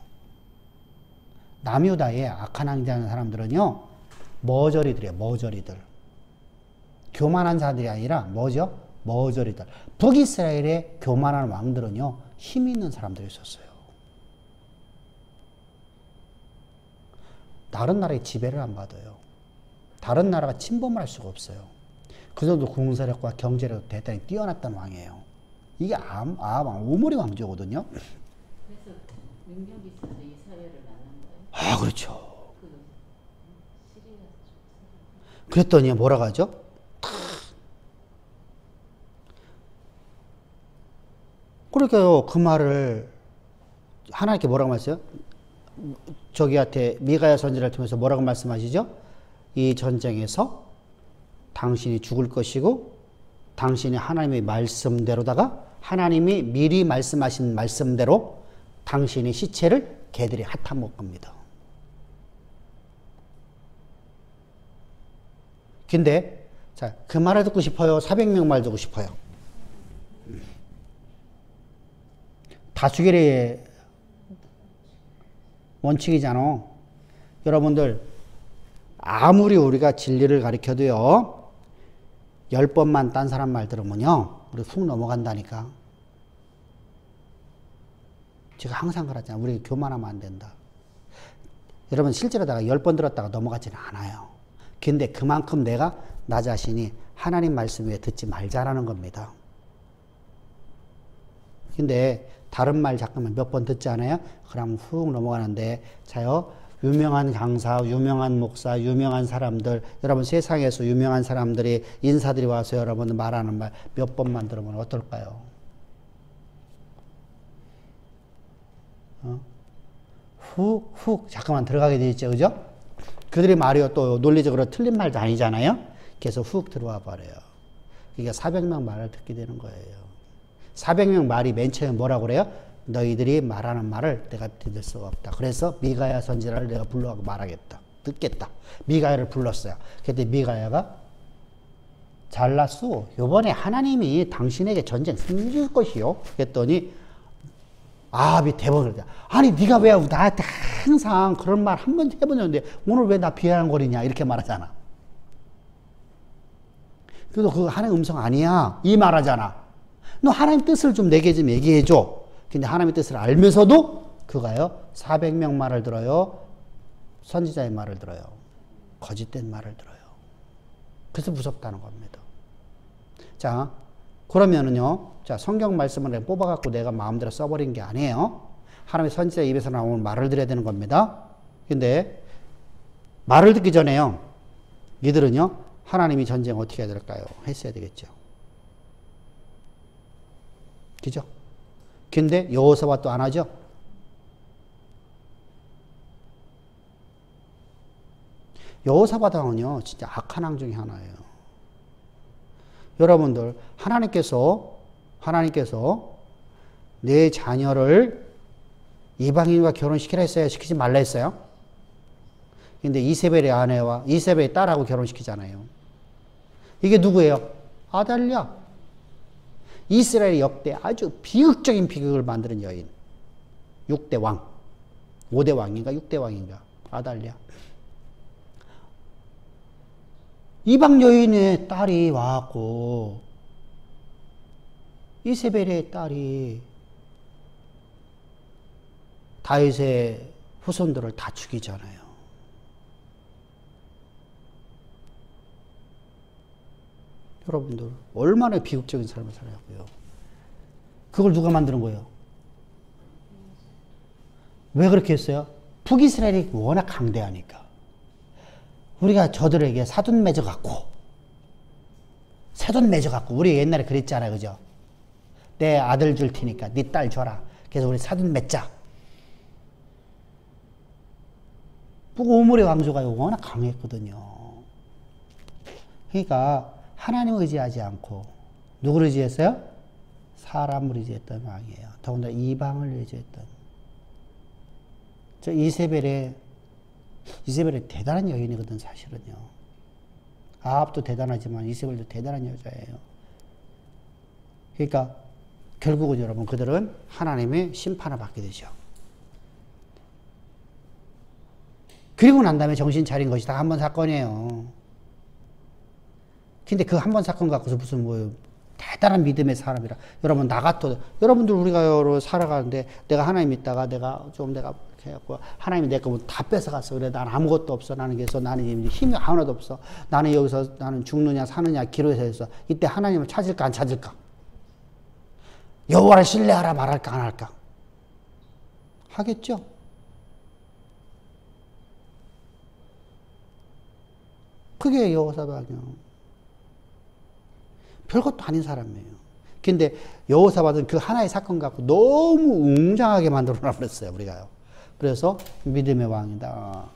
남유다의 악한 왕이라는 사람들은요. 머저리들이에요. 머저리들. 교만한 자들이 아니라 뭐죠? 머저리들. 북이스라엘의 교만한 왕들은요. 힘 있는 사람들이었어요. 다른 나라의 지배를 안 받아요. 다른 나라가 침범을 할 수가 없어요. 그 정도 군사력과 경제력도 대단히 뛰어났던 왕이에요. 이게 아합 오므리 왕조거든요. 그래서 능력이 있어서 이 사회를 만난 거예요. 아, 그렇죠. 그 시리아 그랬더니 뭐라고 하죠? 그러니까요, 그 말을 하나님께 뭐라고 말했어요? 저기한테 미가야 선지자를 통해서 뭐라고 말씀하시죠? 이 전쟁에서 당신이 죽을 것이고 당신이 하나님의 말씀대로다가 하나님이 미리 말씀하신 말씀대로 당신의 시체를 개들이 핥아먹을 겁니다. 근데 자, 그 말을 듣고 싶어요? 400명 말 듣고 싶어요? 다수결의 원칙이잖아. 여러분들 아무리 우리가 진리를 가르쳐도요 10번만 딴 사람 말 들으면요 우리 훅 넘어간다니까. 제가 항상 그러잖아요. 우리 교만하면 안 된다. 여러분 실제로다가 10번 들었다가 넘어가지는 않아요. 근데 그만큼 내가 나 자신이 하나님 말씀 위에 듣지 말자라는 겁니다. 근데 다른 말 잠깐만 몇 번 듣지 않아요? 그럼 훅 넘어가는데 자요 유명한 강사, 유명한 목사, 유명한 사람들 여러분 세상에서 유명한 사람들이 인사들이 와서 여러분 말하는 말 몇 번만 들으면 어떨까요? 훅 잠깐만 들어가게 돼 있죠, 그죠? 그들의 말이요 또 논리적으로 틀린 말도 아니잖아요. 그래서 훅 들어와 버려요. 그러니까 400명 말을 듣게 되는 거예요. 400명 말이 맨 처음에 뭐라고 그래요? 너희들이 말하는 말을 내가 믿을 수가 없다. 그래서 미가야 선지자를 내가 불러가고 말하겠다. 듣겠다. 미가야를 불렀어요. 그때 미가야가 잘났어. 요번에 하나님이 당신에게 전쟁 승리줄 것이요. 그랬더니 아합이 대박을 그러자. 아니 네가 왜 나한테 항상 그런 말 한 번 해본 적인데 오늘 왜 나 비아냥거리냐 이렇게 말하잖아. 그래도 그거 하나님 음성 아니야 이 말하잖아. 너 하나님 뜻을 좀 내게 좀 얘기해줘. 근데 하나님의 뜻을 알면서도 그가요 400명 말을 들어요. 선지자의 말을 들어요. 거짓된 말을 들어요. 그래서 무섭다는 겁니다. 자 그러면은요 자 성경 말씀을 뽑아갖고 내가 마음대로 써버린 게 아니에요. 하나님의 선지자 입에서 나오는 말을 들어야 되는 겁니다. 근데 말을 듣기 전에요 이들은요 하나님이 전쟁 어떻게 해야 될까요? 했어야 되겠죠. 그죠? 근데 여호사밧도 안 하죠? 여호사밧은요 진짜 악한 왕 중에 하나예요. 여러분들 하나님께서 내 자녀를 이방인과 결혼시키라 했어요? 시키지 말라 했어요? 근데 이세벨의 아내와 이세벨의 딸하고 결혼시키잖아요. 이게 누구예요? 아달랴. 이스라엘 역대 아주 비극적인 비극을 만드는 여인. 6대 왕. 5대 왕인가 6대 왕인가. 아달랴. 이방 여인의 딸이 와갖고 이세벨의 딸이 다윗의 후손들을 다 죽이잖아요. 여러분들 얼마나 비극적인 삶을 살았고요. 그걸 누가 만드는 거예요? 왜 그렇게 했어요? 북이스라엘이 워낙 강대하니까. 우리가 저들에게 사돈 맺어갖고 우리 옛날에 그랬잖아요. 그죠? 내 아들 줄 테니까 네 딸 줘라. 그래서 우리 사돈 맺자. 오므리 왕조가 워낙 강했거든요. 그러니까 하나님을 의지하지 않고 누구를 의지했어요? 사람을 의지했던 왕이에요. 더군다나 이방을 의지했던. 저 이세벨의 대단한 여인이거든 사실은요. 아합도 대단하지만 이세벨도 대단한 여자예요. 그러니까 결국은 여러분 그들은 하나님의 심판을 받게 되죠. 그리고 난 다음에 정신 차린 것이 다 한 번 사건이에요. 근데 그 한 번 사건 갖고서 무슨 뭐 대단한 믿음의 사람이라. 여러분 나 같아도 여러분들 우리가 살아가는데 내가 하나님 믿다가 내가 이렇게 해갖고 하나님이 내 거 다 뺏어갔어. 그래 난 아무것도 없어. 나는 그래서 나는 힘이 하나도 없어. 나는 여기서 나는 죽느냐 사느냐 기로에서 있어. 이때 하나님을 찾을까 안 찾을까? 여호와를 신뢰하라 말할까 안 할까? 하겠죠. 그게 여호사밧이요. 별것도 아닌 사람이에요. 근데 여호사밧은 그 하나의 사건 갖고 너무 웅장하게 만들어 놔버렸어요, 우리가요. 그래서 믿음의 왕이다.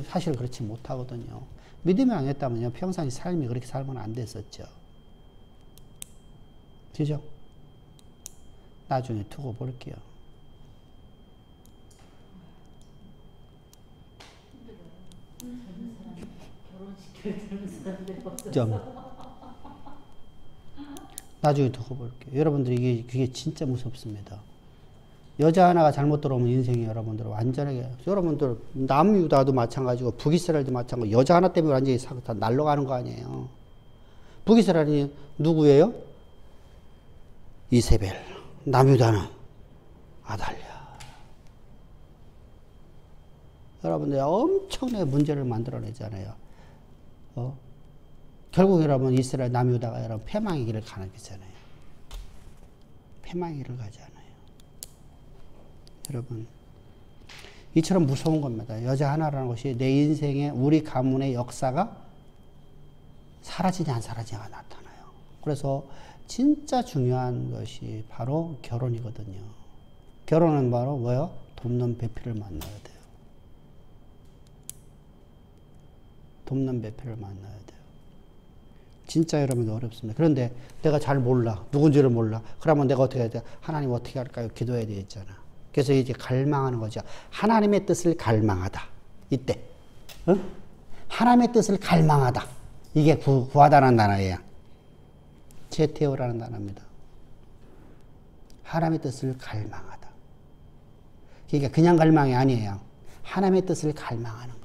사실 그렇지 못하거든요. 믿음의 왕이었다면요, 평상시 삶이 그렇게 살면 안 됐었죠. 그죠? 나중에 두고 볼게요. 좀 나중에 두고 볼게요. 여러분들 그게 진짜 무섭습니다. 여자 하나가 잘못 들어오면 인생이 여러분들 완전하게, 여러분들 남유다도 마찬가지고 북이스라엘도 마찬가지고 여자 하나 때문에 완전히 다 날아가는 거 아니에요. 북이스라엘이 누구예요? 이세벨. 남유다는 아달랴. 여러분들 엄청나게 문제를 만들어내잖아요. 결국 여러분 이스라엘 남유다가 여러분 패망의 길을 가는 거잖아요. 패망의 길을 가잖아요. 여러분 이처럼 무서운 겁니다. 여자 하나라는 것이 내 인생의 우리 가문의 역사가 사라지냐 안 사라지냐가 나타나요. 그래서 진짜 중요한 것이 바로 결혼이거든요. 결혼은 바로 뭐요? 돕는 배필을 만나야 돼요. 돕는 배필을 만나야 돼요. 진짜 여러분 어렵습니다. 그런데 내가 잘 몰라. 누군지를 몰라. 그러면 내가 어떻게 해야 돼? 하나님 어떻게 할까요? 기도해야 되겠잖아. 그래서 이제 갈망하는 거죠. 하나님의 뜻을 갈망하다. 이때. 하나님의 뜻을 갈망하다. 이게 구하다는 단어예요. 제테오라는 단어입니다. 하나님의 뜻을 갈망하다. 그러니까 그냥 갈망이 아니에요. 하나님의 뜻을 갈망하는 거예요.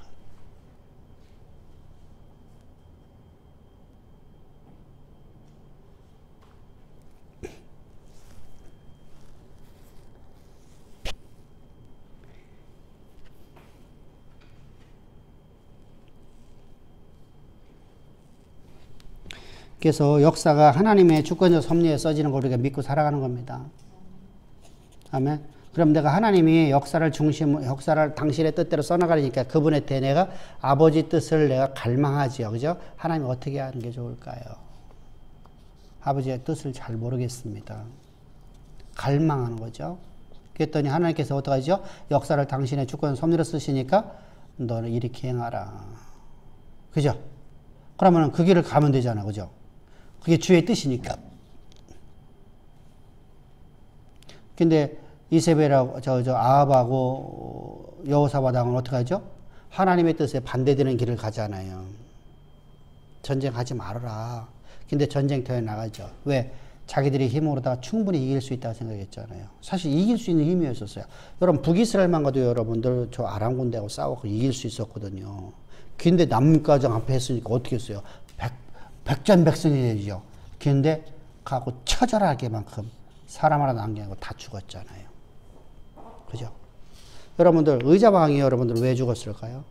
그래서 역사가 하나님의 주권적 섭리에 써지는 걸 우리가 믿고 살아가는 겁니다. 아멘. 그럼 내가 하나님이 역사를 당신의 뜻대로 써나가니까 그분의 때 내가 아버지 뜻을 내가 갈망하지요. 그죠? 하나님 어떻게 하는 게 좋을까요? 아버지의 뜻을 잘 모르겠습니다. 갈망하는 거죠. 그랬더니 하나님께서 어떡하죠? 역사를 당신의 주권적 섭리로 쓰시니까 너는 이렇게 행하라. 그죠? 그러면 그 길을 가면 되잖아. 그죠? 그게 주의 뜻이니까. 근데 이세벨하고 아합하고 여호사밧은 어떻게 하죠? 하나님의 뜻에 반대되는 길을 가잖아요. 전쟁하지 말아라. 근데 전쟁터에 나가죠. 왜? 자기들이 힘으로다가 충분히 이길 수 있다고 생각했잖아요. 사실 이길 수 있는 힘이었었어요. 여러분 북이스라엘만 가도 여러분들 저 아람 군대하고 싸워서 이길 수 있었거든요. 근데 남가정 앞에 했으니까 어떻게 했어요? 백전백승이 되죠. 근데 가고 처절하게만큼 사람 하나 남기고 다 죽었잖아요. 그죠? 여러분들 의자왕이 여러분들 왜 죽었을까요?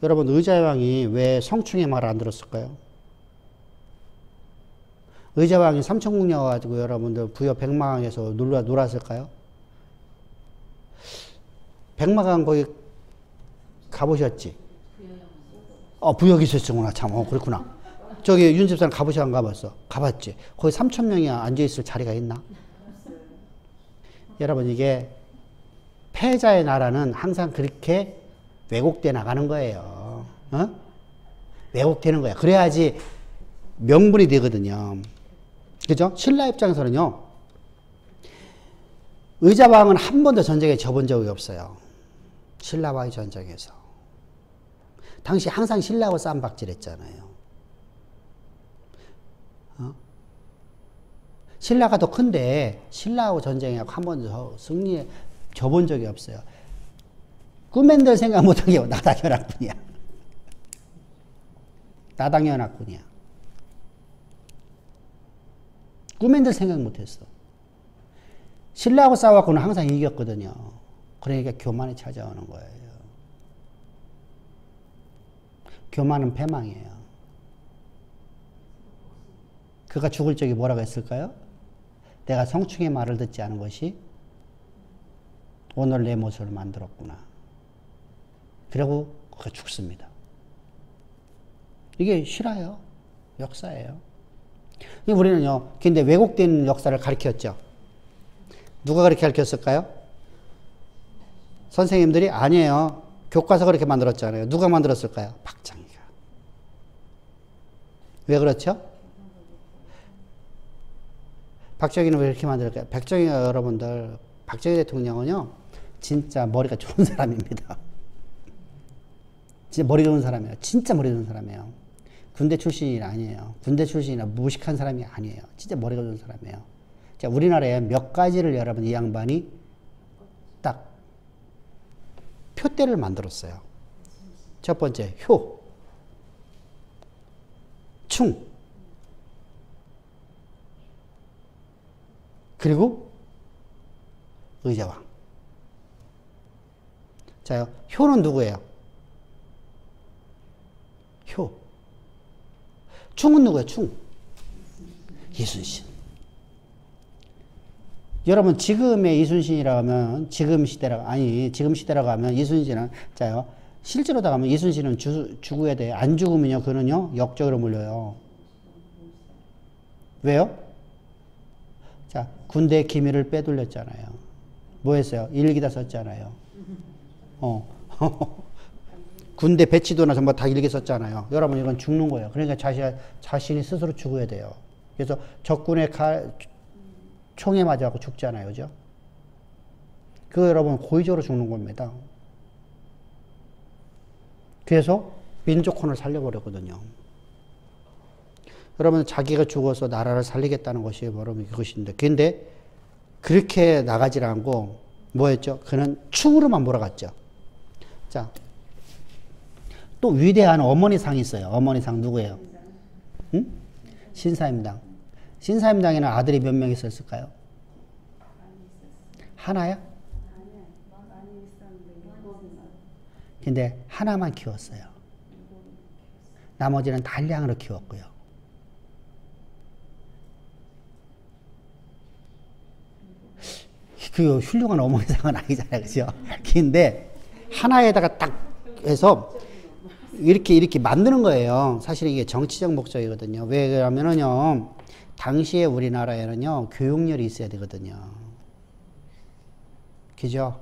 여러분 의자왕이 왜 성충의 말을 안 들었을까요? 의자왕이 삼천국녀 가지고 여러분들 부여 백마강에서 놀았을까요? 백마강 거기 가보셨지? 부여기 있었구나. 참, 그렇구나. 저기 윤 집사는 가보셔 안 가봤어? 가봤지? 거기 3,000명이 앉아있을 자리가 있나? 여러분 이게 패자의 나라는 항상 그렇게 왜곡돼 나가는 거예요. 왜곡되는 거야. 그래야지 명분이 되거든요. 그죠? 신라 입장에서는요. 의자왕은 한 번도 전쟁에 져본 적이 없어요. 신라와의 전쟁에서. 당시 항상 신라하고 쌈박질 했잖아요. 신라가 더 큰데 신라하고 전쟁에 한 번도 승리에 져본 적이 없어요. 꿈엔들 생각 못한 게 나당연합군이야. 나당연합군이야. 꿈엔들 생각 못했어. 신라하고 싸워갖고는 항상 이겼거든요. 그러니까 교만이 찾아오는 거예요. 교만은 패망이에요. 그가 죽을 적에 뭐라고 했을까요? 내가 성충의 말을 듣지 않은 것이 오늘 내 모습을 만들었구나. 그리고 그가 죽습니다. 이게 실화예요. 역사예요. 우리는요, 근데 왜곡된 역사를 가르쳤죠. 누가 그렇게 가르쳤을까요? 선생님들이 아니에요. 교과서 그렇게 만들었잖아요. 누가 만들었을까요? 박정희가. 왜 그렇죠? 박정희는 왜 이렇게 만들었을까요? 박정희가 여러분들, 박정희 대통령은요, 진짜 머리가 좋은 사람입니다. 진짜 머리 좋은 사람이에요. 진짜 머리 좋은 사람이에요. 군대 출신이 아니에요. 군대 출신이나 무식한 사람이 아니에요. 진짜 머리가 좋은 사람이에요. 자, 우리나라에 몇 가지를 여러분 이 양반이 딱 표대를 만들었어요. 첫 번째, 효, 충, 그리고 의자왕. 자요, 효는 누구예요? 효. 충은 누구예요? 충. 이순신. 여러분, 지금의 이순신이라고 하면, 지금 시대라고 하면 이순신은, 자요, 실제로다 가면 이순신은 죽어야 돼요. 안 죽으면요, 그는요, 역적으로 물려요. 왜요? 자, 군대 기밀을 빼돌렸잖아요. 뭐 했어요? 일기다 썼잖아요. 군대 배치도나 전부 다 일기 썼잖아요. 여러분, 이건 죽는 거예요. 그러니까 자신이 스스로 죽어야 돼요. 그래서 적군의 총에 맞아갖고 죽잖아요. 그죠? 그거 여러분, 고의적으로 죽는 겁니다. 그래서 민족혼을 살려버렸거든요. 여러분, 자기가 죽어서 나라를 살리겠다는 것이 여러분 그것인데, 근데 그렇게 나가질 않고 뭐 했죠? 그는 충으로만 몰아갔죠. 자, 또 위대한 어머니상이 있어요. 어머니상 누구예요? 응? 신사임당. 신사임당에는 아들이 몇 명 있었을까요? 하나야? 근데 하나만 키웠어요. 나머지는 단량으로 키웠고요. 그 훌륭한 어머니상은 아니잖아요. 그죠? 근데 하나에다가 딱 해서 이렇게 만드는 거예요. 사실 이게 정치적 목적이거든요. 왜 그러면은요, 당시에 우리나라에는요, 교육열이 있어야 되거든요. 그죠?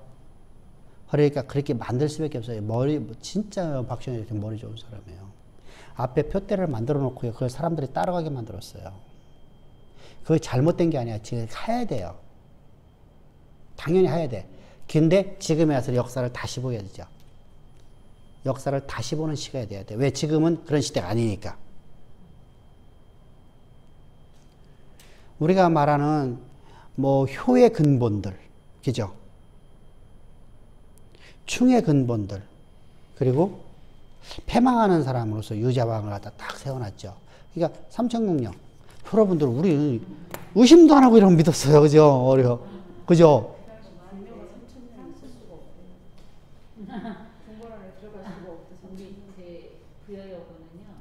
그러니까 그렇게 만들 수밖에 없어요. 진짜 박정희 대통령 머리 좋은 사람이에요. 앞에 표대를 만들어 놓고요, 그걸 사람들이 따라가게 만들었어요. 그게 잘못된 게 아니야. 지금 해야 돼요. 당연히 해야 돼. 근데 지금에 와서 역사를 다시 보여야 되죠. 역사를 다시 보는 시간이 돼야 돼. 왜? 지금은 그런 시대가 아니니까. 우리가 말하는 뭐 효의 근본들, 그죠? 충의 근본들, 그리고 패망하는 사람으로서 유자왕을 갖다 딱 세워놨죠. 그러니까 삼천국령. 여러분들 우리 의심도 안 하고 이런 믿었어요. 그죠? 그죠? 우리 제 부여여고는요,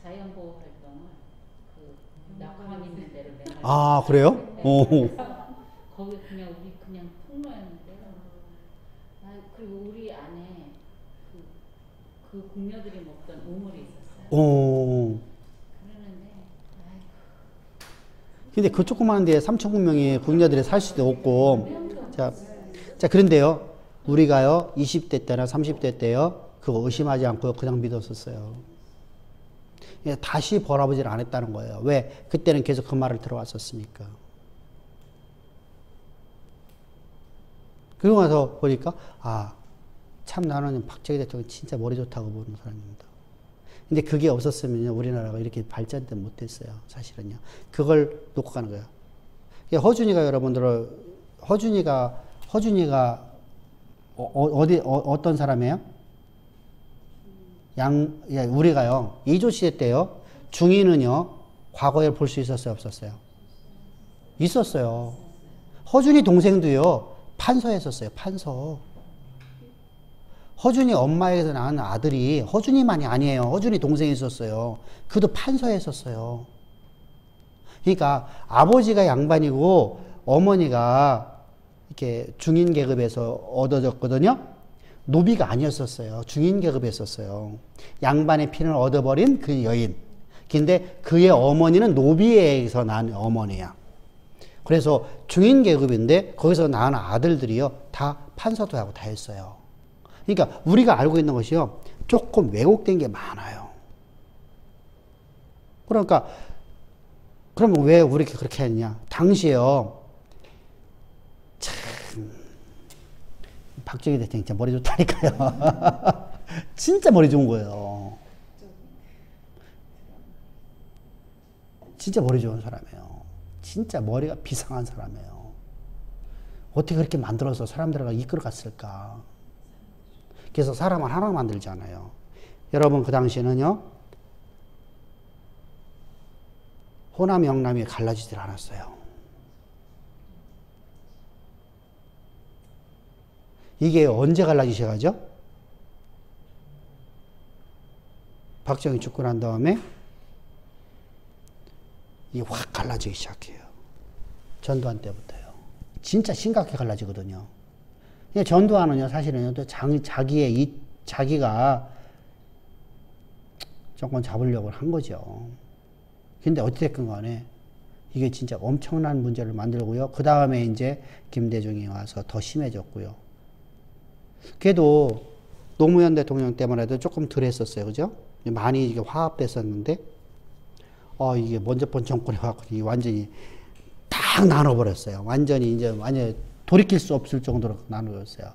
자연보호 활동을 낙황 있는 데로 맨날. 아, 그래요? 거기 그냥 우리 그냥 통로였는데요. 그리고 우리 안에 그 궁녀들이 먹던 우물이 있었어요. 그러는데, 근데 그 조그마한 데에 3,000명의 궁녀들이 살 수도 없고. 자, 그런데요. 우리가요, 20대 때나 30대 때요, 그거 의심하지 않고 그냥 믿었었어요. 다시 벌아보질 않았다는 거예요. 왜? 그때는 계속 그 말을 들어왔었으니까. 그러고 나서 보니까, 참 나는 박정희 대통령 진짜 머리 좋다고 보는 사람입니다. 근데 그게 없었으면 우리나라가 이렇게 발전도 못했어요. 사실은요. 그걸 놓고 가는 거예요. 허준이가 여러분들, 허준이가 어떤 사람이에요? 우리가요, 이조시대 때요, 중인은요, 과거에 볼 수 있었어요, 없었어요? 있었어요. 허준이 동생도요, 판서했었어요, 판서. 허준이 엄마에게서 낳은 아들이 허준이만이 아니에요. 허준이 동생이 있었어요. 그도 판서했었어요. 그러니까 아버지가 양반이고 어머니가 이렇게 중인 계급에서 얻어졌거든요. 노비가 아니었었어요. 중인 계급이었었어요. 양반의 피를 얻어버린 그 여인. 근데 그의 어머니는 노비에서 난 어머니야. 그래서 중인 계급인데 거기서 낳은 아들들이요 다 판사도 하고 다 했어요. 그러니까 우리가 알고 있는 것이요 조금 왜곡된 게 많아요. 그러니까 그러면 왜 우리 그렇게 했냐? 당시에요 참 박정희 대통령 진짜 머리 좋다니까요. 진짜 머리 좋은 거예요. 진짜 머리 좋은 사람이에요. 진짜 머리가 비상한 사람이에요. 어떻게 그렇게 만들어서 사람들을 이끌어 갔을까? 그래서 사람을 하나 만들잖아요. 여러분 그 당시에는요 호남 영남이 갈라지질 않았어요. 이게 언제 갈라지셔가죠? 박정희 죽고 난 다음에 이게 확 갈라지기 시작해요. 전두환 때부터요. 진짜 심각하게 갈라지거든요. 전두환은요, 사실은요, 또 자기가 정권 잡으려고 한 거죠. 근데 어찌됐건 간에 이게 진짜 엄청난 문제를 만들고요. 그 다음에 이제 김대중이 와서 더 심해졌고요. 그래도 노무현 대통령 때문에도 조금 덜 했었어요. 그죠? 많이 이게 화합됐었는데, 이게 먼저 번 정권이 와서 완전히 딱 나눠버렸어요. 완전히 돌이킬 수 없을 정도로 나눠졌어요.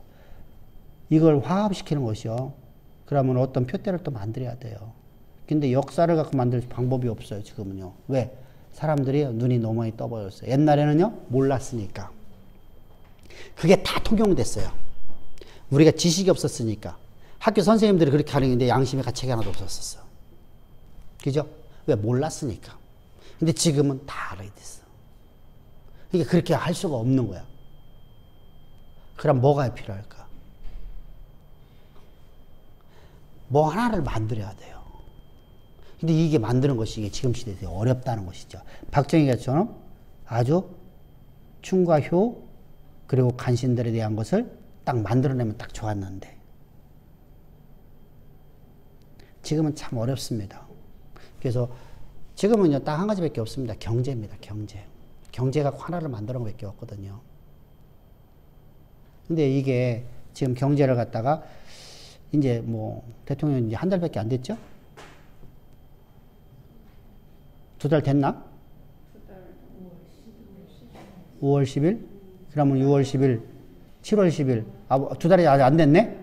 이걸 화합시키는 것이요. 그러면 어떤 표대를 또 만들어야 돼요. 근데 역사를 갖고 만들 방법이 없어요. 지금은요. 왜? 사람들이 눈이 너무 많이 떠버렸어요. 옛날에는요. 몰랐으니까. 그게 다 통용됐어요. 우리가 지식이 없었으니까. 학교 선생님들이 그렇게 가르치는데 양심의 가책이 하나도 없었어. 그죠? 왜? 몰랐으니까. 근데 지금은 다 알아야 됐어. 그러니까 그렇게 할 수가 없는 거야. 그럼 뭐가 필요할까? 뭐 하나를 만들어야 돼요. 근데 이게 만드는 것이 이게 지금 시대에 어렵다는 것이죠. 박정희가처럼 아주 충과 효 그리고 간신들에 대한 것을 딱 만들어내면 딱 좋았는데 지금은 참 어렵습니다. 그래서 지금은요 딱 한 가지밖에 없습니다. 경제입니다. 경제. 경제가 하나를 만드는 것밖에 없거든요. 근데 이게 지금 경제를 갖다가 이제 뭐 대통령 이제 한 달밖에 안 됐죠? 2달 됐나? 5월 10일? 그러면 6월 10일, 7월 10일. 2달이 아직 안 됐네?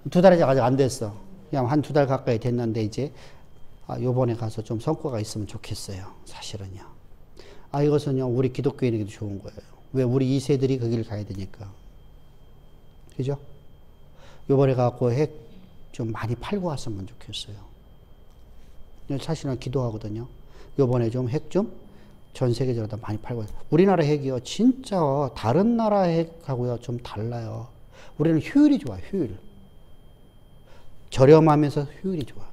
2달이 아직 안 됐어. 그냥 한 2달 가까이 됐는데 이제 요번에 가서 좀 성과가 있으면 좋겠어요. 사실은요. 이것은요 우리 기독교인에게도 좋은 거예요. 왜? 우리 2세들이 그 길을 가야 되니까. 그죠? 요번에 가고 핵 좀 많이 팔고 왔으면 좋겠어요. 사실은 기도하거든요. 요번에 좀 핵 좀 전 세계적으로 다 많이 팔고. 우리나라 핵이요. 진짜 다른 나라 핵하고요. 좀 달라요. 우리는 효율이 좋아. 효율. 저렴하면서 효율이 좋아.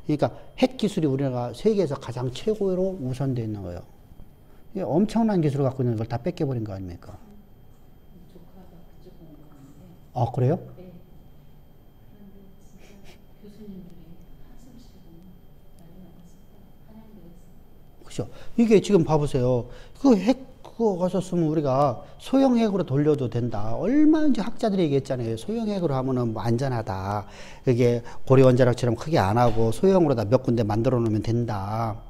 그러니까 핵 기술이 우리나라가 세계에서 가장 최고로 우선되어 있는 거예요. 이게 엄청난 기술을 갖고 있는 걸 다 뺏겨버린 거 아닙니까? 조카가 그쪽 공부하는데. 아, 그래요? 네. 그런데 진짜 교수님들이 한숨 쉬고 난리 나갔었다. 한양대에서. 그죠? 이게 지금 봐보세요. 그 핵, 그거 가서 쓰면 우리가 소형 핵으로 돌려도 된다. 얼마 이제 학자들이 얘기했잖아요. 소형 핵으로 하면은 뭐 안전하다. 이게 고리 원자력처럼 크게 안 하고 소형으로 다 몇 군데 만들어 놓으면 된다.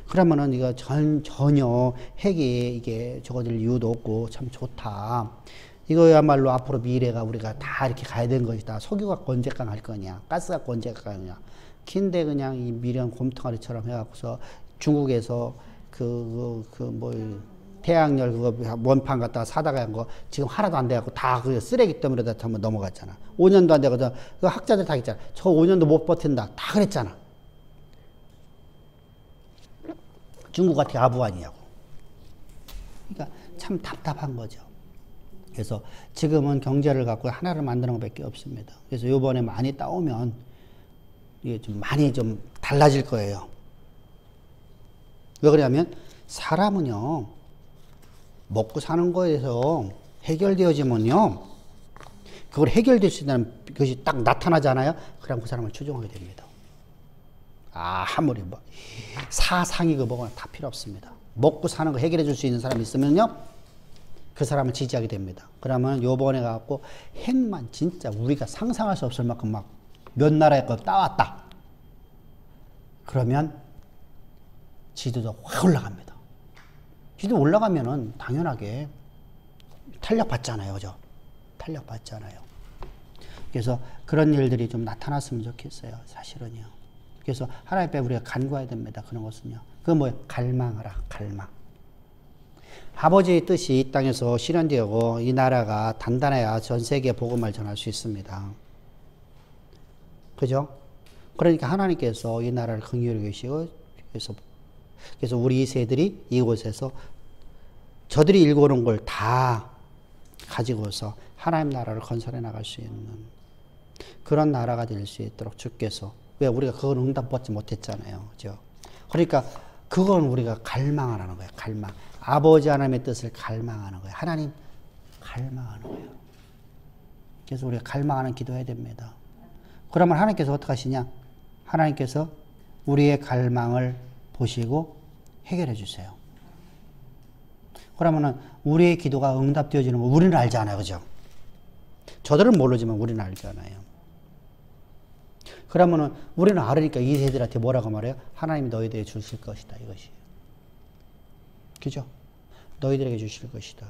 그러면은 이거 전혀 핵이 이게 적어질 이유도 없고 참 좋다. 이거야말로 앞으로 미래가 우리가 다 이렇게 가야 되는 것이다. 석유 갖고 언제 갈 거냐. 가스 갖고 언제 갈 거냐. 근데 그냥 이 미련 곰탕아리처럼 해갖고서 중국에서 태양열 그거 원판 갖다가 사다가 한 거 지금 하나도 안 돼갖고 다 그 쓰레기 때문에 다 넘어갔잖아. 5년도 안 되거든. 그 학자들 다 있잖아. 저 5년도 못 버틴다. 다 그랬잖아. 중국 같은 아부 아니냐고. 그러니까 참 답답한 거죠. 그래서 지금은 경제를 갖고 하나를 만드는 것밖에 없습니다. 그래서 요번에 많이 따오면 이게 좀 많이 좀 달라질 거예요. 왜 그러냐면 사람은요 먹고 사는 거에서 해결되어지면요 그걸 해결될 수 있다는 것이 딱 나타나잖아요. 그럼 그 사람을 추종하게 됩니다. 아무리 뭐 사상이고 뭐거나 다 필요 없습니다. 먹고 사는 거 해결해 줄 수 있는 사람이 있으면요, 그 사람을 지지하게 됩니다. 그러면 요번에 가갖고 핵만 진짜 우리가 상상할 수 없을 만큼 막 몇 나라의 거 따왔다. 그러면 지도도 확 올라갑니다. 지도 올라가면은 당연하게 탄력받잖아요. 그죠? 탄력받잖아요. 그래서 그런 일들이 좀 나타났으면 좋겠어요. 사실은요. 그래서 하나님 앞에 우리가 간구해야 됩니다. 그런 것은요. 그건 뭐예요? 갈망하라. 갈망. 아버지의 뜻이 이 땅에서 실현되고 이 나라가 단단해야 전 세계에 복음을 전할 수 있습니다. 그죠? 그러니까 하나님께서 이 나라를 긍휼히 계시고 그래서 우리 세들이 이곳에서 저들이 일궈놓은 걸 다 가지고서 하나님 나라를 건설해 나갈 수 있는 그런 나라가 될 수 있도록 주께서, 왜 우리가 그걸 응답받지 못했잖아요. 그죠? 그러니까 그건 우리가 갈망하는 거예요. 갈망. 아버지 하나님의 뜻을 갈망하는 거예요. 하나님 갈망하는 거예요. 그래서 우리가 갈망하는 기도해야 됩니다. 그러면 하나님께서 어떻게 하시냐? 하나님께서 우리의 갈망을 보시고 해결해 주세요. 그러면은 우리의 기도가 응답되어지는 거 우리는 알잖아요. 그죠? 저들은 모르지만 우리는 알잖아요. 그러면은 우리는 알으니까 이 세들한테 뭐라고 말해요? 하나님이 너희들에게 주실 것이다. 이것이. 그죠? 너희들에게 주실 것이다.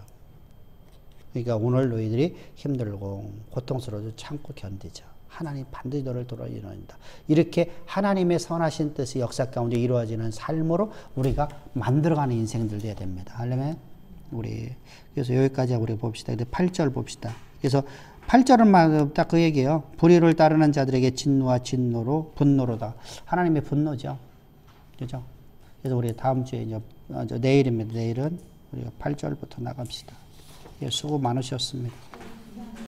그러니까 오늘 너희들이 힘들고 고통스러워도 참고 견디자. 하나님 반드시 너를 돌아주는다. 이렇게 하나님의 선하신 뜻이 역사 가운데 이루어지는 삶으로 우리가 만들어가는 인생들 돼야 됩니다. 하려면 우리 그래서 여기까지 우리 봅시다. 근데 8절 봅시다. 그래서 8절은 딱 그 얘기예요. 불의를 따르는 자들에게 진노와 진노로 분노로다. 하나님의 분노죠. 그죠? 그래서 우리 다음 주에 이제 내일입니다. 내일은 우리가 8절부터 나갑시다. 수고 많으셨습니다.